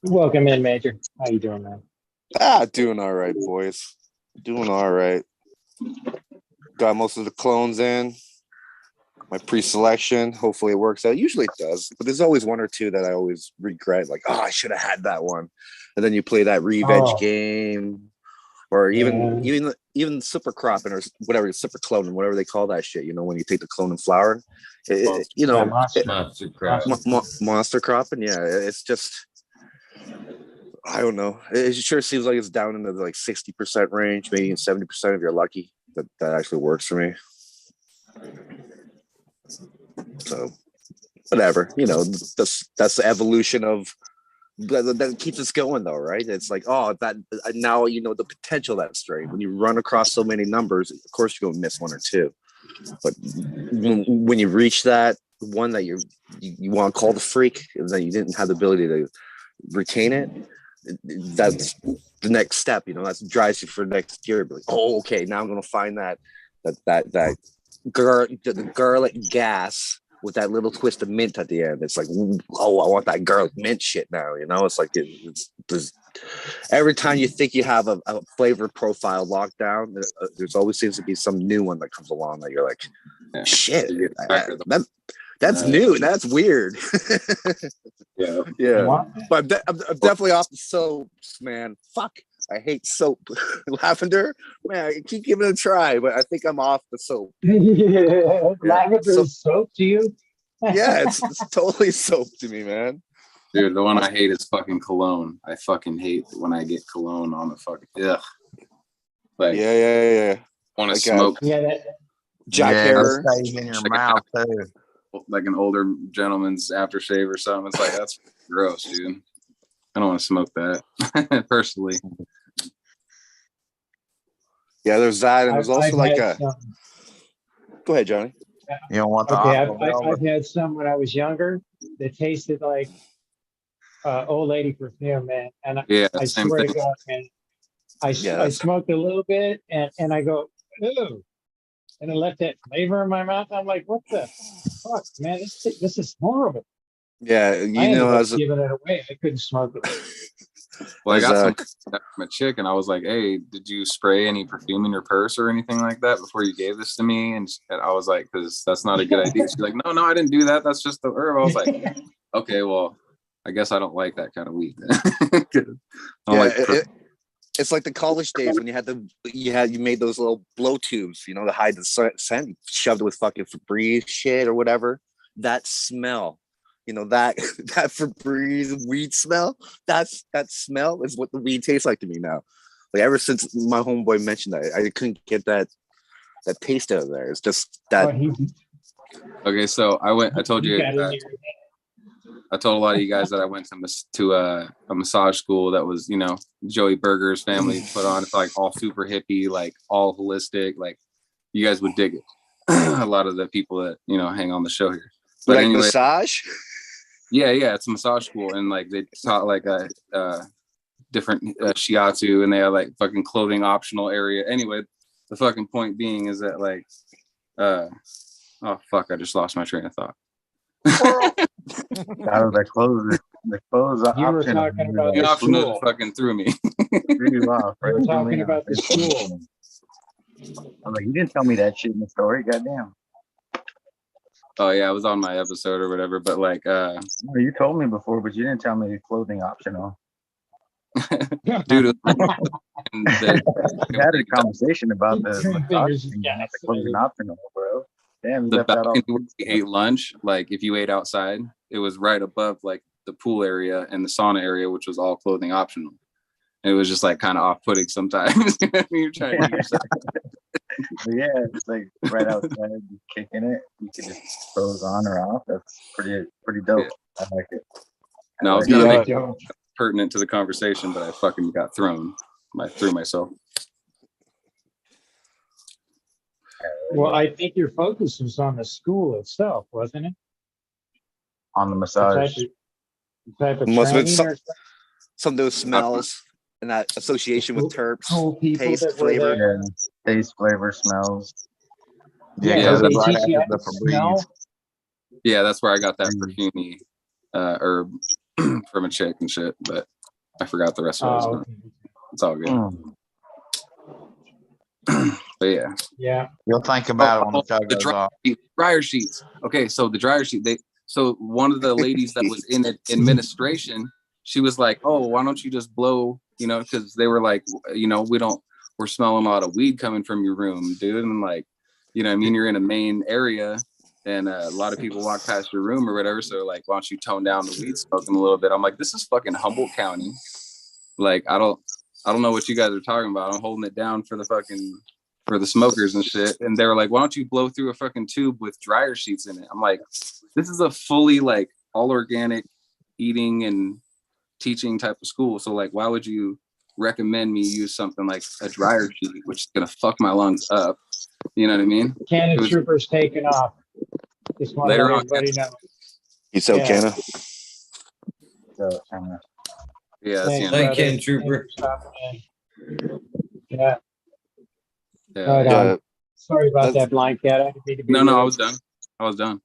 Welcome in, Major. How you doing, man? Doing all right, boys. Doing all right. Got most of the clones in. My pre-selection. Hopefully it works out. Usually it does, but there's always one or two that I always regret. Like, I should have had that one. And then you play that re-veg game, or even super cropping or whatever, super cloning, whatever they call that shit. You know, when you take the clone and flower, monster cropping. Yeah, it's just, I don't know. It sure seems like it's down into the, like 60% range, maybe 70% if you're lucky. That actually works for me. So whatever, you know, that's the evolution of that keeps us going though, right? It's like, that now you know the potential of that strain. When you run across so many numbers, of course you're gonna miss one or two, but when you reach that one that you want to call the freak and then you didn't have the ability to retain it, that's the next step. You know, that drives you for next year. Be like, okay, now I'm gonna find that garlic gas with that little twist of mint at the end. It's like, I want that garlic mint shit now. You know, it's like there's every time you think you have a flavor profile locked down, there's always seems to be some new one that comes along that you're like, shit, that's new. That's weird. Yeah. But I'm definitely off the soaps, man. Fuck. I hate soap. Lavender, man, I keep giving it a try, but I think I'm off the soap. Lavender is soap to you? Yeah, it's totally soap to me, man. Dude, the one I hate is fucking cologne. I fucking hate when I get cologne on the fucking Like, yeah. Want to smoke? Jack Harrer in your mouth too. Like an older gentleman's aftershave or something. It's like, that's gross, dude. I don't want to smoke that personally. Yeah, there's that, and there's also like a. Go ahead, Johnny. You don't want the. Okay, I've had some when I was younger that tasted like old lady perfume, man. And I swear to God, man, I smoked a little bit, and I go, ew, and I left that flavor in my mouth. I'm like, what the fuck, man? This is horrible. Yeah, I was giving it away. I couldn't smoke it. Well, I got some from a chick, and I was like, "Hey, did you spray any perfume in your purse or anything like that before you gave this to me?" And I was like, "Because that's not a good idea." She's like, "No, I didn't do that. That's just the herb." I was like, "Okay, well, I guess I don't like that kind of weed." It's like the college days when you made those little blow tubes, you know, to hide the scent. You shoved it with fucking Febreze shit or whatever. That smell. You know, that Febreze weed smell, that smell is what the weed tastes like to me now. Like ever since my homeboy mentioned that, I couldn't get that taste out of there. It's just that. Okay, so I told you I told a lot of you guys that I went to a massage school that was, you know, Joey Berger's family put on. It's like all super hippie, like all holistic. Like you guys would dig it. A lot of the people that, you know, hang on the show here. But like anyway, massage. Yeah, it's a massage school, and like they taught like a different shiatsu, and they have like fucking clothing optional area. Anyway, the fucking point being is that like, oh fuck, I just lost my train of thought. The clothes You were option. talking about The the option school. fucking threw me. Threw you off, You were right? talking about the school. I'm like, you didn't tell me that shit in the story. Goddamn. Oh yeah, I was on my episode or whatever, but like, No, you told me before, but you didn't tell me clothing optional. dude, We had a conversation about the massage thing, not the clothing optional, bro. Damn, you the left that off. balcony where we ate lunch, like if you ate outside, it was right above like the pool area and the sauna area, which was all clothing optional. And it was just like kind of off-putting sometimes when you're trying to eat yourself. But yeah, it's like right outside, you kicking it. You can just clothes on or off. That's pretty dope. Yeah. I like it. No, I was like gonna it. make it pertinent to the conversation, but I fucking got thrown. I threw myself. Well, I think your focus was on the school itself, wasn't it? On the The massage. type of Must have been training or some of those smells and that association with terps, cool people taste, that were flavor. there. Yeah, taste, flavor, smells. Yeah, Yeah, they right teach you after how the to smell. Yeah, that's where I got that perfumey herb from a chick and shit, but I forgot the rest of it. Oh, It's all good. Mm. But yeah. yeah. You'll think about it when the show The goes on. dryer sheets. Okay, so the dryer sheet, so one of the ladies that was in administration, she was like, "Oh, why don't you just blow?" You know, because they were like, you know, we're smelling a lot of weed coming from your room, dude. And like, you know, I mean, you're in a main area, and a lot of people walk past your room or whatever. So like, why don't you tone down the weed smoking a little bit? I'm like, this is fucking Humboldt County. Like, I don't know what you guys are talking about. I'm holding it down for the smokers and shit. And they were like, why don't you blow through a fucking tube with dryer sheets in it? I'm like, this is a fully like all organic eating and teaching type of school. So like, why would you recommend me use something like a dryer sheet, which is gonna fuck my lungs up? You know what I mean? CannaTrooper's taking off. Just want to Later let on. everybody know. You so Yeah. Canna? So, Yeah, Thanks, that's Thank brother. you, Trooper. Thanks for stopping in. Yeah. yeah. Right Yeah. on. Sorry about That's- that, Blind Cat. I didn't mean to be No, rude. I was done.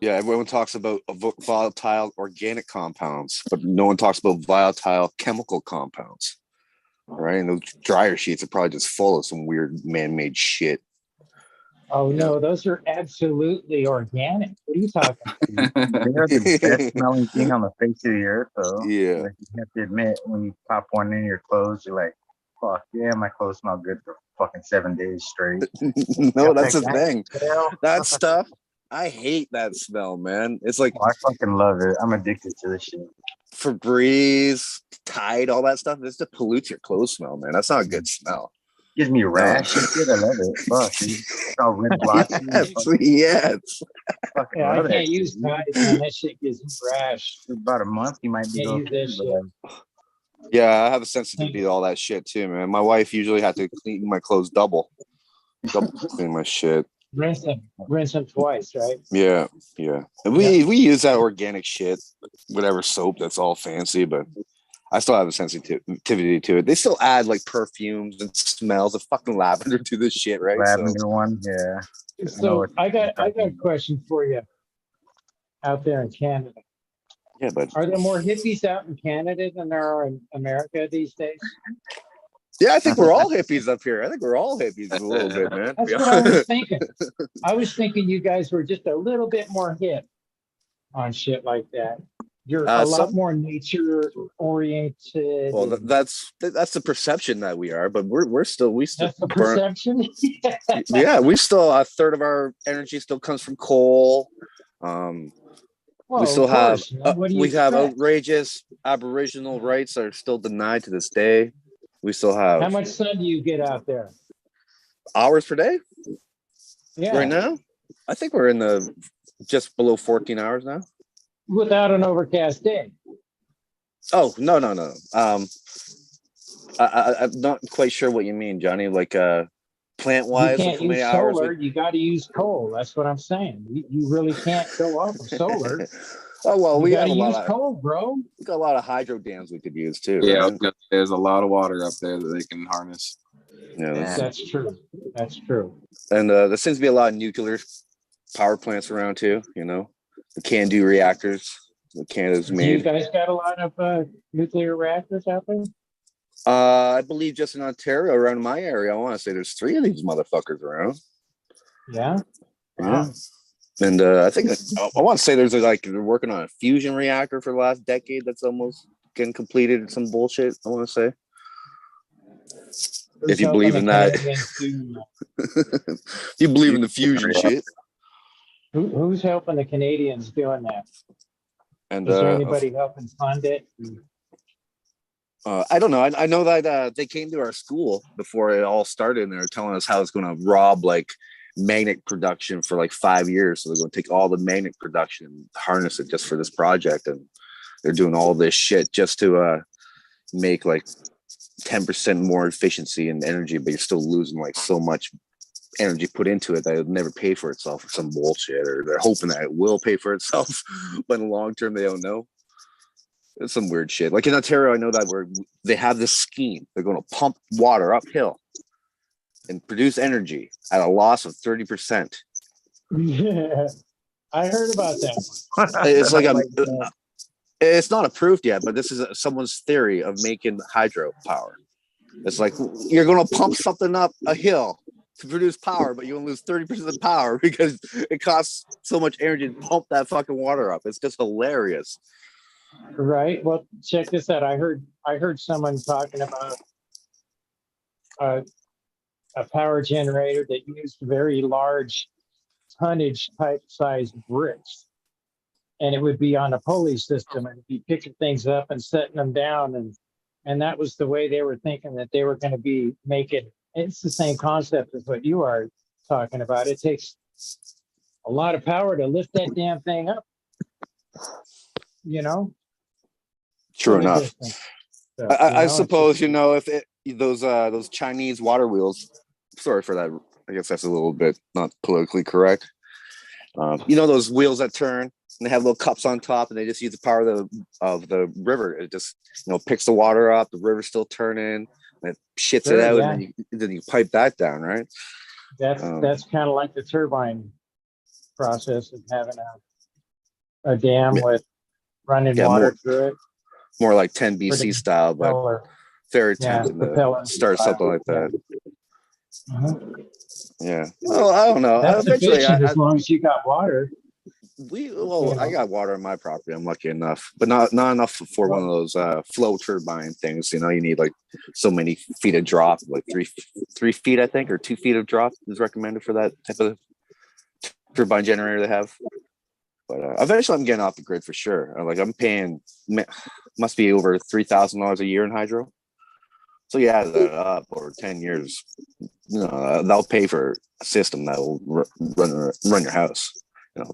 Yeah, everyone talks about volatile organic compounds, but no one talks about volatile chemical compounds, right? And those dryer sheets are probably just full of some weird man-made shit. Oh no, those are absolutely organic. What are you talking about? they're the best smelling thing on the face of the earth, though. Yeah. Like, you have to admit, when you pop one in your clothes, you're like, fuck yeah, my clothes smell good for fucking 7 days straight. No, that's the That thing. smell, That stuff, I hate that smell, man. It's like oh, I fucking love it. I'm addicted to this shit. Febreze, Tide, all that stuff. This just pollutes your clothes smell, man. That's not a good smell. Gives me a rash and shit. I love it. Fuck, dude. It's all red blotchy. Yes. Fucking Yeah, I love can't it. use Tide, man. That shit gives me rash. For about a month, you might be Can't use okay, that but shit. Yeah, I have a sensitivity to all that shit too, man. My wife usually had to clean my clothes double clean my shit. Rinse them twice, right? Yeah. And we use that organic shit, whatever soap that's all fancy, but I still have a sensitivity to it. They still add like perfumes and smells of fucking lavender to this shit, right? lavender one, yeah. So I got a question for you out there in Canada. Yeah, but Are there more hippies out in Canada than there are in America these days? yeah, I think we're all hippies up here. I think we're all hippies a little bit, man. That's what I was thinking. I was thinking you guys were just a little bit more hip on shit like that. You're a lot more nature oriented. Well, that's the perception that we are, but we still that's the perception. Yeah, we still a third of our energy still comes from coal. Well, we still of have course, man. What do you we have expect? outrageous Aboriginal rights that are still denied to this day. We still have How much sun do you get out there? hours per day Yeah. right now. I think we're in the just below 14 hours now. without an overcast day. Oh, no. I'm not quite sure what you mean, Johnny. Like plant You wise, like can't how many use hours? solar. You got to use coal. That's what I'm saying. You really can't go off of solar. Oh well, You we got have to a lot use of coal, bro. we got a lot of hydro dams we could use too. Yeah, Right? there's a lot of water up there that they can harness. Yeah, That's true. That's true. and there seems to be a lot of nuclear power plants around too. You know, the CANDU reactors that Canada's Do you made. guys got a lot of nuclear reactors out there? I believe just in Ontario, around my area, I want to say there's 3 of these motherfuckers around. Yeah. Yeah. And I think I want to say there's like they're working on a fusion reactor for the last decade that's almost getting completed. Some bullshit, I want to say. If you believe in that. If you believe in the fusion shit. Who's helping the Canadians doing that? And is there anybody helping fund it? I don't know. I know that they came to our school before it all started, and they were telling us how it's going to rob like magnet production for like 5 years. So they're going to take all the magnet production and harness it just for this project, and they're doing all this shit just to make like 10% more efficiency and energy, but you're still losing like so much energy put into it that it'll never pay for itself or some bullshit, or they're hoping that it will pay for itself, but in the long term they don't know. It's some weird shit. Like in Ontario, I know that they have this scheme. They're going to pump water uphill and produce energy at a loss of 30%. Yeah, I heard about that. It's like it's not approved yet, but this is someone's theory of making hydropower. It's like you're going to pump something up a hill to produce power, but you're going to lose 30% of the power because it costs so much energy to pump that fucking water up. It's just hilarious. Right. Well, check this out. I heard someone talking about a power generator that used very large tonnage type size bricks, and it would be on a pulley system and be picking things up and setting them down, and that was the way they were thinking that they were going to be making. It's the same concept as what you are talking about. It takes a lot of power to lift that damn thing up, you know. True enough. So, I suppose, if those Chinese water wheels, sorry for that, I guess that's a little bit not politically correct. Those wheels that turn and they have little cups on top and they just use the power of the river. It just, picks the water up, the river's still turning, and it shits it out, yeah. and then you pipe that down, right? That's kind of like the turbine process of having a dam with running water through it. More like 10 BC style, but very tempting to start something like that. Yeah. Well, I don't know. That's eventually, as long as you got water. I got water on my property. I'm lucky enough, but not enough for one of those flow turbine things. You need like so many feet of drop, like 3 feet, I think, or 2 feet of drop is recommended for that type of turbine generator they have. But eventually, I'm getting off the grid for sure. I'm paying, must be over $3,000 a year in hydro. So you add that up over 10 years, they'll pay for a system that will run your house.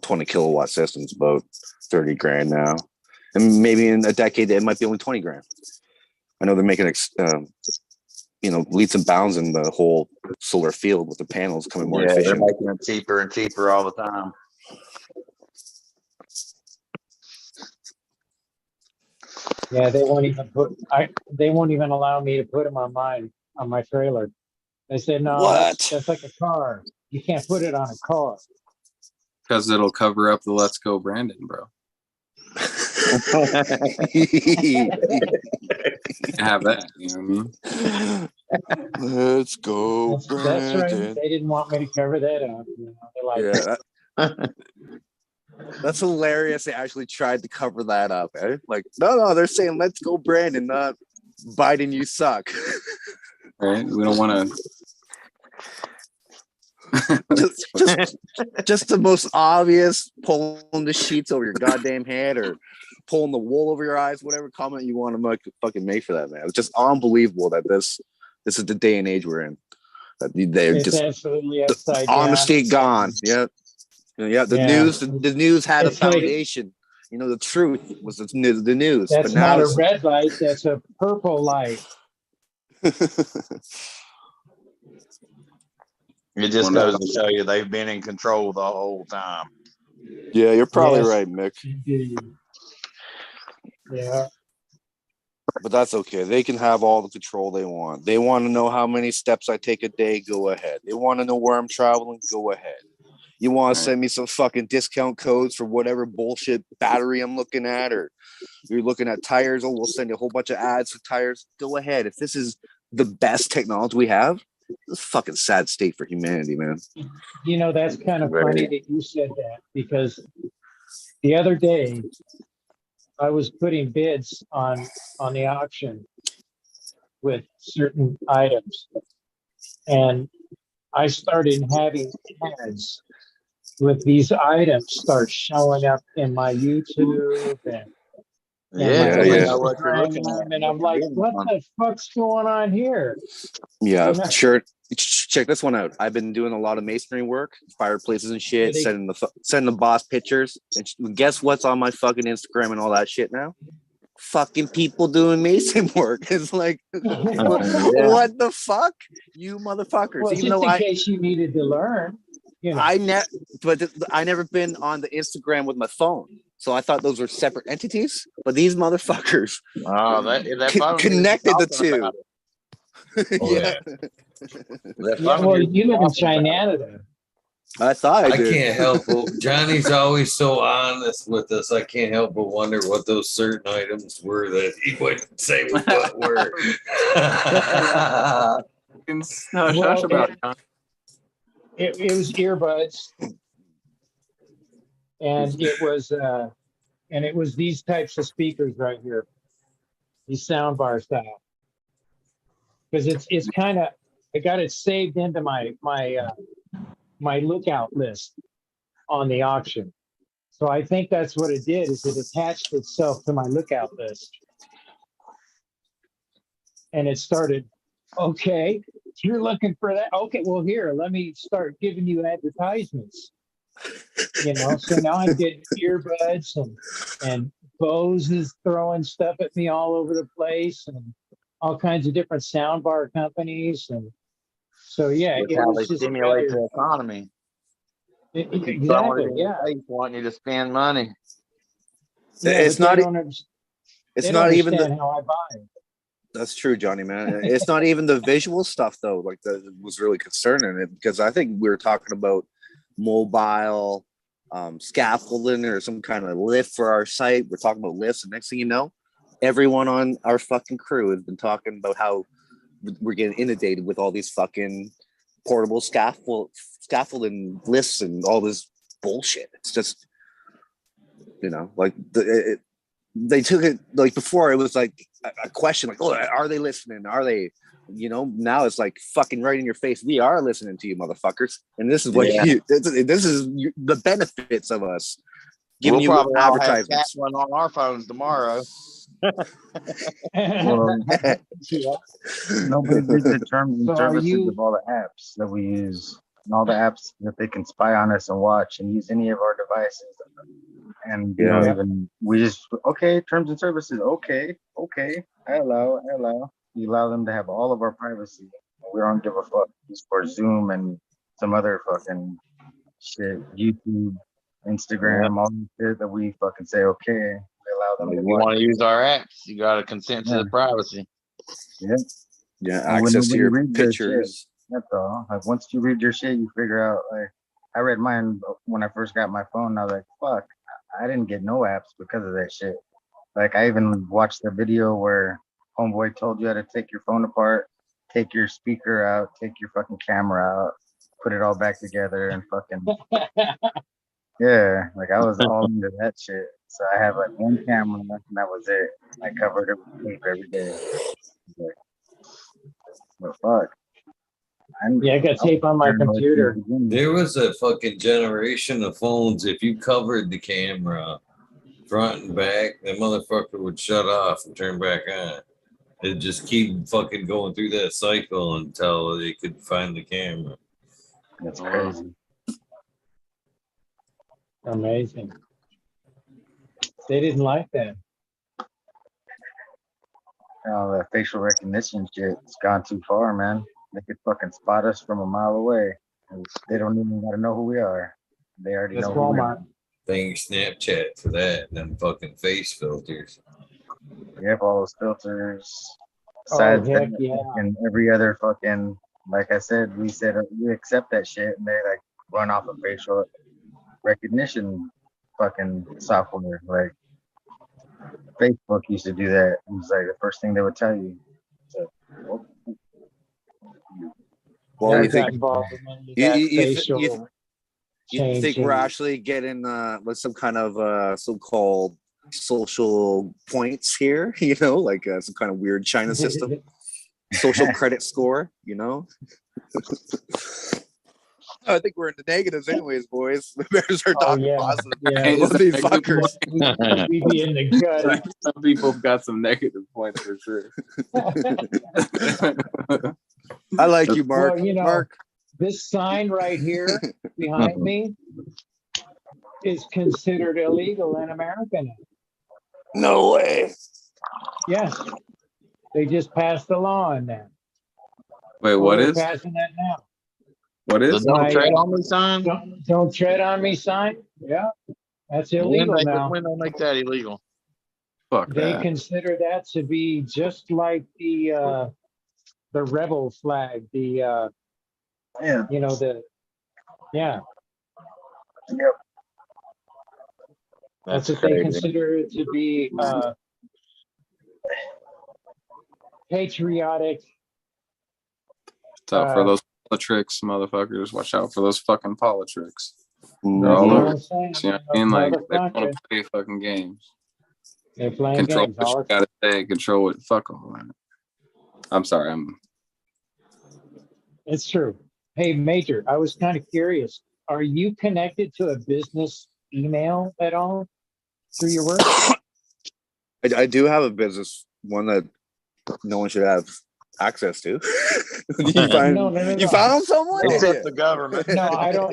20 kilowatt systems, about 30 grand now, and maybe in a decade it might be only 20 grand. I know they're making leaps and bounds in the whole solar field with the panels coming more efficient. They're making it cheaper and cheaper all the time. Yeah, they won't even allow me to put them on my trailer. They said, no, that's like a car. You can't put it on a car. Because it'll cover up the Let's Go Brandon, bro. Have that, you know what I mean? Let's go, Brandon. That's right. They didn't want me to cover that up. They're like, that's hilarious. They actually tried to cover that up. Eh? Like, no, they're saying let's go, Brandon, not Biden, you suck. Right? We don't want to. just the most obvious, pulling the sheets over your goddamn head or pulling the wool over your eyes, whatever comment you want to fucking make for that, man. It's just unbelievable that this is the day and age we're in. That they're just absolutely upside honesty down. gone. Yeah. The news had a foundation. the truth was the news. That's but now not a red light. That's a purple light. It just goes to show you they've been in control the whole time. Yeah, you're probably Yes, right, Mick. indeed. Yeah. But that's okay. They can have all the control they want. They want to know how many steps I take a day, go ahead. They want to know where I'm traveling, go ahead. You want to send me some fucking discount codes for whatever bullshit battery I'm looking at, or you're looking at tires, oh, we'll send you a whole bunch of ads for tires. Go ahead. If this is the best technology we have, it's a fucking sad state for humanity, man. That's kind of funny that you said that, because the other day I was putting bids on the auction with certain items, and I started having ads with these items start showing up in my YouTube and my Instagram, and I'm like, what the fuck's going on here? Yeah, sure. Check this one out. I've been doing a lot of masonry work, fireplaces and shit, sending the boss pictures. And guess what's on my fucking Instagram and all that shit now? Fucking people doing mason work. It's like, what the fuck, you motherfuckers? Well, even just though in case you needed to learn, I never been on the Instagram with my phone, so I thought those were separate entities. But these motherfuckers connected the two. Yeah. Well, you live in China. I thought I did. Can't help but Johnny's always so honest with us. I can't help but wonder what those certain items were that he wouldn't say what were. It was earbuds, and it was these types of speakers right here, these soundbar style. Because it's kind of, I got it saved into my lookout list on the auction. So I think that's what it did, is it attached itself to my lookout list. And it started, okay, you're looking for that. Okay, well, here, let me start giving you advertisements. So now I'm getting earbuds, and Bose is throwing stuff at me all over the place, and all kinds of different soundbar companies. And so, yeah, That's it how was they just stimulate the economy. Exactly, yeah. They want you to spend money. Yeah, it's not. It's not even how I buy. That's true, Johnny, man. It's not even the visual stuff though. Like that was really concerning, because I think we were talking about mobile scaffolding or some kind of lift for our site. We're talking about lifts, and next thing you know, everyone on our fucking crew has been talking about how we're getting inundated with all these fucking portable scaffolding lifts and all this bullshit. It's just, like they took it, like before it was like a question, like, oh, are they listening? Are they, now it's like fucking right in your face. We are listening to you, motherfuckers. And this is what this is the benefits of us giving you advertisements. All have on our phones tomorrow. Nobody reads the terms and services of all the apps that we use, and all the apps that they can spy on us and watch and use any of our devices. And we just, okay, terms and services, okay, I allow. You allow them to have all of our privacy. We don't give a fuck just for Zoom and some other fucking shit, YouTube, Instagram, all the shit that we fucking say, okay, we allow them. If you want to use our apps, you got to consent to the privacy. Yeah, access to your pictures. That's all. Like once you read your shit, you figure out. Like I read mine when I first got my phone. I was like, fuck, I didn't get no apps because of that shit. Like I even watched the video where homeboy told you how to take your phone apart, take your speaker out, take your fucking camera out, put it all back together, and fucking like I was all into that shit. So I had like one camera and that was it. I covered it with tape every day. But fuck. I got tape on my computer. There was a fucking generation of phones. If you covered the camera front and back, the motherfucker would shut off and turn back on. It'd just keep fucking going through that cycle until they could find the camera. That's crazy. Amazing. They didn't like that. The facial recognition shit's gone too far, man. They could fucking spot us from a mile away. They don't even gotta know who we are. They already That's know who we are. Walmart. Thank Snapchat for that, and them fucking face filters. Yep, all those filters. Oh, Besides heck that, yeah. and every other fucking, like I said, we accept that shit, and they like run off of facial recognition fucking software. Like Facebook used to do that. It was like the first thing they would tell you. So, Well, Yeah, you You got think involved in any of you, that you, you, facial you think we're changing. actually getting with some kind of so-called social points here? You know, like some kind of weird China system, social credit score. You know. I think we're in the negatives, anyways, boys. We better start Oh, talking yeah. positive Yeah. about these fuckers. We'd be in the gutter. Some people have got some negative points for sure. I like you, Mark. Well, you know, Mark. this sign right here behind me is considered illegal in America now. No way. Yes. They just passed a law on that. Wait, Well, what they're is? passing that now. What The is? don't tread on me sign. Don't tread on me sign. Yeah. That's illegal now. When they make that illegal? Fuck They that. consider that to be just like the rebel flag, yeah. you know, yeah. Yep. That's what they consider it to be patriotic. So for those politics, motherfuckers, watch out for those fucking politics. They're Mm-hmm. all That's over. what I'm saying. You know what I mean? Like they want Motherfucker. to play fucking games. They're playing Control games. what you gotta say. Control what. Fuck all that. I'm sorry. It's true. Hey, Major, I was kind of curious. Are you connected to a business email at all through your work? I do have a business, one that no one should have access to. You found someone? Except the government. No, I don't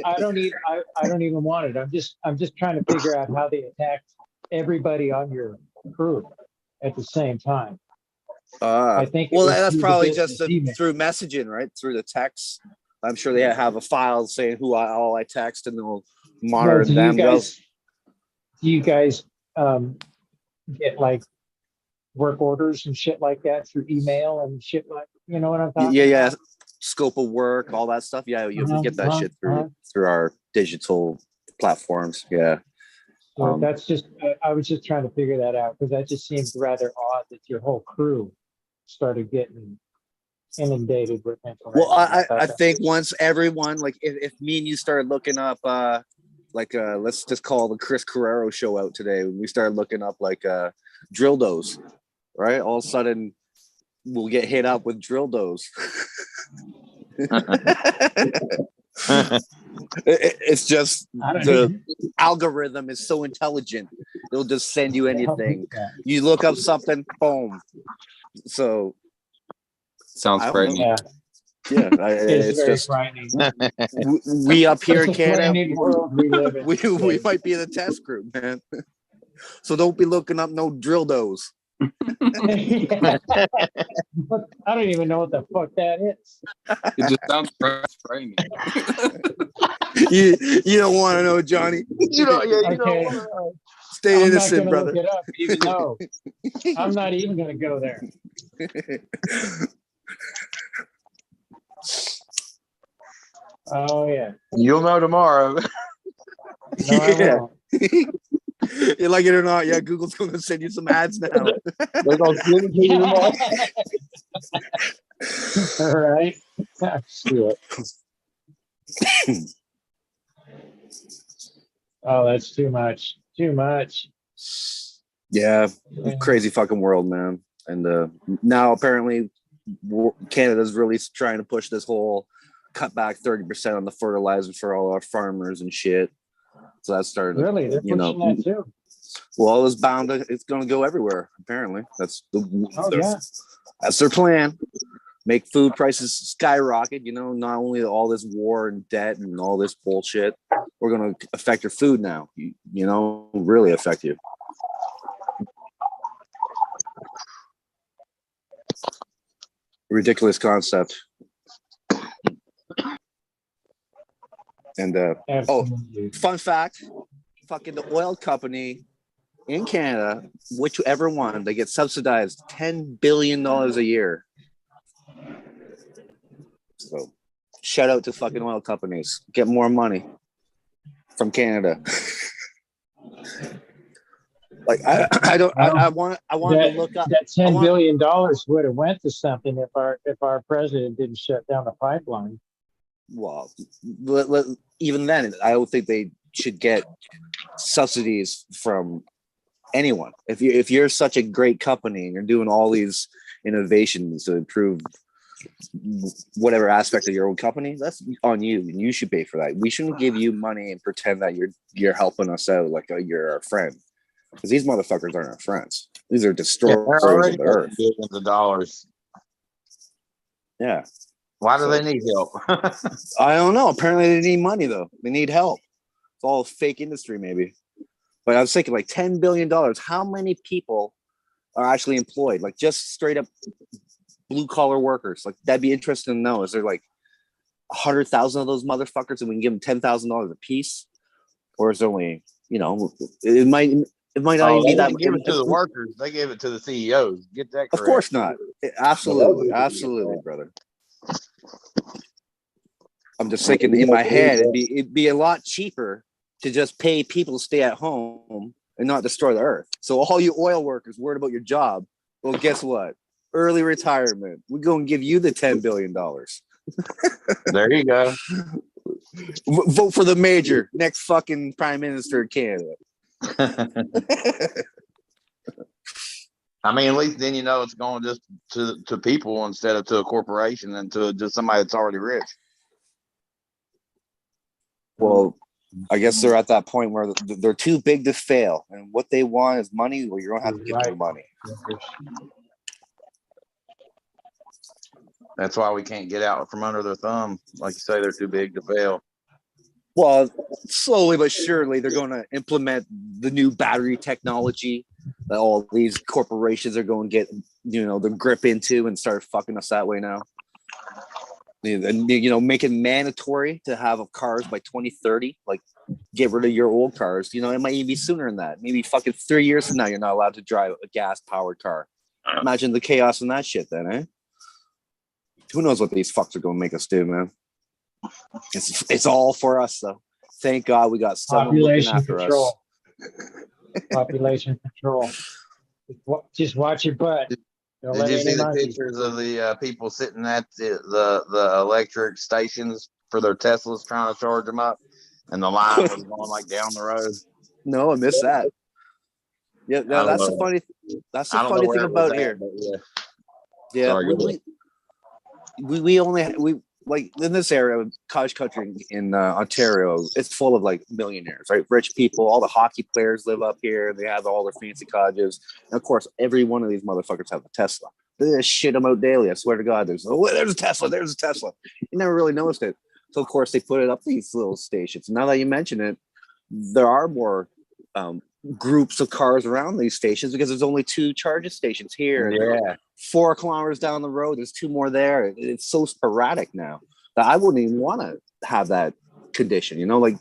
even want it. I'm just trying to figure out how they attacked everybody on your crew at the same time. I think well, it was that's through the probably business just email. through messaging, right? Through the text. I'm sure they have a file saying who all I text, and they'll monitor Well, them. Do you guys get like work orders and shit like that through email and shit like, you know what I'm talking Yeah. about? Scope of work, all that stuff. Yeah, you get that shit through uh-huh. our digital platforms. Yeah. So that's just, I was just trying to figure that out because that just seems rather odd that your whole crew started getting inundated with information. Well, I think once everyone, like if me and you started looking up, let's just call the Chris Carrero show out today. We started looking up dildos, right? All of a sudden we'll get hit up with dildos. It's just the algorithm is so intelligent. It'll just send you anything. You look up something, boom. So Sounds frightening. Yeah, it's very just frightening. we up here in It's a Canada, frightening world we live in. we might be the test group, man. So don't be looking up no dildos. I don't even know what the fuck that is. It just sounds frightening. You don't want to know, Johnny. You don't want to Okay. know. Stay I'm innocent, not brother. Look it up, even though I'm not even going to go there. Oh yeah. You'll know tomorrow. No, I won't. You like it or not, yeah, Google's going to send you some ads now. They're gonna send it to you tomorrow. All right. Shit. Oh, that's too much. Too much. Yeah, crazy fucking world, man. And now apparently Canada's really trying to push this whole cut back 30% on the fertilizer for all our farmers and shit. So that started. Really, they're pushing that too. Well, it's bound to. It's going to go everywhere. Apparently, that's that's their plan. Make food prices skyrocket. You know, not only all this war and debt and all this bullshit, we're going to affect your food now. You know, really affect you. Ridiculous concept. And Absolutely. fun fact, fucking the oil company in Canada, whichever one, they get subsidized $10 billion a year. So shout out to fucking oil companies. Get more money from Canada. Like I want to look up that $10 billion would have went to something if our president didn't shut down the pipeline. Well, even then, I don't think they should get subsidies from anyone. If you're such a great company and you're doing all these innovations to improve whatever aspect of your own company, that's on you, and you should pay for that. We shouldn't give you money and pretend that you're helping us out like you're our friend, because these motherfuckers aren't our friends. These are destroyers of the earth. Billions of dollars. Yeah. Why do they need help? I don't know. Apparently they need money though. They need help. It's all fake industry maybe. But I was thinking like $10 billion. How many people are actually employed? Like just straight up blue collar workers. Like that'd be interesting to know. Is there like 100,000 of those motherfuckers and we can give them $10,000 a piece? Or is there only, it might not even be that. They give it to the workers. They give it to the CEOs. Get that correct. Of course not. Absolutely, brother. I'm just thinking in my head, it'd be a lot cheaper to just pay people to stay at home and not destroy the earth. So all you oil workers worried about your job, well, guess what? Early retirement. We're going to give you the $10 billion. There you go. Vote for the major, next fucking prime minister of Canada. I mean, at least then it's going just to people instead of to a corporation and to just somebody that's already rich. Well, I guess they're at that point where they're too big to fail, and what they want is money. Well, you don't have to give them money. That's why we can't get out from under their thumb. Like you say, they're too big to fail. Well, slowly but surely, they're going to implement the new battery technology that all these corporations are going to get, the grip into and start fucking us that way now. And, make it mandatory to have cars by 2030. Like, get rid of your old cars. It might even be sooner than that. Maybe fucking 3 years from now, you're not allowed to drive a gas-powered car. Imagine the chaos in that shit then, eh? Who knows what these fucks are going to make us do, man? It's all for us, though. Thank God we got someone looking after us. Population control. Just watch your butt. Did you see the pictures of the people sitting at the electric stations for their Teslas trying to charge them up, and the line was going like down the road? No, I missed that. Yeah, that's the funny. That's the funny thing about here. Yeah, sorry, we only like in this area, cottage country in Ontario, it's full of like millionaires, right? Rich people. All the hockey players live up here. They have all their fancy cottages. And of course, every one of these motherfuckers have a Tesla. They just shit them out daily. I swear to God, there's a Tesla. There's a Tesla. You never really noticed it. So of course, they put it up these little stations. Now that you mention it, there are more groups of cars around these stations because there's only 2 charging stations here. Yeah. 4 kilometers down the road, there's 2 more there. It's so sporadic now that I wouldn't even want to have that condition. Like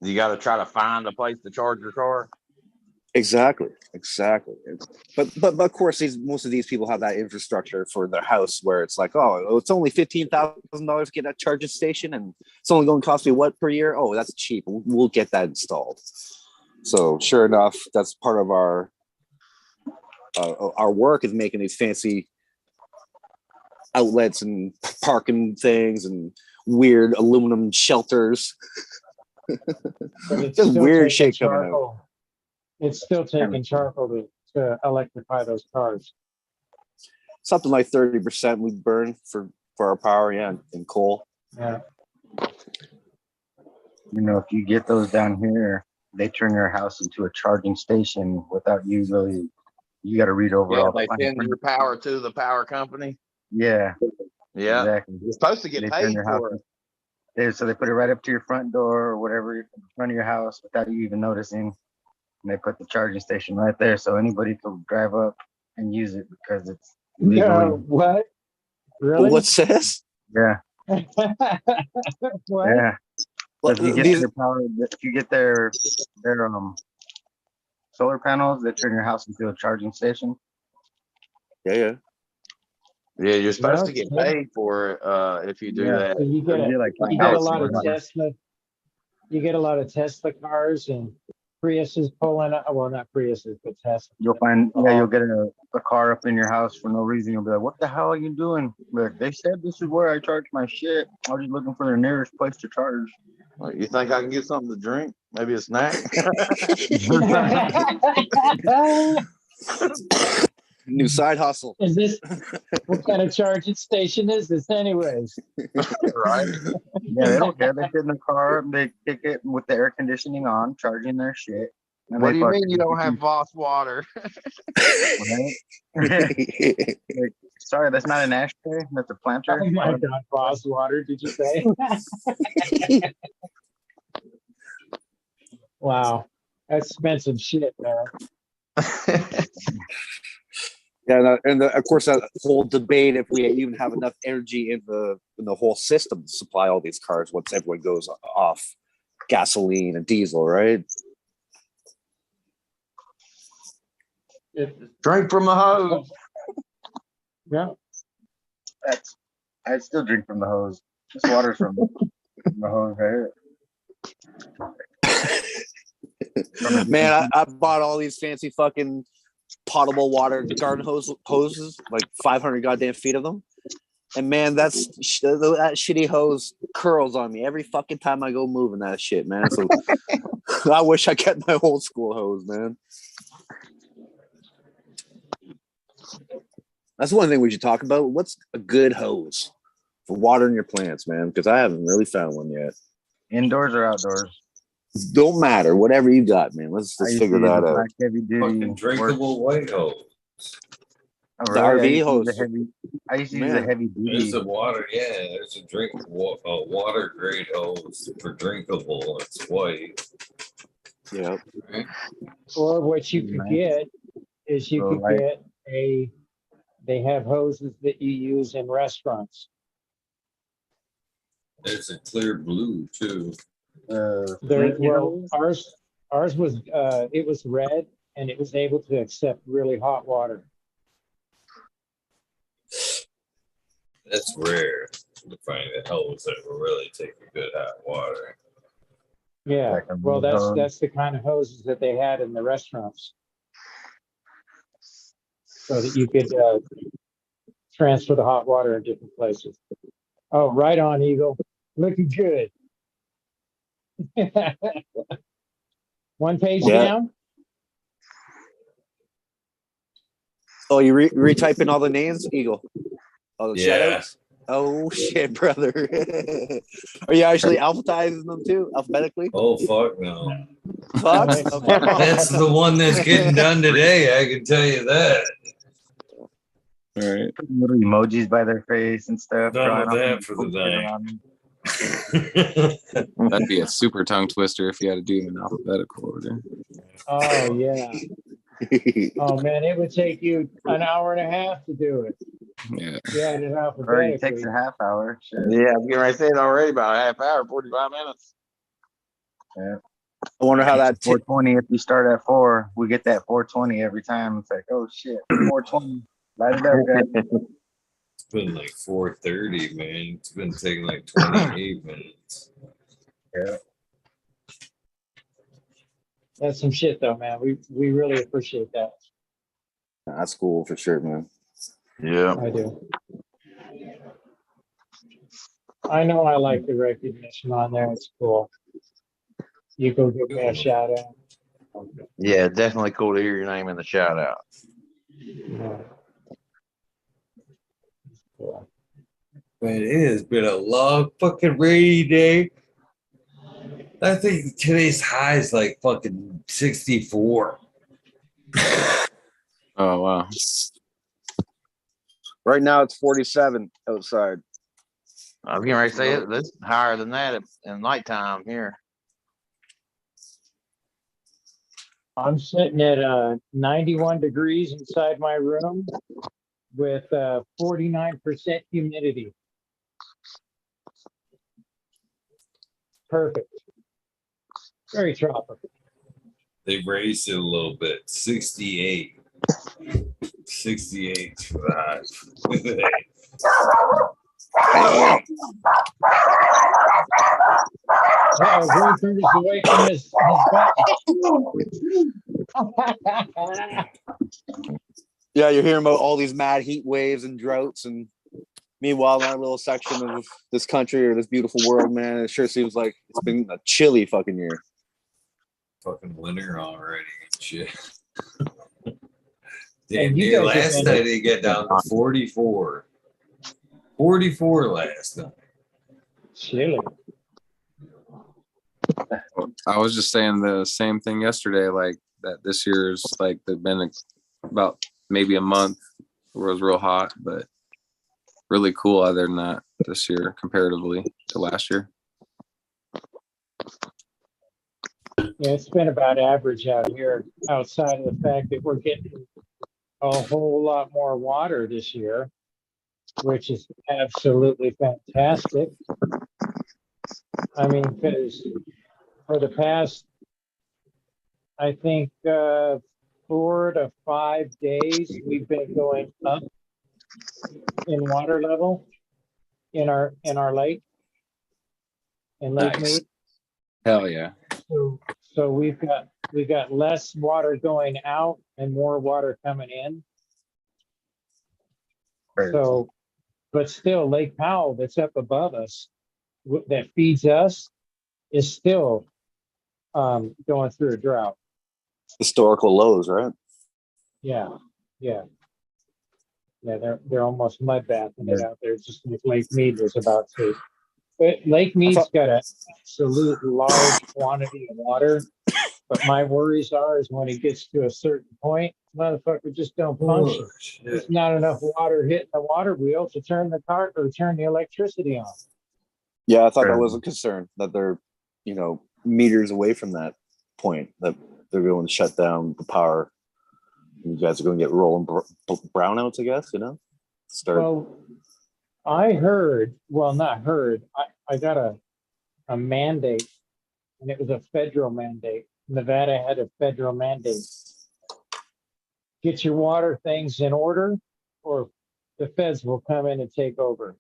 you got to try to find a place to charge your car. Exactly. But of course, most of these people have that infrastructure for their house where it's like, oh, it's only $15,000 to get a charging station, and it's only going to cost me what per year? Oh, that's cheap. We'll get that installed. So sure enough, that's part of our work is making these fancy outlets and parking things and weird aluminum shelters. Just weird shit coming out. It's still taking charcoal to electrify those cars. Something like 30% we burn for our power, in coal. Yeah. If you get those down here, they turn your house into a charging station without you really. You got to read over all. They send your power to the power company. Yeah. Exactly. You're supposed to get paid for it. So they put it right up to your front door or whatever in front of your house without you even noticing. And they put the charging station right there, so anybody can drive up and use it because it's legally. No, what? Really? What says? Yeah, What? yeah. Well, If you get these- their power, if you get their solar panels, they turn your house into a charging station. yeah. Yeah, you're supposed to Yeah, get paid for it if you do Yeah. that. So you get It'd be like you get a house lot of or whatever. Tesla. You get a lot of Tesla cars and Priuses pulling up. Well, not Priuses, but Tesla. You'll find, you'll get a car up in your house for no reason. You'll be like, what the hell are you doing? Like, they said this is where I charge my shit. I was just looking for the nearest place to charge. Like, you think I can get something to drink? Maybe a snack? New side hustle. Is this what kind of charging station is this, anyways? Right? Yeah, they don't care. They sit in the car, they kick it with the air conditioning on, charging their shit. And What they do you mean fucking- you don't have Voss water? Right? Sorry, that's not an ashtray. That's a planter. Oh my God, Boss Water, did you say? Wow, that's expensive shit, man. Yeah, and of course that whole debate if we even have enough energy in the whole system to supply all these cars once everyone goes off gasoline and diesel, right? Drink from the hose. Yeah. I'd still drink from the hose. This water's from the hose right here. Man, I bought all these fancy fucking potable water garden hoses, like 500 goddamn feet of them. And man, that shitty hose curls on me every fucking time I go moving that shit, man. So I wish I kept my old school hose, man. That's one thing we should talk about. What's a good hose for watering your plants, man? Because I haven't really found one yet. Indoors or outdoors? Don't matter. Whatever you got, man. Let's figure that out. Heavy duty. Fucking drinkable white hose. Oh, The RV hose. I used to use a heavy duty. There's a water, yeah. There's a water grade hose for drinkable. It's white. Yeah. Or what you could get is you could get they have hoses that you use in restaurants. There's a clear blue too. Ours was it was red and it was able to accept really hot water. That's rare to find a hose that will really take a good hot water. Yeah, well, that's the kind of hoses that they had in the restaurants, so that you could transfer the hot water in different places. Oh, right on, Eagle. Looking good. One page down. Oh, you retyping all the names, Eagle? Oh, the Yeah. shoutouts? Oh shit, brother. Are you actually alphabetizing them too, alphabetically? Oh fuck no. Fuck. That's the one that's getting done today, I can tell you that. All right. Little emojis by their face and stuff. Done with drawing that off for the bullshit day. around them. That'd be a super tongue twister if you had to do it in alphabetical order. Oh yeah. Oh man, it would take you an hour and a half to do it. Yeah. Yeah, and it Already takes a half hour. Shit. Yeah, I'm getting ready to say it already, about a half hour, 45 minutes. Yeah. I wonder how that 420. If you start at 4, we get that 420 every time. It's like, oh shit, 420. Light it up, guys. It's been like 4:30, man. It's been taking like 28 minutes. Yeah. That's some shit though, man. We really appreciate that. That's cool for sure, man. Yeah. I do. I know I like the recognition on there. It's cool. You go give me a shout out. Yeah, definitely cool to hear your name in the shout out. Yeah. Cool. Man, it has been a long fucking rainy day. I think today's high is like fucking 64. Oh wow. Right now it's 47 outside. I'm getting ready to say it. It's higher than that in nighttime here. I'm sitting at 91 degrees inside my room with 49% humidity. Perfect. Very tropical. They raised it a little bit. 68. 68 for that. Greenfinger's away from his button. Yeah, you're hearing about all these mad heat waves and droughts, and meanwhile, in our little section of this country or this beautiful world, man, it sure seems like it's been a chilly fucking year. Fucking winter already and shit. And Damn you near guys have last been- night it got down to 44. 44 last night. Chilly. I was just saying the same thing yesterday, like that this year's like there've been about maybe a month where it was real hot, but really cool other than that this year comparatively to last year. Yeah, it's been about average out here, outside of the fact that we're getting a whole lot more water this year, which is absolutely fantastic. I mean, because for the past, I think, 4 to 5 days, we've been going up in water level in our lake, in Lake Nice. Mead. Hell yeah. So we've got less water going out and more water coming in. So, but still, Lake Powell that's up above us, that feeds us, is still going through a drought. Historical lows, right? Yeah. They're almost mud bathing it out there, just like Lake Mead was about to. But Lake Mead's got an absolute large quantity of water. But my worries are is when it gets to a certain point, motherfucker just don't function. There's not enough water hitting the water wheel to turn the car or turn the electricity on. Yeah, I thought that was a concern, that they're, meters away from that point, that they're going to shut down the power. You guys are going to get rolling brownouts, I guess, Start. Well, I heard, not heard, I got a mandate, and it was a federal mandate. Nevada had a federal mandate. Get your water things in order, or the feds will come in and take over.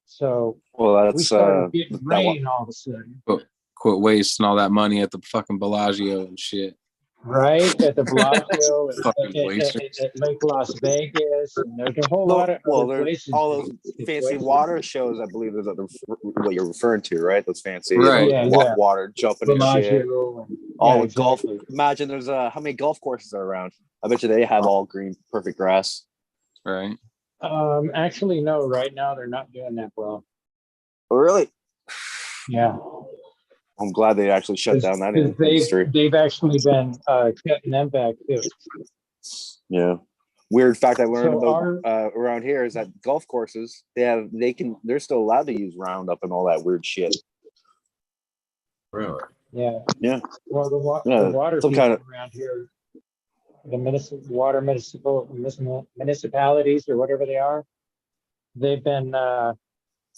So well, we started getting rain all of a sudden. Quit wasting all that money at the fucking Bellagio and shit. Right, at the Bellagio, at Lake Las Vegas, and there's a whole lot of other places. All those fancy water shows, I believe, is what you're referring to, right? Those fancy water jumping Bellagio and shit. All golf. Imagine there's how many golf courses are around? I bet you they have all green, perfect grass. Right. Actually, no. Right now, they're not doing that well. Oh, really? Yeah. I'm glad they actually shut down that industry. They've actually been cutting them back too. Yeah. Weird fact I learned around here is that golf courses, they're still allowed to use Roundup and all that weird shit. Really? Yeah. Yeah. Well, the water people around here, the municipalities or whatever they are, they've been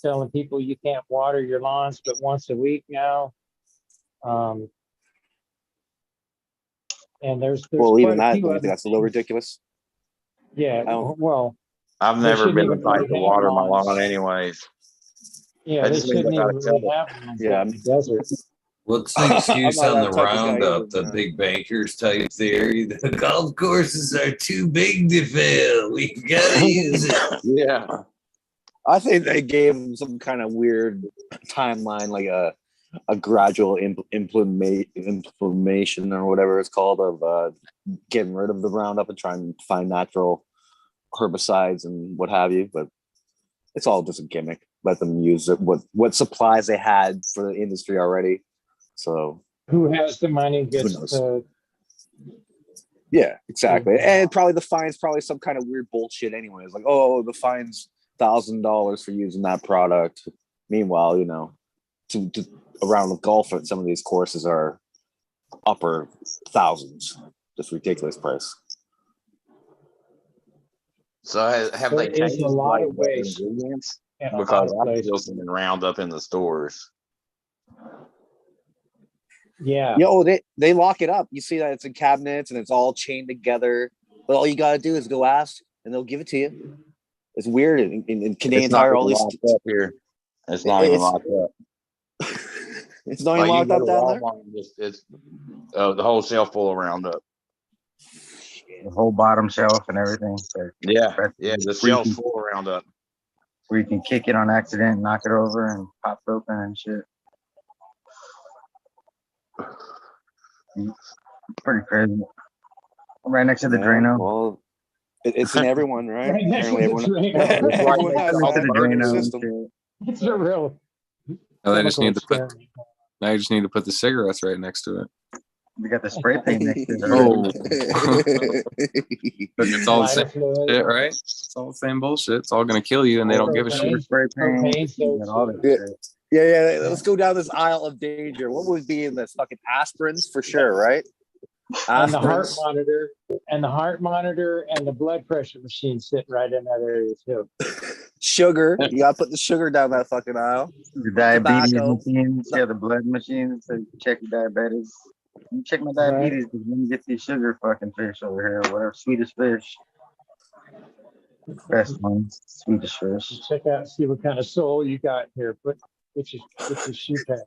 telling people you can't water your lawns but once a week now. And there's even that, I think that's a little ridiculous. Yeah, well, I've never been the type to water my lawn anyways. Yeah, they shouldn't even really have them in the desert. What's the excuse on the Roundup? The big bankers type theory. The golf courses are too big to fail. We've got to use it. Yeah. I think they gave them some kind of weird timeline, like a gradual implementation or whatever it's called, of getting rid of the Roundup and trying to find natural herbicides and what have you. But it's all just a gimmick. Let them use it, what supplies they had for the industry already. So who has the money gets the. Yeah, exactly. And probably the fine's probably some kind of weird bullshit anyways. Like, oh, the fine's $1,000 for using that product. Meanwhile, to around the golf at some of these courses are upper thousands. Just ridiculous price. So have they There is changed a lot like of the waste ingredients? in a lot Because of I still places. seeing Roundup in the stores. Yeah. Yo, they lock it up. You see that it's in cabinets and it's all chained together. But all you gotta do is go ask, and they'll give it to you. It's weird in Canadian It's not Tire. even All these, locked up here. It's not even it's locked up. it's not even Like you locked go up to down there. Walmart, and it's the whole shelf full of Roundup. The whole bottom shelf and everything. So Yeah, that's yeah, the where you shelf's can- full of Roundup. where you can kick it on accident, knock it over, and pop it open and shit. Pretty crazy. Right next to the Yeah, Drano. well, it's in everyone, right? Right next to the Apparently Drano. It's right everyone next has to Next to the all part of Drano the and system. shit. It's a real Now they just chemical need to put. experiment. Now you just need to put the cigarettes right next to it. We got the spray paint next to it. Oh. already. It's all the Lighter same fluid. shit, right? It's all the same bullshit. It's all gonna kill you, and they don't give a shit. Propane. Spray paint Propane's there and all too. that shit. Yeah. Let's go down this aisle of danger. What would be in this? Fucking aspirins for sure, right? And the heart Aspirins. monitor, and the blood pressure machine sit right in that area too. Sugar. You gotta put the sugar down that fucking aisle. The diabetes Tobacco. machines, yeah, the blood machines to check your diabetes. You check my diabetes because when you get these sugar fucking fish over here, whatever, Swedish fish. Best one, Swedish fish. Check out, see what kind of soul you got here. Put your shoe pack.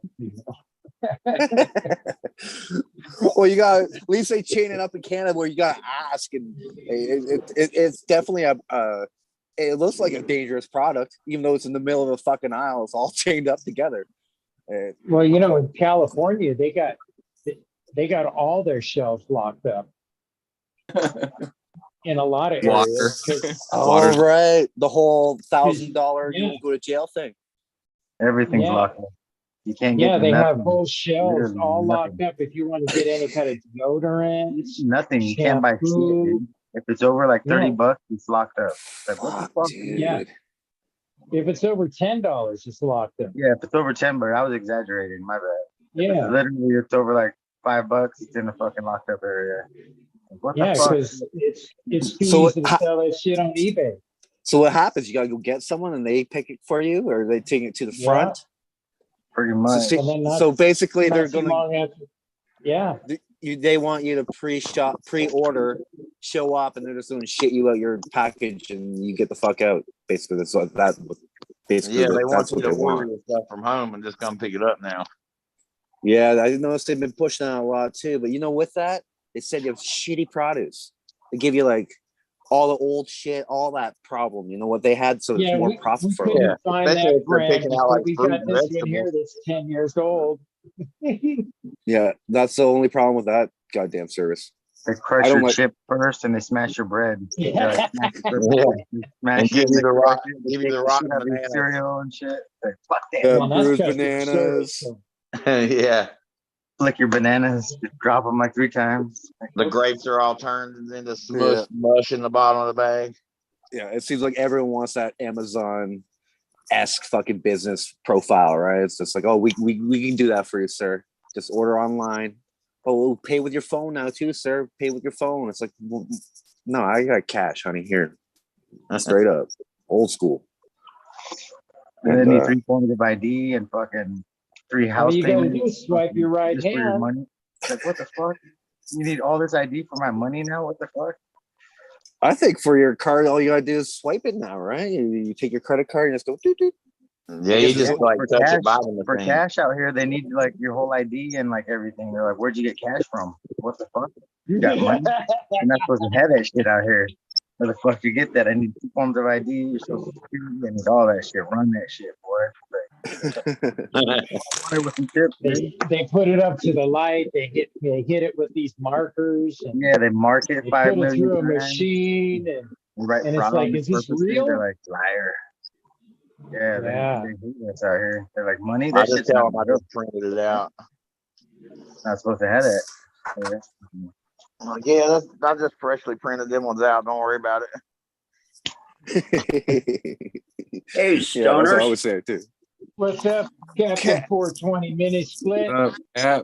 Well, you got at least they chain it up in Canada where you gotta ask, and it's definitely it looks like a dangerous product, even though it's in the middle of a fucking aisle. It's all chained up together. Well, in California, they got all their shelves locked up in a lot of Water. areas. 'cause- All right, the whole $1,000 you Yeah. won't go to jail thing. Everything's Yeah. locked up. You can't get Yeah, to they have nothing. whole shelves Literally all nothing. locked up. If you want to get any kind of deodorants, Nothing. You can't buy shit, shampoo. dude. If it's over like 30 Yeah. bucks, it's locked up. Like, what the Fuck, fuck? dude. Yeah. If it's over $10, it's locked up. Yeah, if it's over 10 bucks, I was exaggerating. My bad. Yeah, Literally, it's over like $5. It's in the fucking locked up area. Like, what yeah, the fuck? because it's too So easy to sell that shit on eBay. So what happens? You gotta go get someone and they pick it for you, or they take it to the Yeah. front. Pretty So, much. see- And then not- so basically, Not they're too gonna long after. Yeah, they want you to pre-order, show up, and they're just gonna shit you out your package, and you get the fuck out. Basically, that's what that. Basically, Yeah, they want that's you what to they order want. your stuff from home and just come pick it up now. Yeah, I noticed they've been pushing that a lot too. But with that, they said you have shitty produce. They give you like all the old shit, all that problem. You know what they had, so yeah, it's more we profitable. couldn't Yeah, find especially that if they're brand, picking out, but like, we fruit got and this one here vegetables. that's 10 years old. Yeah, that's the only problem with that goddamn service. They crush I don't your like- chip first and they smash your bread. They, Yeah. like, smash your Yeah. bread, smash And give it, you they the crush rock- it, they give you take the the rotten shit out of your bananas. cereal and shit. Like, fuck that. Yeah, Well, that's bruised customer bananas. service, so- Yeah, Flick your bananas, just drop them like 3 times. Like, the grapes are all turned into smush, mush in the bottom of the bag. Yeah, it seems like everyone wants that Amazon-esque fucking business profile, right? It's just like, oh, we can do that for you, sir. Just order online. Oh, we'll pay with your phone now too, sir. Pay with your phone. It's like, well, no, I got cash, honey. Here, straight up, old school. and they And, need 3 forms of ID and fucking 3 house you gotta payments. do is swipe your right just for your hand. money. Like, what the fuck? You need all this ID for my money now? What the fuck? I think for your card, all you gotta do is swipe it now, right? You take your credit card and just go doot doot. Yeah, you just like for touch cash, it bottom of the for thing. cash out here, they need like your whole ID and like everything. They're like, where'd you get cash from? What the fuck? You got money? You're not supposed to have that shit out here. Where the fuck you get that? I need 2 forms of ID, your social security, I need all that shit. Run that shit, boy. Like, with some tips, dude. They put it up to the light. They hit it with these markers, and Yeah, they mark it they 5 put it million through a times. machine. And Right, and it's fraud like, on is this purpose, dude. real? They're like, liar. Yeah, Yeah. they hate us out here. They're like, money? I That just shit's tell not, them I just printed it out. not supposed to have that. Yeah. I'm like, yeah, I just freshly printed them ones out. Don't worry about it. Yeah, Hey, that's what I stoners. would say too. What's up, Captain 420 mini split? Yeah.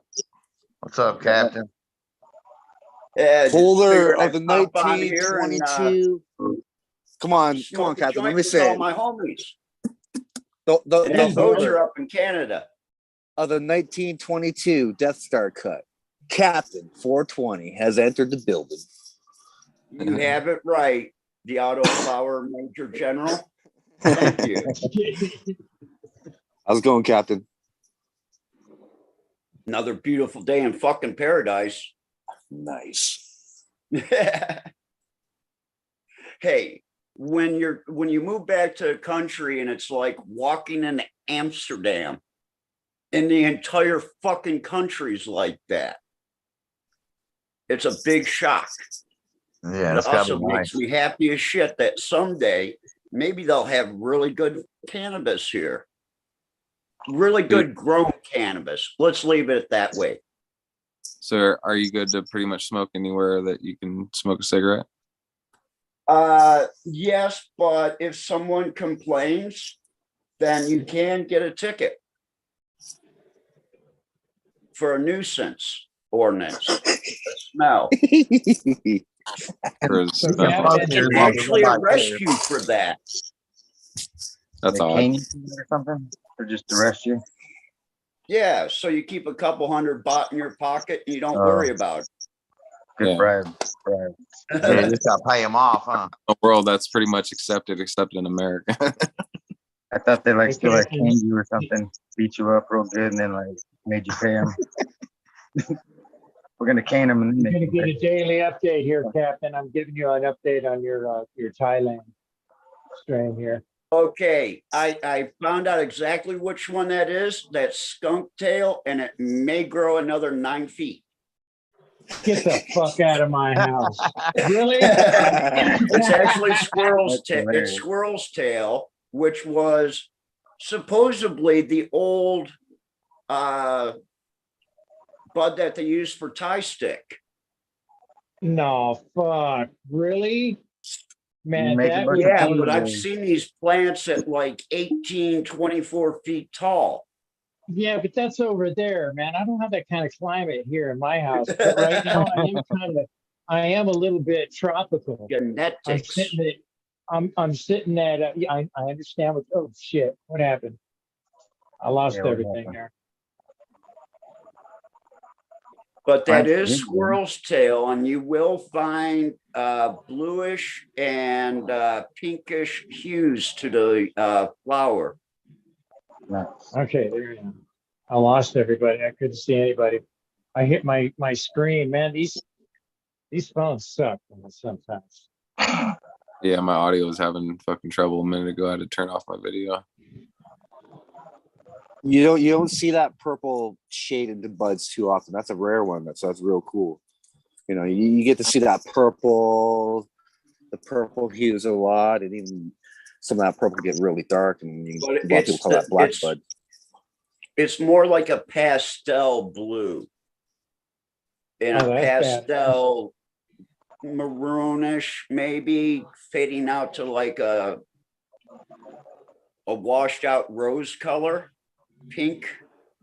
What's up, Captain? Yeah, just Holder figured of the I'd pop on here and, 1922. Come on, smoke a Captain. joint Let me with say all it. my homies. The And those holder are up in Canada. of the 1922 Death Star cut, Captain 420 has entered the building. You have it right, the Auto Flower Major General. Thank you. How's it going, Captain? Another beautiful day in fucking paradise. Nice. Hey, when you move back to the country and it's like walking in Amsterdam, and the entire fucking country's like that, it's a big shock. Yeah, It also makes me happy as shit that someday maybe they'll have really good cannabis here. Really good grown cannabis. Let's leave it that way. So are you good to pretty much smoke anywhere that you can smoke a cigarette? Yes, but if someone complains, then you can get a ticket for a nuisance ordinance. Smell. So They can actually arrest you for that. That's They odd. cane you or something, or just arrest you. Yeah, so you keep a couple $100 in your pocket and you don't worry about it. Good bribe. Yeah, you just gotta pay them off, huh? The world, that's pretty much accepted, except in America. I thought they like still like caned you or something, beat you up real good, and then like made you pay them. We're gonna cane them and then I'm make gonna them get a daily update here, Captain. I'm giving you an update on your Thailand strain here. Okay, I found out exactly which one that is. That's skunk tail, and it may grow another 9 feet. Get the fuck out of my house. Really? It's actually squirrel's That's tail. It's hilarious. squirrel's tail, which was supposedly the old bud that they used for Thai stick. No, fuck. Really? Man, Make a that bunch would of Yeah, fun but of I've it. seen these plants at like 18, 24 feet tall. Yeah, but that's over there, man. I don't have that kind of climate here in my house. But right now I am a little bit tropical. Genetics. I'm sitting at yeah, I understand what oh shit. What happened? I lost Yeah, what everything happened? there. But that Plants is do good. squirrel's tail, and you will find bluish and pinkish hues to the flower. Nice. Okay, there you go. I lost everybody. I couldn't see anybody. I hit my screen, man. These phones suck sometimes. Yeah, my audio was having fucking trouble a minute ago. I had to turn off my video. You don't see that purple shade in the buds too often. That's a rare one. That's real cool. You know, you get to see that purple, the purple hues a lot, and even some of that purple get really dark, and a lot of people call that black bud. It's more like a pastel blue and a pastel maroonish, maybe fading out to like a washed out rose color, pink,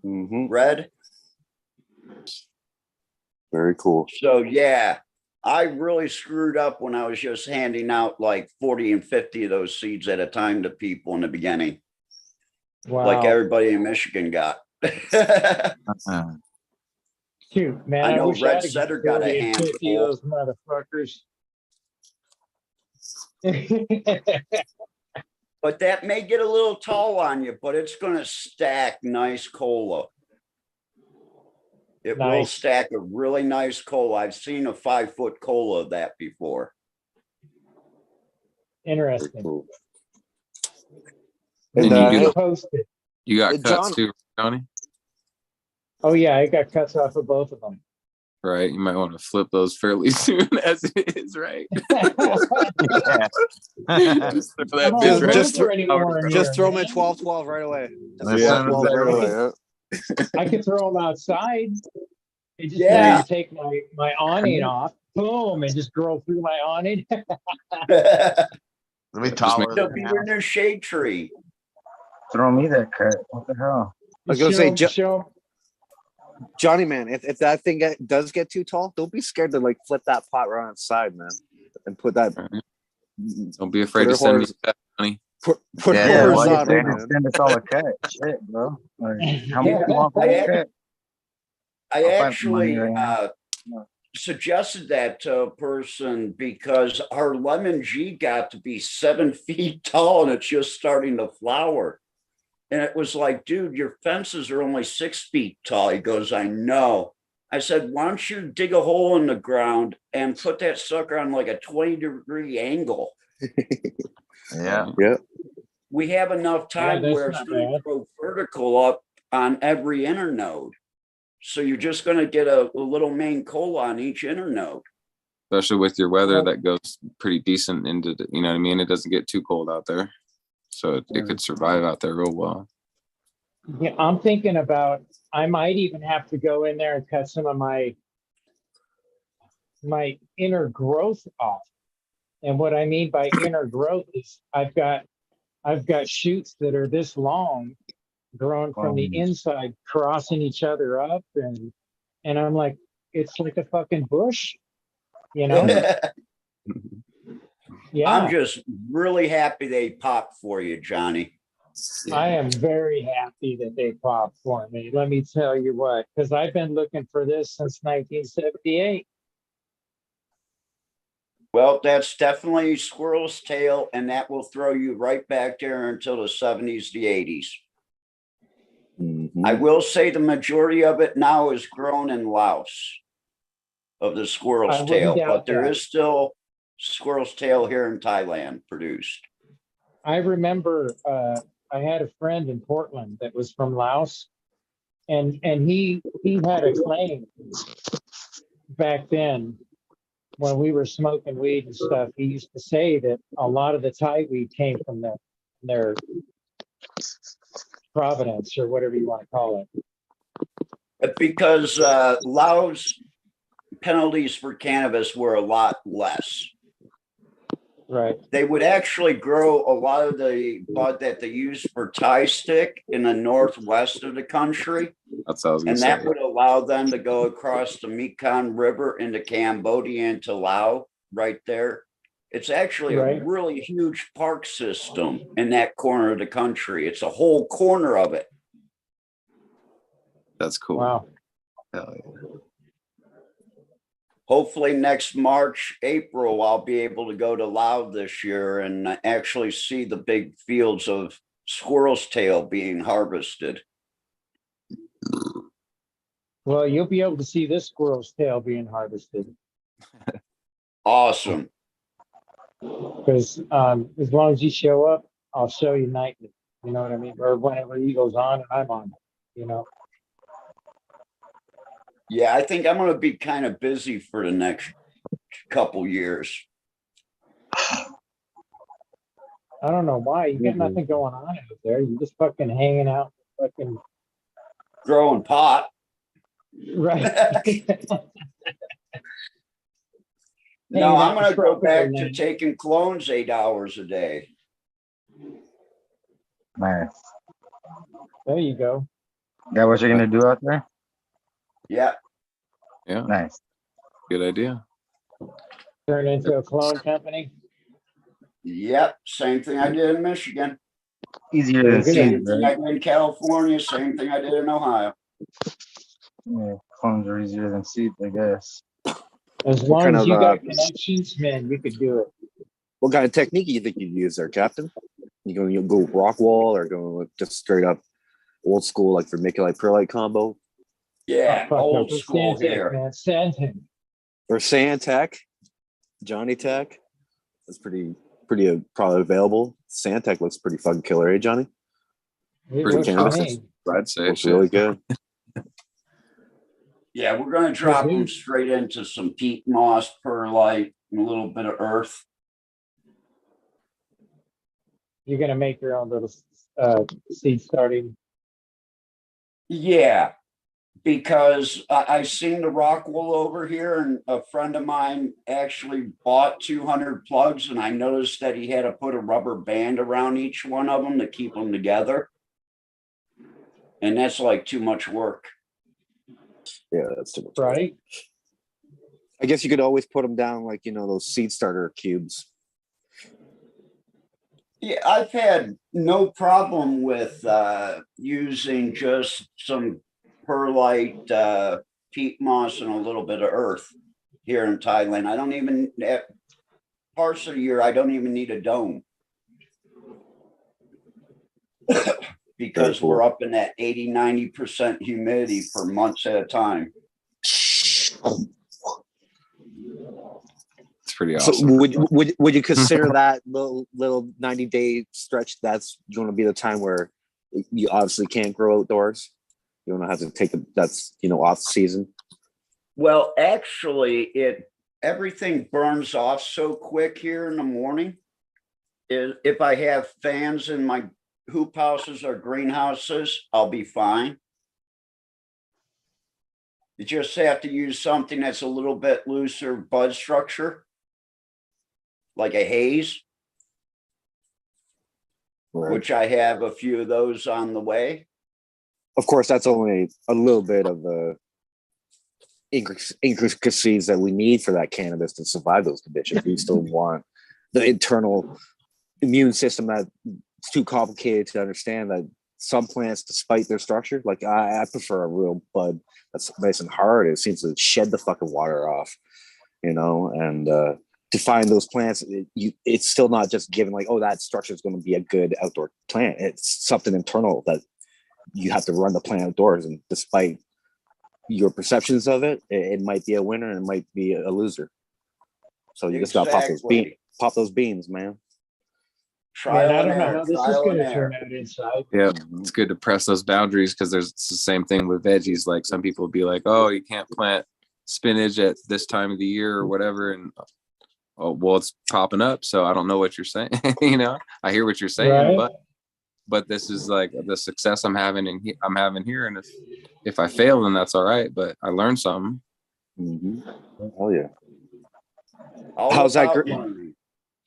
red. Very cool. So yeah, I really screwed up when I was just handing out like 40 and 50 of those seeds at a time to people in the beginning. Wow. Like everybody in Michigan got. Shoot, man. I know wish Red I'd have Setter got got a 40 and 50 handful. of those motherfuckers. But that may get a little tall on you, but it's going to stack nice cola. It will stack a really nice cola. I've seen a 5-foot cola of that before. Interesting. Cool. And you got cuts John, too, Johnny? Oh yeah, I got cuts off of both of them. Right. You might want to flip those fairly soon as it is, right? Just throw that bitch right just throw them at 12-12 right away. I could throw them outside. It just Yeah. take my awning off, boom, and just grow through my awning. It'll be taller. It'll be your new shade tree. Throw me that cut. What the hell? I was gonna say, Johnny, man, if that thing does get too tall, don't be scared to like flip that pot right on its side, man, and put that. Don't be afraid to send me that, Johnny. Put Yeah, why you horizontal, afraid to man. send us all a cat? Shit, bro. Like, how much Yeah, you want for that cat? I I'll find some money actually right now. suggested that to a person because our lemon G got to be 7 feet tall and it's just starting to flower. And it was like, dude, your fences are only 6 feet tall. He goes, I know. I said, why don't you dig a hole in the ground and put that sucker on like a 20-degree angle? Yeah. Yeah. We have enough time that's where it's not going to bad. grow vertical up on every internode. So you're just going to get a little main cola on each internode. Especially with your weather that goes pretty decent into the, you know what I mean? It doesn't get too cold out there. So it could survive out there real well. Yeah, I'm thinking about, I might even have to go in there and cut some of my inner growth off. And what I mean by inner growth is I've got shoots that are this long growing from the inside, crossing each other up, and I'm like, it's like a fucking bush, you know? Yeah. I'm just really happy they popped for you, Johnny. I am very happy that they popped for me. Let me tell you what, because I've been looking for this since 1978. Well, that's definitely squirrel's tail, and that will throw you right back there until the 70s, the 80s. Mm-hmm. I will say the majority of it now is grown in Laos of the squirrel's tail, but there is still squirrel's tail here in Thailand produced. I remember I had a friend in Portland that was from Laos, and he had a claim back then when we were smoking weed and stuff. He used to say that a lot of the Thai weed came from their providence, or whatever you want to call it. Because Laos penalties for cannabis were a lot less. Right. They would actually grow a lot of the bud that they use for Thai stick in the northwest of the country. That's what I was gonna and say. that would allow them to go across the Mekong River into Cambodia and to Laos right there. It's actually a really huge park system in that corner of the country. It's a whole corner of it. That's cool. Wow. Hell yeah. Hopefully next March, April, I'll be able to go to Laos this year and actually see the big fields of squirrel's tail being harvested. Well, you'll be able to see this squirrel's tail being harvested. Awesome. Because as long as you show up, I'll show you nightly. You know what I mean? Or whenever he goes on and I'm on, you know. Yeah, I think I'm going to be kind of busy for the next couple years. I don't know why. You got nothing going on out there. You're just fucking hanging out, fucking growing pot. Right. No, I'm going to go back to taking clones 8 hours a day. Nice. There you go. That what you're gonna do out there? Yeah. Yeah. Nice. Good idea. Turn into a clone company. Yep. Same thing I did in Michigan. Easier than Same seed, thing right? I did in California. Same thing I did in Ohio. Yeah, clones are easier than seeds, I guess. As long as you got connections, man, you could do it. What kind of technique do you think you'd use there, Captain? You'll go rock wall or go with just straight up old school, like vermiculite perlite combo? Yeah, old no, school Sandtech, here. man. Sandtech. Or Sandtech, Johnny Tech. That's pretty probably available. Sandtech looks pretty fucking killer, eh, Johnny? It Pretty looks to cannabis. me. I'd say Looks really good. Yeah, we're going to drop them straight into some peat moss, perlite, and a little bit of earth. You're gonna make your own little seed starting. Yeah, because I seen the rock wool over here, and a friend of mine actually bought 200 plugs, and I noticed that he had to put a rubber band around each one of them to keep them together. And that's like too much work. Yeah, that's too much. right? I guess you could always put them down like, you know, those seed starter cubes. Yeah, I've had no problem with using just some perlite, peat moss, and a little bit of earth here in Thailand. I don't even, at parts of the year, I don't even need a dome. Because cool. we're up in that 80-90% humidity for months at a time. It's pretty So awesome. would you consider that little 90-day stretch that's going to be the time where you obviously can't grow outdoors? You don't have to take that's, you know, off season. Well, actually, everything burns off so quick here in the morning. If I have fans in my hoop houses or greenhouses, I'll be fine. You just have to use something that's a little bit looser bud structure, like a haze, Right. which I have a few of those on the way. Of course, that's only a little bit of the intricacies that we need for that cannabis to survive those conditions. We still want the internal immune system that's too complicated to understand, that some plants, despite their structure, like I prefer a real bud that's nice and hard. It seems to shed the fucking water off, you know, and to find those plants, it's still not just given like, oh, that structure is going to be a good outdoor plant. It's something internal that you have to run the plant outdoors, and despite your perceptions of it, it might be a winner and it might be a loser. So you just got to pop those beans, man. Man, I don't know how this is going to turn out inside. Yeah, it's good to press those boundaries, because it's the same thing with veggies. Like some people would be like, oh, you can't plant spinach at this time of the year or whatever, and oh, well, it's popping up, so I don't know what you're saying. You know, I hear what you're saying, Right. but this is like the success I'm having here, and if I fail, then that's all right. But I learned something. Mm-hmm. Oh yeah.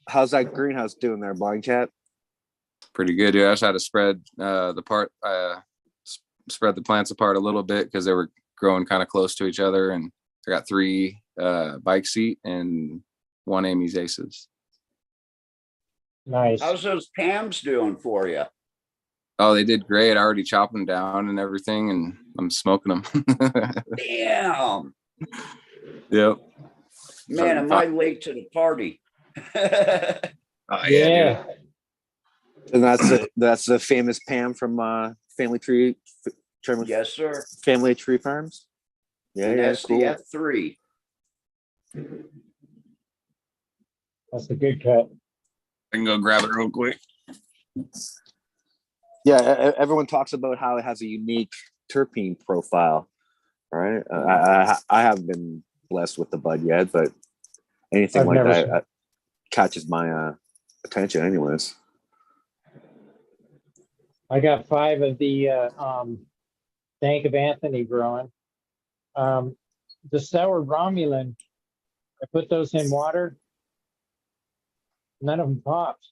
How's that greenhouse doing there, Blind Cat? Pretty good, dude. I just had to spread spread the plants apart a little bit because they were growing kind of close to each other, and I got 3 bike seat and 1 Amy's Aces. Nice. How's those Pams doing for you? Oh, they did great. I already chopped them down and everything, and I'm smoking them. Damn. Yep. Man, am I late to the party? Yeah. And that's the famous Pam from Family Tree. Yes, sir. Family Tree Farms. Yeah, and yeah, that's cool. the F3. That's a good cut. I can go grab it real quick. Yeah, everyone talks about how it has a unique terpene profile, right? I haven't been blessed with the bud yet, but anything like that catches my attention anyways. I got 5 of the Bank of Anthony growing. The sour Romulan, I put those in water. None of them popped.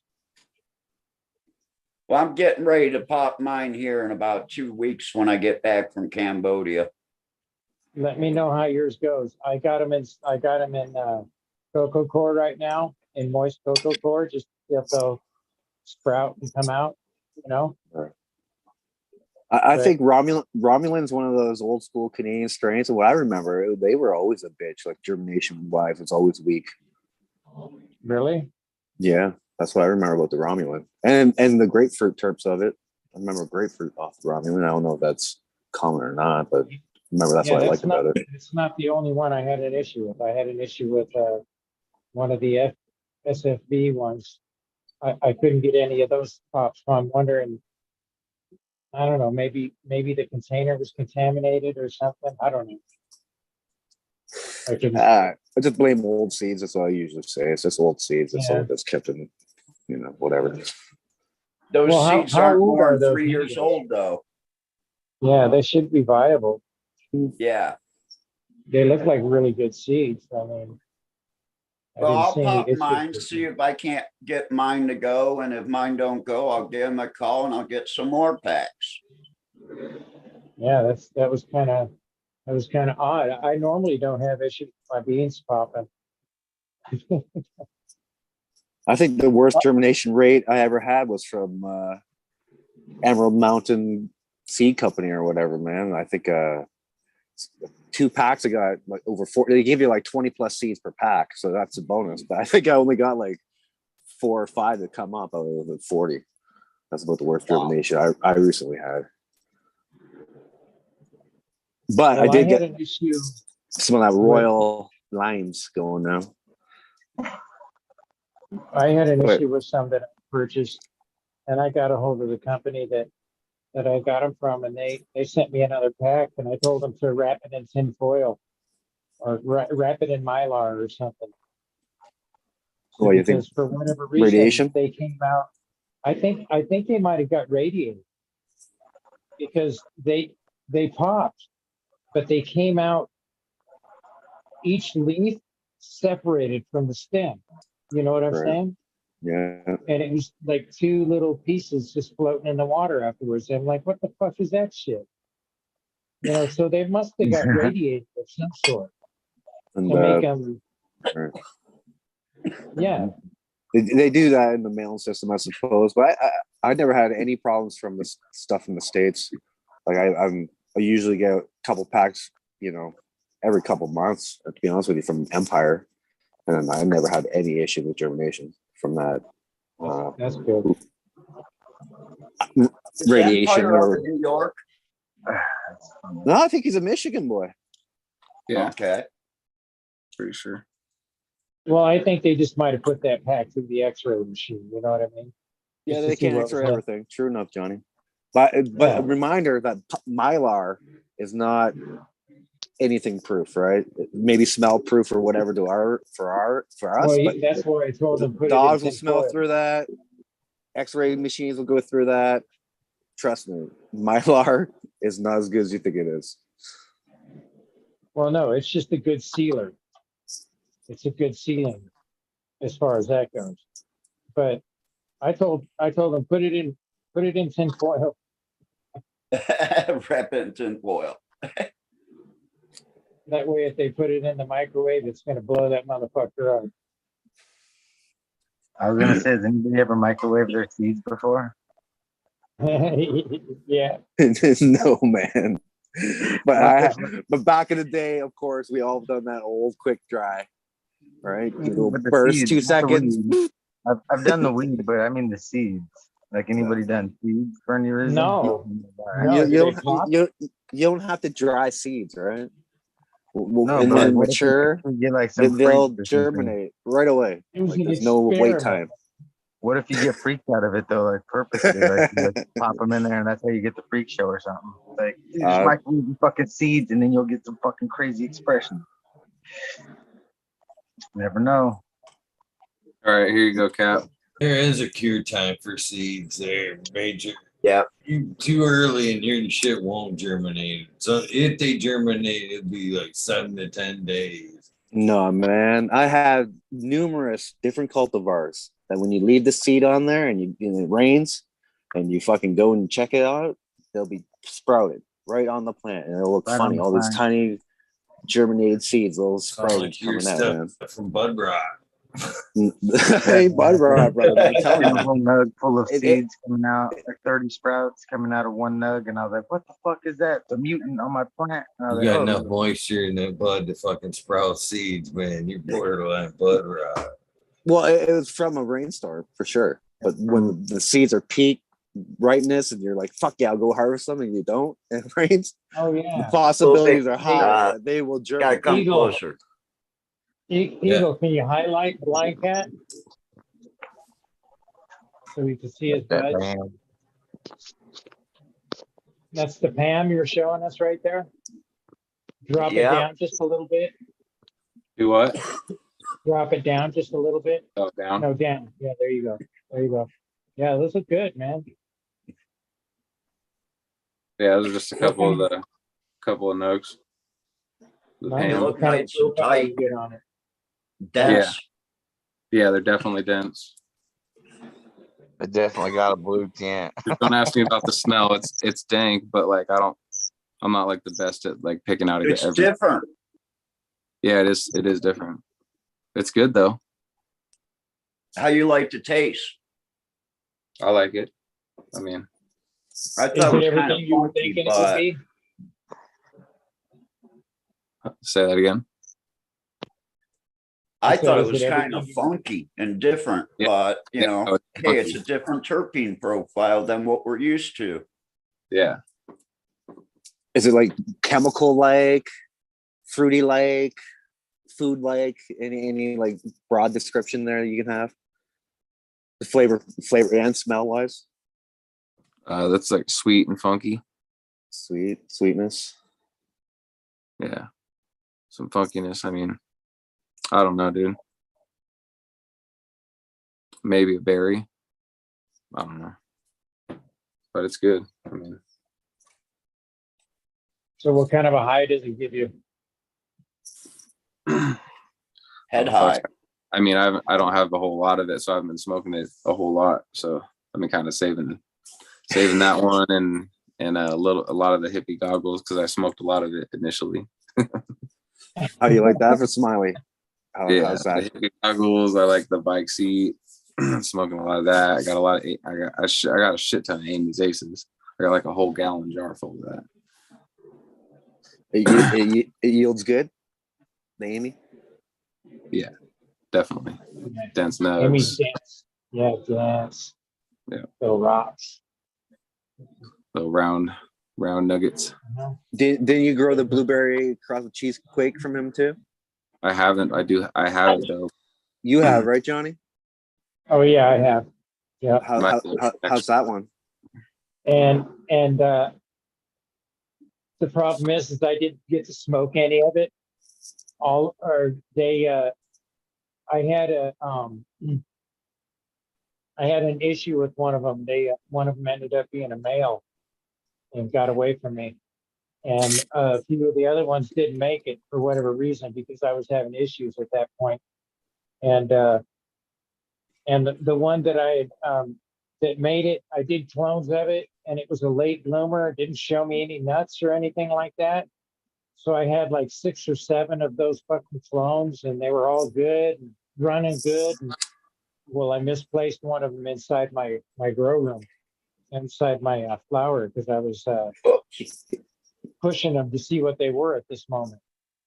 Well, I'm getting ready to pop mine here in about 2 weeks when I get back from Cambodia. Let me know how yours goes. I got them in cocoa core right now, in moist cocoa core, just to see if they'll sprout and come out, you know. I think Romulan's one of those old school Canadian strains. And what I remember, they were always a bitch. Like germination wise, it's always weak. Really? Yeah, that's what I remember about the Romulan, and the grapefruit terps of it. I remember grapefruit off the Romulan. I don't know if that's common or not, but remember that's what I liked about it. It's not the only one I had an issue with. I had an issue with one of the SFB ones. I couldn't get any of those pops. So I'm wondering. I don't know. Maybe the container was contaminated or something. I don't know. I just blame old seeds. That's what I usually say. It's just old seeds. It's all that's kept in, whatever. Those seeds aren't more than 3 years old, though. Yeah, they should be viable. Yeah. They look like really good seeds. I mean, well, I'll pop mine, see if I can't get mine to go. And if mine don't go, I'll give them a call and I'll get some more packs. Yeah, that was kind of That was kind of odd. I normally don't have issues with my beans popping. I think the worst germination rate I ever had was from Emerald Mountain Seed Company or whatever, man. I think 2 packs I got like over 40. They give you like 20 plus seeds per pack, so that's a bonus. But I think I only got like 4 or 5 that come up out of the 40. That's about the worst germination I recently had. But Well, I did had get an issue. some of that royal limes going now. I had an issue with some that I purchased, and I got a hold of the company that I got them from, and they sent me another pack, and I told them to wrap it in tin foil or wrap it in Mylar or something. So you think because for whatever reason radiation? they came out. I think they might have got radiated because they popped, but they came out each leaf separated from the stem. You know what I'm Right. saying? Yeah. And it was like 2 little pieces just floating in the water afterwards. I'm like, what the fuck is that shit? You know, so they must have got radiated of some sort And to make them. right. Yeah. They do that in the mail system, I suppose. But I never had any problems from this stuff in the States. Like I usually get a couple packs, you know, every couple months, to be honest with you, from Empire. And I never had any issue with germination from that. That's good. Radiation or New York. no, I think he's a Michigan boy. Yeah, Okay. pretty sure. Well, I think they just might have put that pack through the X-ray machine. You know what I mean? Yeah, Just to they see can't what X-ray was everything. True enough, Johnny. But Yeah. a reminder that Mylar is not anything proof, right? Maybe smell proof or whatever for us. Well, But that's why I told them put dogs it in will smell tin foil. through that. X-ray machines will go through that. Trust me, Mylar is not as good as you think it is. Well, no, it's just a good sealer. It's a good sealing as far as that goes. But I told them put it in tin foil. Wrap it in tin foil. That way, if they put it in the microwave, it's going to blow that motherfucker up. I was gonna say, has anybody ever microwaved their seeds before? Yeah. No, man. But back in the day, of course, we all done that old quick dry, right? You go But the burst seeds, 2 not the seconds. weed. I've done the weed, but I mean the seeds. Like anybody done seeds for any reason? No. You, do you they don't pop? you don't have to dry seeds, right? No, And but then what if mature, you get like some they'll freaks or something? germinate right away. It was Like an there's no wait experiment. time. What if you get freaked out of it though, like purposely, like you like pop them in there and that's how you get the freak show or something? It's like, dude, just microwave the fucking seeds and then you'll get some fucking crazy expression. Never know. All right, here you go, Cap. There is a cure time for seeds there, Major. Yeah. You too early and your shit won't germinate. So if they germinate, it'll be like 7 to 10 days. No, man. I have numerous different cultivars that when you leave the seed on there and it rains and you fucking go and check it out, they'll be sprouted right on the plant and it'll look Right funny. on the All these plant. tiny germinated seeds, little Sounds sprouting like your coming out, man. stuff from Bud Rock. Hey, Bud Rock, brother. I'm telling A you. whole nug full of It- seeds coming out, like 30 sprouts coming out of one nug, and I was like, "What the fuck is that? The mutant on my plant?" And I was You like, got "Oh, enough moisture in that bud to fucking sprout seeds, man. You're borderline Bud Rock. Well, it was from a rainstorm for sure. But when the seeds are peak ripeness and you're like, fuck yeah, I'll go harvest them and you don't, and it rains, Oh the yeah. possibilities are Hey, high that they will Gotta germinate. come Eagle. closer. Eagle, can you highlight Blind Cat so we can see his buds? man." That's the Pam you're showing us right there. Drop it Yeah. down just a little bit. Do what? Drop it down just a little bit. Oh, down. No, down. Yeah, there you go. There you go. Yeah, those look good, man. Yeah, those are just a couple of nugs. The Nice. Pam. look nice and What tight. you get on it? Dense. Yeah, they're definitely dense. It definitely got a blue tint. Just don't ask me about the smell. It's dank, but like I I'm not like the best at like picking out It's every. different. Yeah, it is. It is different. It's good though. How you like to taste? I like it. I mean, I Is thought it it was kind of everything you were funky, thinking it would but be? say that again. I So thought it is it was kind of everything you- funky and different. Yeah. But you Yeah, know, no, it's hey, it's funky. a different terpene profile than what we're used to. Yeah. Is it like chemical like, fruity like, food like? Any like broad description there you can have? The flavor and smell wise? That's like sweet and funky. Sweetness. Yeah. Some funkiness. I mean, I don't know, dude. Maybe a berry. I don't know. But it's good. I mean, So what kind of a high does it give you? Head fuck. high. I mean, I don't have a whole lot of it, so I haven't been smoking it a whole lot. So I've been kind of saving that one and a lot of the hippie goggles because I smoked a lot of it initially. How you like that for Smiley? Yeah, How's the that? hippie goggles. I like the bike seat. Smoking a lot of that. I got a lot of. I got a shit ton of Amy's Aces. I got like a whole gallon jar full of that. It yields good. The Amy. Yeah, definitely. Dense Amy's nugs. dance. Yeah, dance. Yeah. Little rocks. Little round nuggets. Didn't you grow the blueberry cross with cheesequake from him too? I haven't. I do. I have it though. You have, right, Johnny? Oh yeah, I have. Yeah. How's that one? And the problem is I didn't get to smoke any of it. I had an issue with one of them. One of them ended up being a male and got away from me. And a few of the other ones didn't make it for whatever reason because I was having issues at that point. And the one that that made it, I did clones of it, and it was a late bloomer. It didn't show me any nuts or anything like that. So I had like 6 or 7 of those fucking clones, and they were all good, and running good. And, well, I misplaced one of them inside my grow room, inside my flower, because I was pushing them to see what they were at this moment.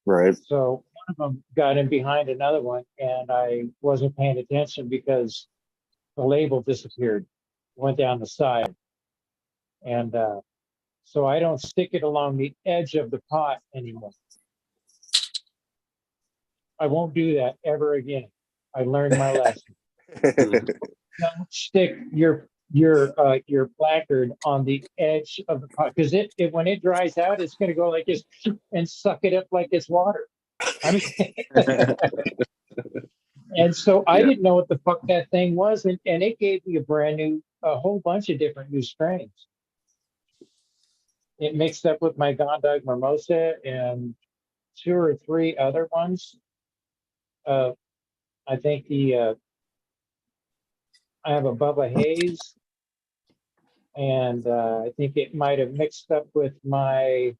Right. So one of them got in behind another one, and I wasn't paying attention because the label disappeared, went down the side. And so I don't stick it along the edge of the pot anymore. I won't do that ever again. I learned my lesson. Don't stick your placard on the edge of the pot, because it when it dries out, it's going to go like this and suck it up like it's water. I mean, and so I didn't know what the fuck that thing was, and it gave me a whole bunch of different new strains. It mixed up with my Gondog Mimosa and 2 or 3 other ones. I think I have a Bubba Haze, and I think it might have mixed up with my,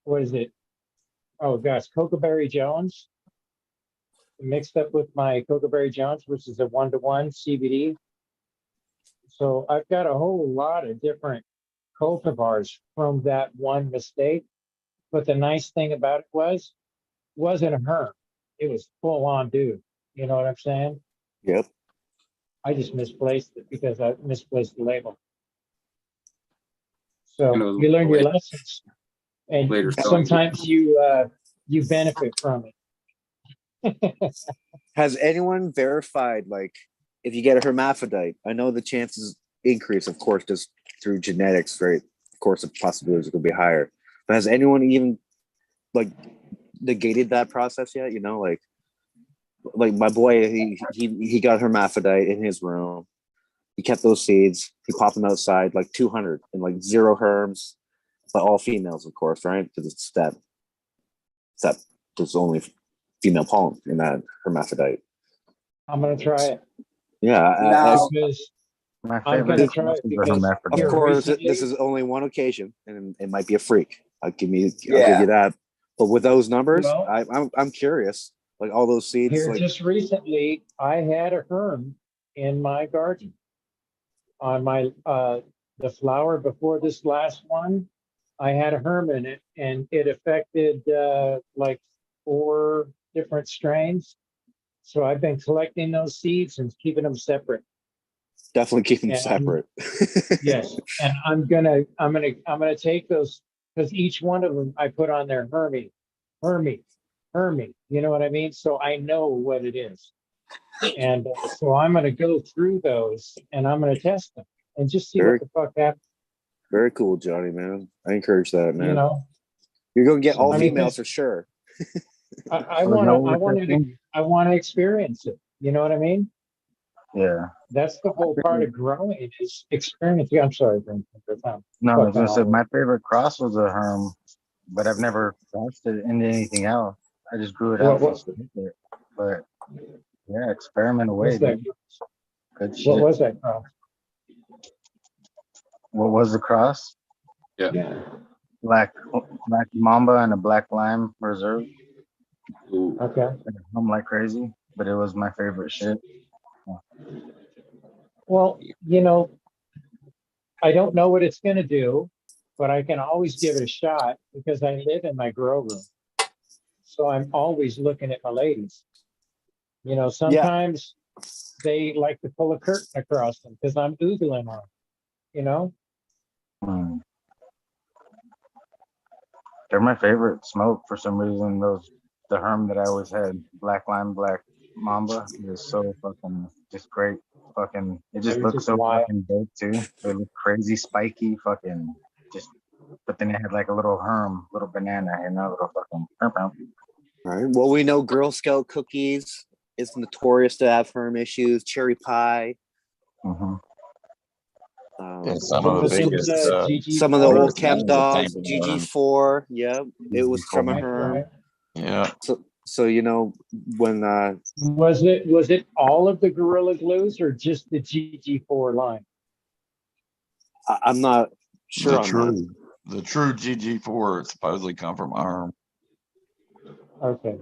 what is it? Oh gosh, Cocoberry Jones. It mixed up with my Cocoberry Jones, which is a 1-to-1 CBD. So I've got a whole lot of different cultivars from that one mistake. But the nice thing about it wasn't a herb. It was full on dude. You know what I'm saying? Yep. I just misplaced it because I misplaced the label. So you learn your lessons, and sometimes you benefit from it. Has anyone verified, like, if you get a hermaphrodite? I know the chances increase, of course, just through genetics, right? Of course, the possibilities will be higher. But has anyone even like negated that process yet? You know, like my boy, he got hermaphrodite in his room. He kept those seeds. He popped them outside, like 200 and like 0 herbs, but all females, of course, right? Because it's that there's only female pollen in that hermaphrodite. I'm gonna try it. Yeah, Now, My I'm favorite gonna try it is the because hermaphrodite. Of here course, recently, this is only one occasion, and it might be a freak. I'll give Yeah. you that. But with those numbers, well, I'm curious. Like all those seeds, here like just recently, I had a herm in my garden on my the flower before this last one. I had a herm in it, and it affected like 4 different strains. So I've been collecting those seeds and keeping them separate. definitely keep them And separate. yes, and I'm gonna take those because each one of them I put on there Hermie, Hermie. You know what I mean? So I know what it is, and so I'm gonna go through those and I'm gonna test them and just see what Very, the fuck happens. very cool, Johnny, man. I encourage that, man. You know, You're gonna get all I mean, females for sure. I Oh, is that what we're testing? want to experience it. You know what I mean? Yeah. That's the whole part of growing is experiencing. I'm sorry, Greenfinger. No, I was Fucking gonna say all my favorite cross was a herm, but I've never crossed it into anything else. I just grew it out. What Just to make it. But yeah, experiment away, was that? dude. Good What shit. was that cross? What was the cross? Yeah. Black mamba and a black lime reserve. Ooh. Okay. I'm like crazy, but it was my favorite shit. Well, you know, I don't know what it's going to do, but I can always give it a shot because I live in my grow room. So I'm always looking at my ladies. You know, sometimes they like to pull a curtain across them because I'm oogling on, you know? Hmm. They're my favorite smoke for some reason. The herm that I always had, black lime, black mamba, is so fucking just great. Fucking, it just They're looks just so wild. fucking dope too. They look crazy spiky, fucking just. But then it had like a little herm, little banana, and a little fucking herm. All right. Well, we know Girl Scout cookies is notorious to have herm issues. Cherry pie. Mm-hmm. And some What of was the in biggest, the GG4? Some of the old biggest chem ones that dogs, came from the herm. GG4. Yeah, it was from a Right, herm. Right. Yeah. So you know when Was it all of the Gorilla Glues or just the GG4 line? I'm not sure on that. The true GG4 supposedly come from herm. Okay.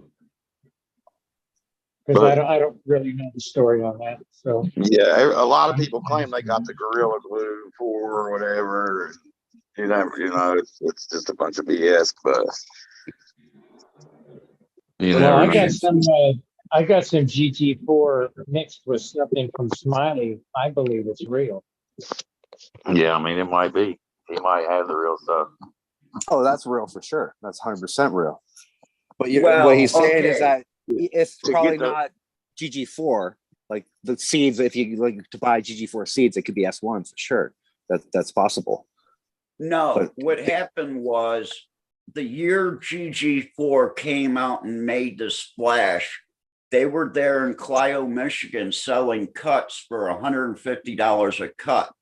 Because But I don't really know the story on that. So yeah, a lot of people claim they got the Gorilla Glue for or whatever. You know, it's just a bunch of BS, but you well, never I know. got some GG4 mixed with something from Smiley. I believe it's real. Yeah, I mean, it might be. He might have the real stuff. Oh, that's real for sure. That's 100% real. But Well, what he's saying is okay. that it's To probably get the- not GG4. Like the seeds, if you like to buy GG4 seeds, it could be S1 for sure. That's possible. No, But- what happened was the year GG4 came out and made the splash, they were there in Clio, Michigan selling cuts for $150 a cut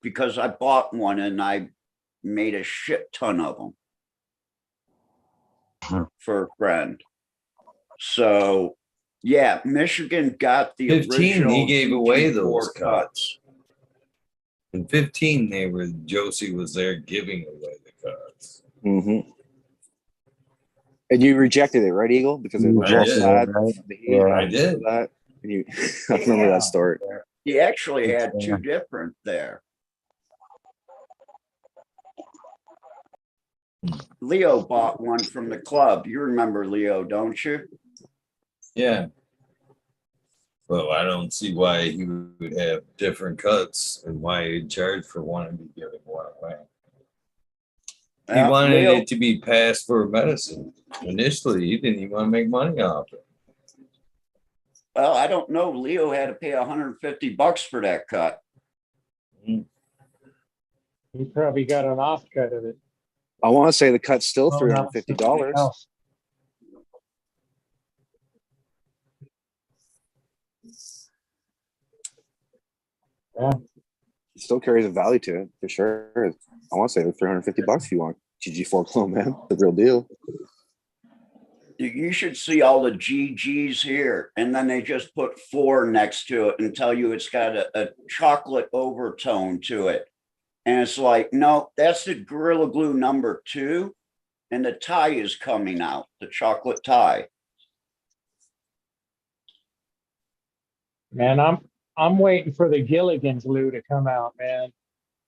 because I bought one and I made a shit ton of them for a friend. So yeah, Michigan got the 15, original he gave away GG4 those cuts. In 15, Josie was there giving away the cuts. Mm-hmm. And you rejected it, right, Eagle? Because it looked all Rejected it, sad. right? The heat, Yeah. I did. that. And you, I remember that story. He actually had two different there. Leo bought one from the club. You remember Leo, don't you? Yeah. Well, I don't see why he would have different cuts and why he'd charge for one and be giving one away. He wanted Leo, it to be passed for medicine. Initially, he didn't even want to make money off it. well, I don't know. Leo had to pay $150 for that cut. He probably got an offcut of it. I want to say the cut's still Oh, no, something $350. else. Yeah. It still carries a value to it for sure. I want to say $350 if you want GG4 clone, man. The real deal. You should see all the GGs here, and then they just put 4 next to it and tell you it's got a chocolate overtone to it. And it's like, no, that's the Gorilla Glue #2, and the tie is coming out, the chocolate tie. Man, I'm waiting for the Gilligan glue to come out, man.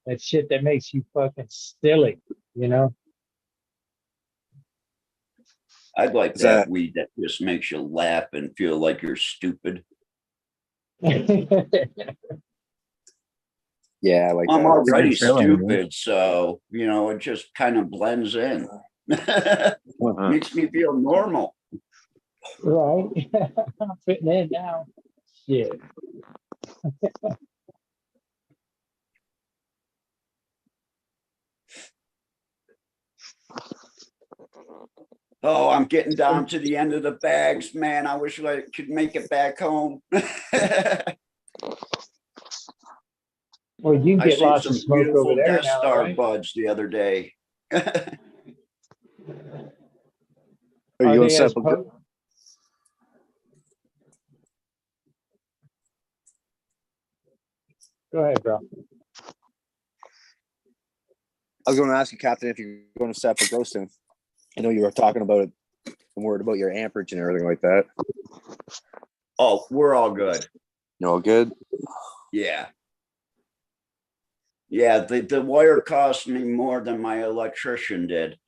That shit that makes you fucking silly, you know? I'd like that weed that just makes you laugh and feel like you're stupid. Yeah, like I'm already feeling, stupid, so you know it just kind of blends in. Makes me feel normal. Right? I'm fitting in now. Shit. Oh, I'm getting down to the end of the bags, man. I wish I could make it back home. Well, you can I get seen lots of some smoke over beautiful there Death now, Star right? buds the other day. Are Are you on they set? as po- Go ahead, bro. I was going to ask you, Captain, if you're going to set for ghosting. I know you were talking about it and worried about your amperage and everything like that. Oh, we're all good. You all good? Yeah. Yeah, the wire cost me more than my electrician did.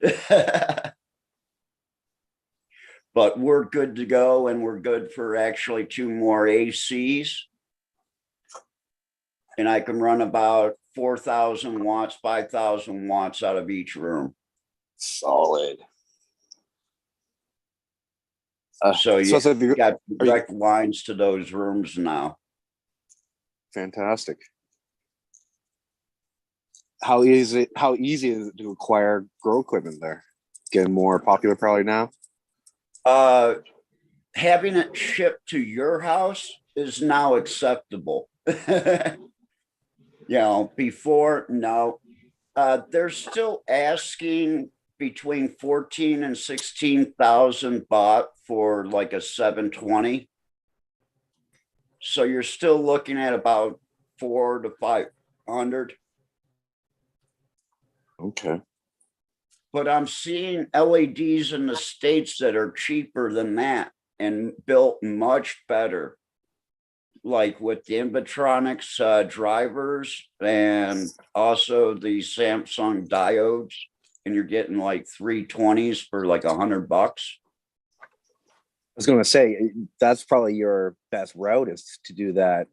But we're good to go, and we're good for actually 2 more ACs. And I can run about 4,000 watts, 5,000 watts out of each room. Solid. So you so if you're, got direct lines to those rooms now. Fantastic. How easy is it to acquire grow equipment there? Getting more popular probably now. Having it shipped to your house is now acceptable. You know, before, no. They're still asking between 14 and 16,000 baht for like a 720. So you're still looking at about 400 to 500. Okay. But I'm seeing LEDs in the States that are cheaper than that and built much better, like with the Invitronics drivers and also the Samsung diodes. And you're getting like 320s for like $100. I was going to say that's probably your best route is to do that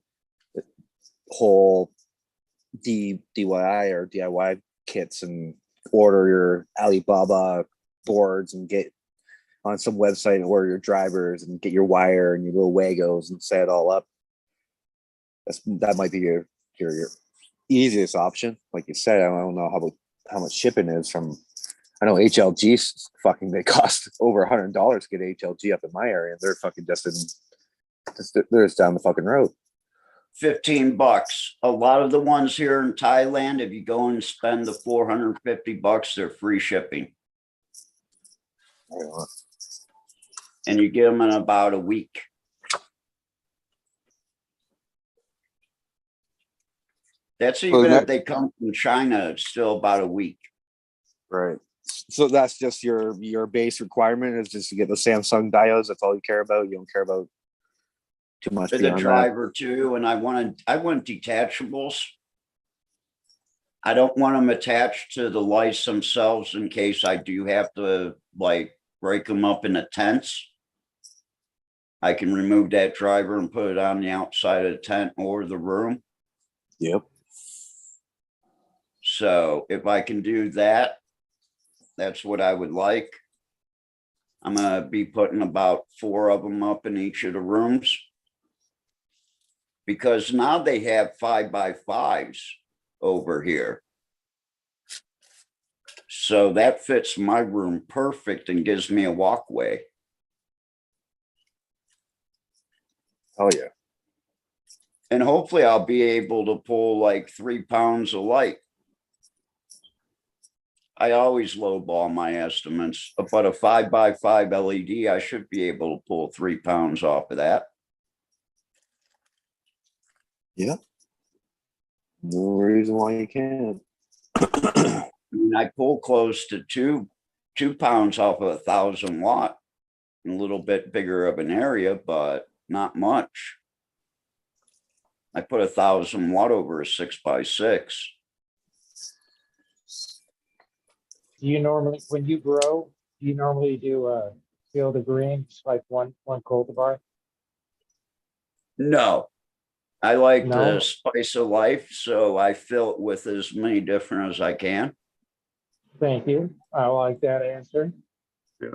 whole DIY or DIY kits and order your Alibaba boards and get on some website and order your drivers and get your wire and your little Wagos and set it all up. That might be your easiest option. Like you said, I don't know how much shipping is from. I know HLG's fucking, they cost over $100 to get HLG up in my area, and they're fucking they're just down the fucking road. $15. A lot of the ones here in Thailand, if you go and spend the $450, they're free shipping. And you get them in about a week. That's even if they come from China, it's still about a week. Right. So that's just your base requirement is just to get the Samsung diodes. That's all you care about. You don't care about too much. The driver too, and I want detachables. I don't want them attached to the lights themselves in case I do have to like break them up into tents. I can remove that driver and put it on the outside of the tent or the room. Yep. So if I can do that, that's what I would like. I'm going to be putting about 4 of them up in each of the rooms. Because now they have 5x5s over here. So that fits my room perfect and gives me a walkway. Oh yeah. And hopefully I'll be able to pull like 3 pounds of light. I always lowball my estimates, but a 5x5 LED, I should be able to pull 3 pounds off of that. Yeah. No reason why you can't. I mean, I pull close to 2 pounds off of 1,000 watt, a little bit bigger of an area, but not much. I put 1,000 watt over a 6x6. Do you normally, when you grow, do you normally do field of greens, like one cultivar? No, I like No? the spice of life, so I fill it with as many different as I can. Thank you. I like that answer. Yeah.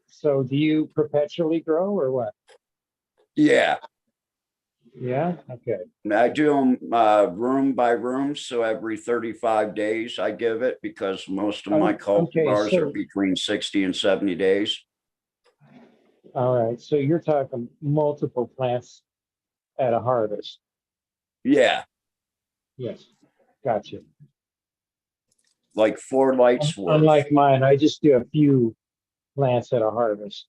So do you perpetually grow or what? Yeah, Yeah, okay. I do them room by room. So every 35 days I give it, because most of my Okay, cultivars are so between 60 and 70 days. all right, so you're talking multiple plants at a harvest. Yeah, Yes, gotcha. like 4 lights worth. Unlike mine, I just do a few plants at a harvest.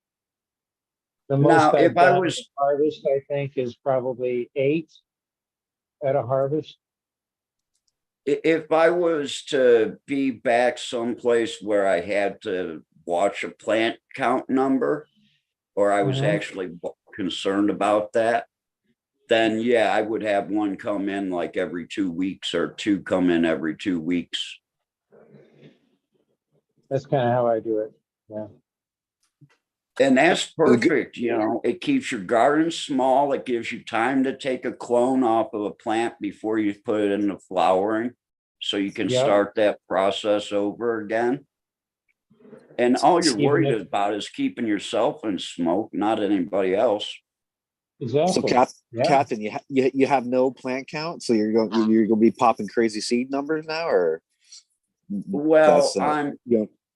The most Now, I've if I done was at a harvest, I think, is probably 8 at a harvest. if I was to be back someplace where I had to watch a plant count number, or I was actually concerned about that, then yeah, I would have one come in like every 2 weeks, or 2 come in every 2 weeks. That's kind of how I do it. Yeah. And that's perfect. You know, it keeps your garden small. It gives you time to take a clone off of a plant before you put it into flowering, so you can Yep. start that process over again. And all you're Even worried if- about is keeping yourself in smoke, not anybody else. Exactly. So, Yeah. Captain, you have no plant count, so you're going to be popping crazy seed numbers now, or Well,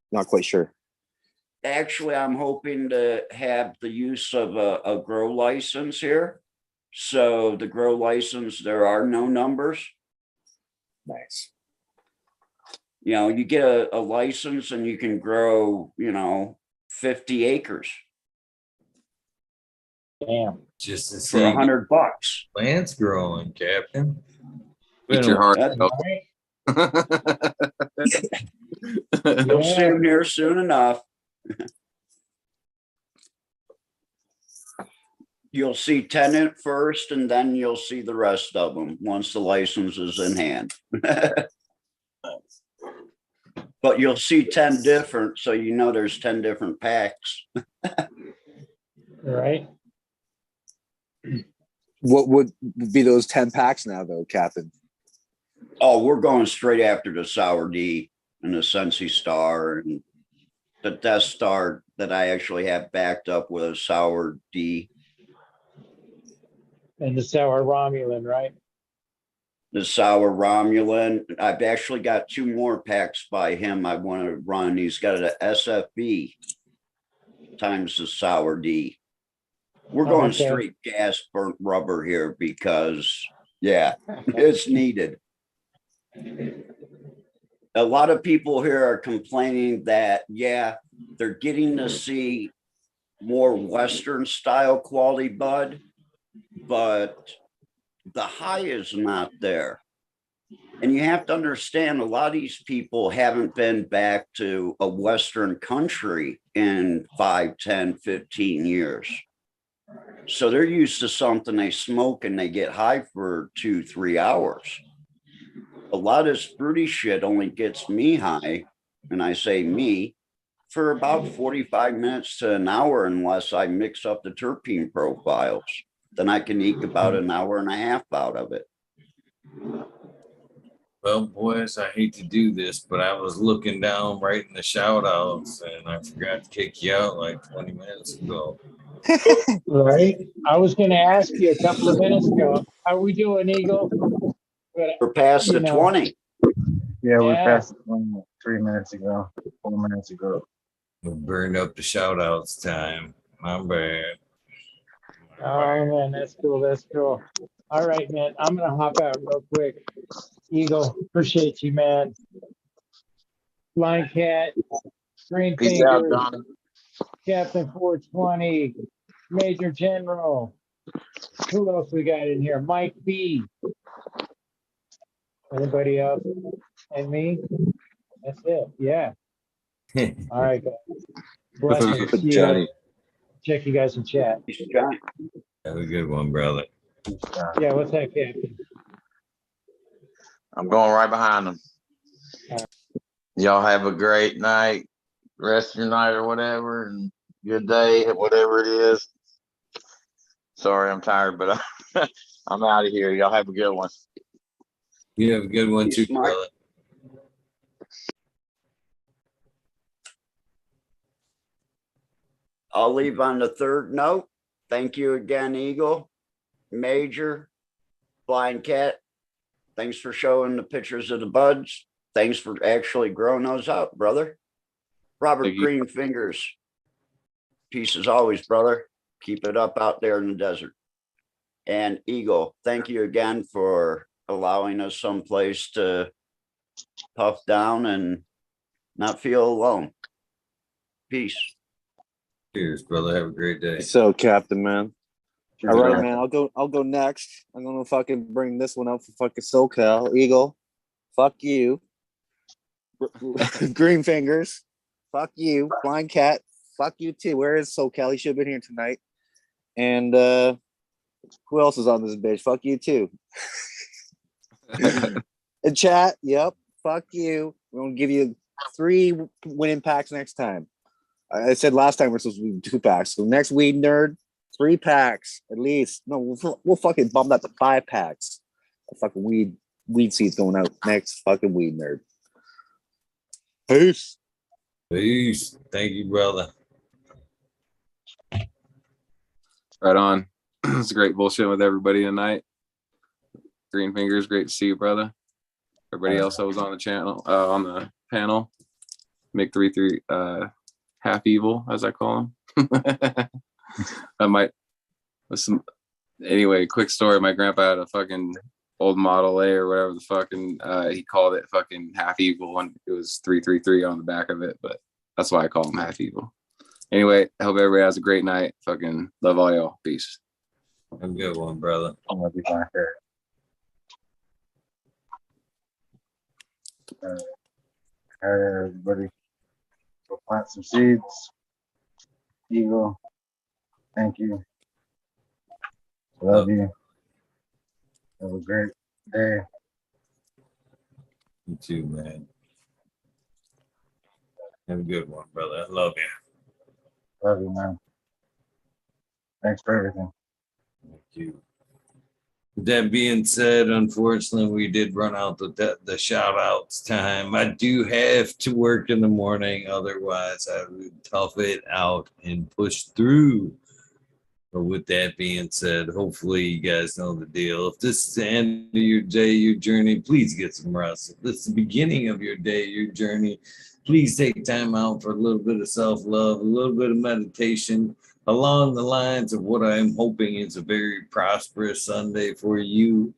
not quite sure. Actually, I'm hoping to have the use of a grow license here. So the grow license, there are no numbers. Nice. You know, you get a license and you can grow, 50 acres Damn. Just to for see $100. plants growing, Captain. Eat your heart That's out. You'll see Yeah. them here soon enough. You'll see 10 at first, and then you'll see the rest of them once the license is in hand. But you'll see 10 different, so you know there's 10 different packs. Right. What would be those 10 packs now, though, Captain? Oh, we're going straight after the Sour D and the Sensi Star and the Death Star that I actually have backed up with a Sour D. And the sour Romulan, right? The Sour Romulan. I've actually got 2 more packs by him I want to run. He's got an SFB times the Sour D. We're going straight gas burnt rubber here because, yeah, it's needed. A lot of people here are complaining that, yeah, they're getting to see more Western style quality bud, but the high is not there. And you have to understand, a lot of these people haven't been back to a Western country in 5, 10, 15 years. So they're used to something they smoke and they get high for 2, 3 hours. A lot of this fruity shit only gets me high, and I say me, for about 45 minutes to an hour unless I mix up the terpene profiles. Then I can eke about an hour and a half out of it. Well, boys, I hate to do this, but I was looking down writing the shout outs and I forgot to kick you out like 20 minutes ago. Right. I was going to ask you a couple of minutes ago, how we doing, Eagle? But, We're past the 20. Yeah, we passed 3 minutes ago, 4 minutes ago. We burned up the shout outs time. My bad. Oh, man, that's cool. That's cool. All right, man. I'm going to hop out real quick. Eagle, appreciate you, man. Blind Cat, Peace out, Greenfinger, Johnny. Captain 420, Major General. Who else we got in here? Mike B. Anybody else? And me? That's it. Yeah. All right, guys. Blessings. See you. Johnny. Check you guys in chat. Have a good one, brother. Yeah, what's that, Captain? I'm going right behind them. Y'all have a great night, rest of your night or whatever, and good day, whatever it is. Sorry, I'm tired, but I'm out of here. Y'all have a good one. You have a good one too, brother. I'll leave on the third note. Thank you again, Eagle, Major, Blind Cat. Thanks for showing the pictures of the buds. Thanks for actually growing those out, brother. Robert Greenfingers. Peace as always, brother. Keep it up out there in the desert. And Eagle, thank you again for allowing us some place to puff down and not feel alone. Peace. Cheers, brother. Have a great day. So, Captain, man. Cheers, All right, brother. man. I'll go next. I'm gonna fucking bring this one up for fucking SoCal. Eagle, fuck you. Green Fingers, fuck you. Blind Cat, fuck you too. Where is SoCal? He should have been here tonight. And who else is on this bitch? Fuck you too. And chat, yep. Fuck you. We're gonna give you 3 winning packs next time. I said last time we're supposed to do 2 packs. So next Weed Nerd, 3 packs at least. No, we'll fucking bump that to 5 packs. A fucking weed seeds going out next fucking Weed Nerd. Peace. Peace. Thank you, brother. Right on. It's great bullshit with everybody tonight. Green Fingers, great to see you, brother. Everybody else that was on the channel, on the panel. Mick33, half evil, as I call him. I might. Anyway, quick story. My grandpa had a fucking old Model A or whatever the fucking he called it fucking half evil, and it was 333 on the back of it, but that's why I call him half evil. Anyway, I hope everybody has a great night. Fucking love all y'all. Peace. Have a good one, brother. I'm gonna be fine here. All right, everybody. Go plant some seeds. Eagle, thank you. Love you. Have a great day. You too, man. Have a good one, brother. I love you. Love you, man. Thanks for everything. Thank you. With that being said, unfortunately, we did run out the shout outs time. I do have to work in the morning. Otherwise, I would tough it out and push through. But with that being said, hopefully you guys know the deal. If this is the end of your day, your journey, please get some rest. If this is the beginning of your day, your journey, please take time out for a little bit of self-love, a little bit of meditation, along the lines of what I'm hoping is a very prosperous Sunday for you.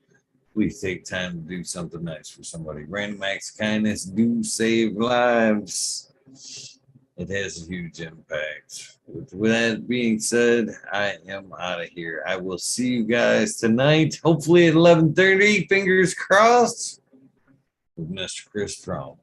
Please take time to do something nice for somebody. Random acts of kindness do save lives. It has a huge impact. With that being said, I am out of here. I will see you guys tonight, hopefully at 11:30. Fingers crossed, with Mr. Chris Trump.